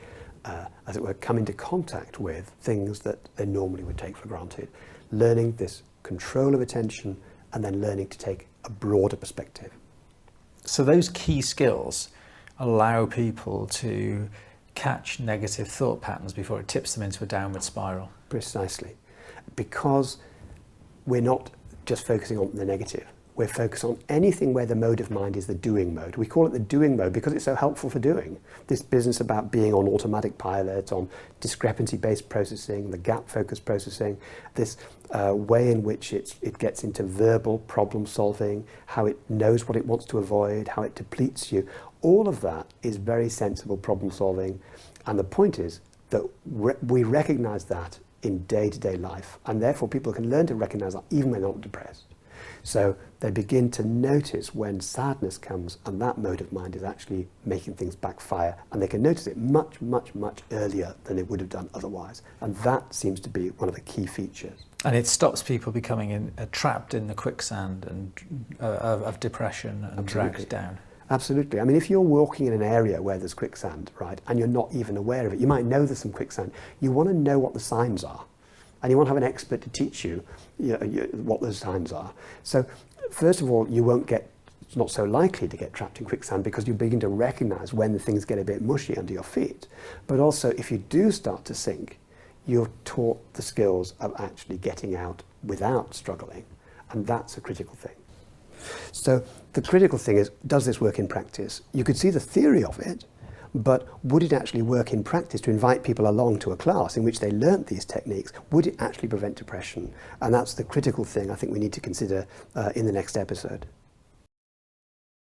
as it were, come into contact with things that they normally would take for granted. Learning this control of attention, and then learning to take a broader perspective. So those key skills allow people to catch negative thought patterns before it tips them into a downward spiral. Precisely. Because we're not just focusing on the negative. We're focused on anything where the mode of mind is the doing mode. We call it the doing mode because it's so helpful for doing. This business about being on automatic pilot, on discrepancy-based processing, the gap-focused processing, this way in which it gets into verbal problem solving, how it knows what it wants to avoid, how it depletes you. All of that is very sensible problem solving. And the point is that we recognize that in day-to-day life, and therefore people can learn to recognize that even when they're not depressed. So they begin to notice when sadness comes and that mode of mind is actually making things backfire, and they can notice it much, much, much earlier than it would have done otherwise. And that seems to be one of the key features. And it stops people becoming trapped in the quicksand and of depression and Absolutely. dragged down. Absolutely. I mean, if you're walking in an area where there's quicksand, right, and you're not even aware of it, you might know there's some quicksand, you want to know what the signs are. And you want to have an expert to teach you, what those signs are. So, first of all, it's not so likely to get trapped in quicksand because you begin to recognize when the things get a bit mushy under your feet. But also, if you do start to sink, you're taught the skills of actually getting out without struggling. And that's a critical thing. So the critical thing is, does this work in practice? You could see the theory of it, but would it actually work in practice to invite people along to a class in which they learnt these techniques? Would it actually prevent depression? And that's the critical thing I think we need to consider in the next episode.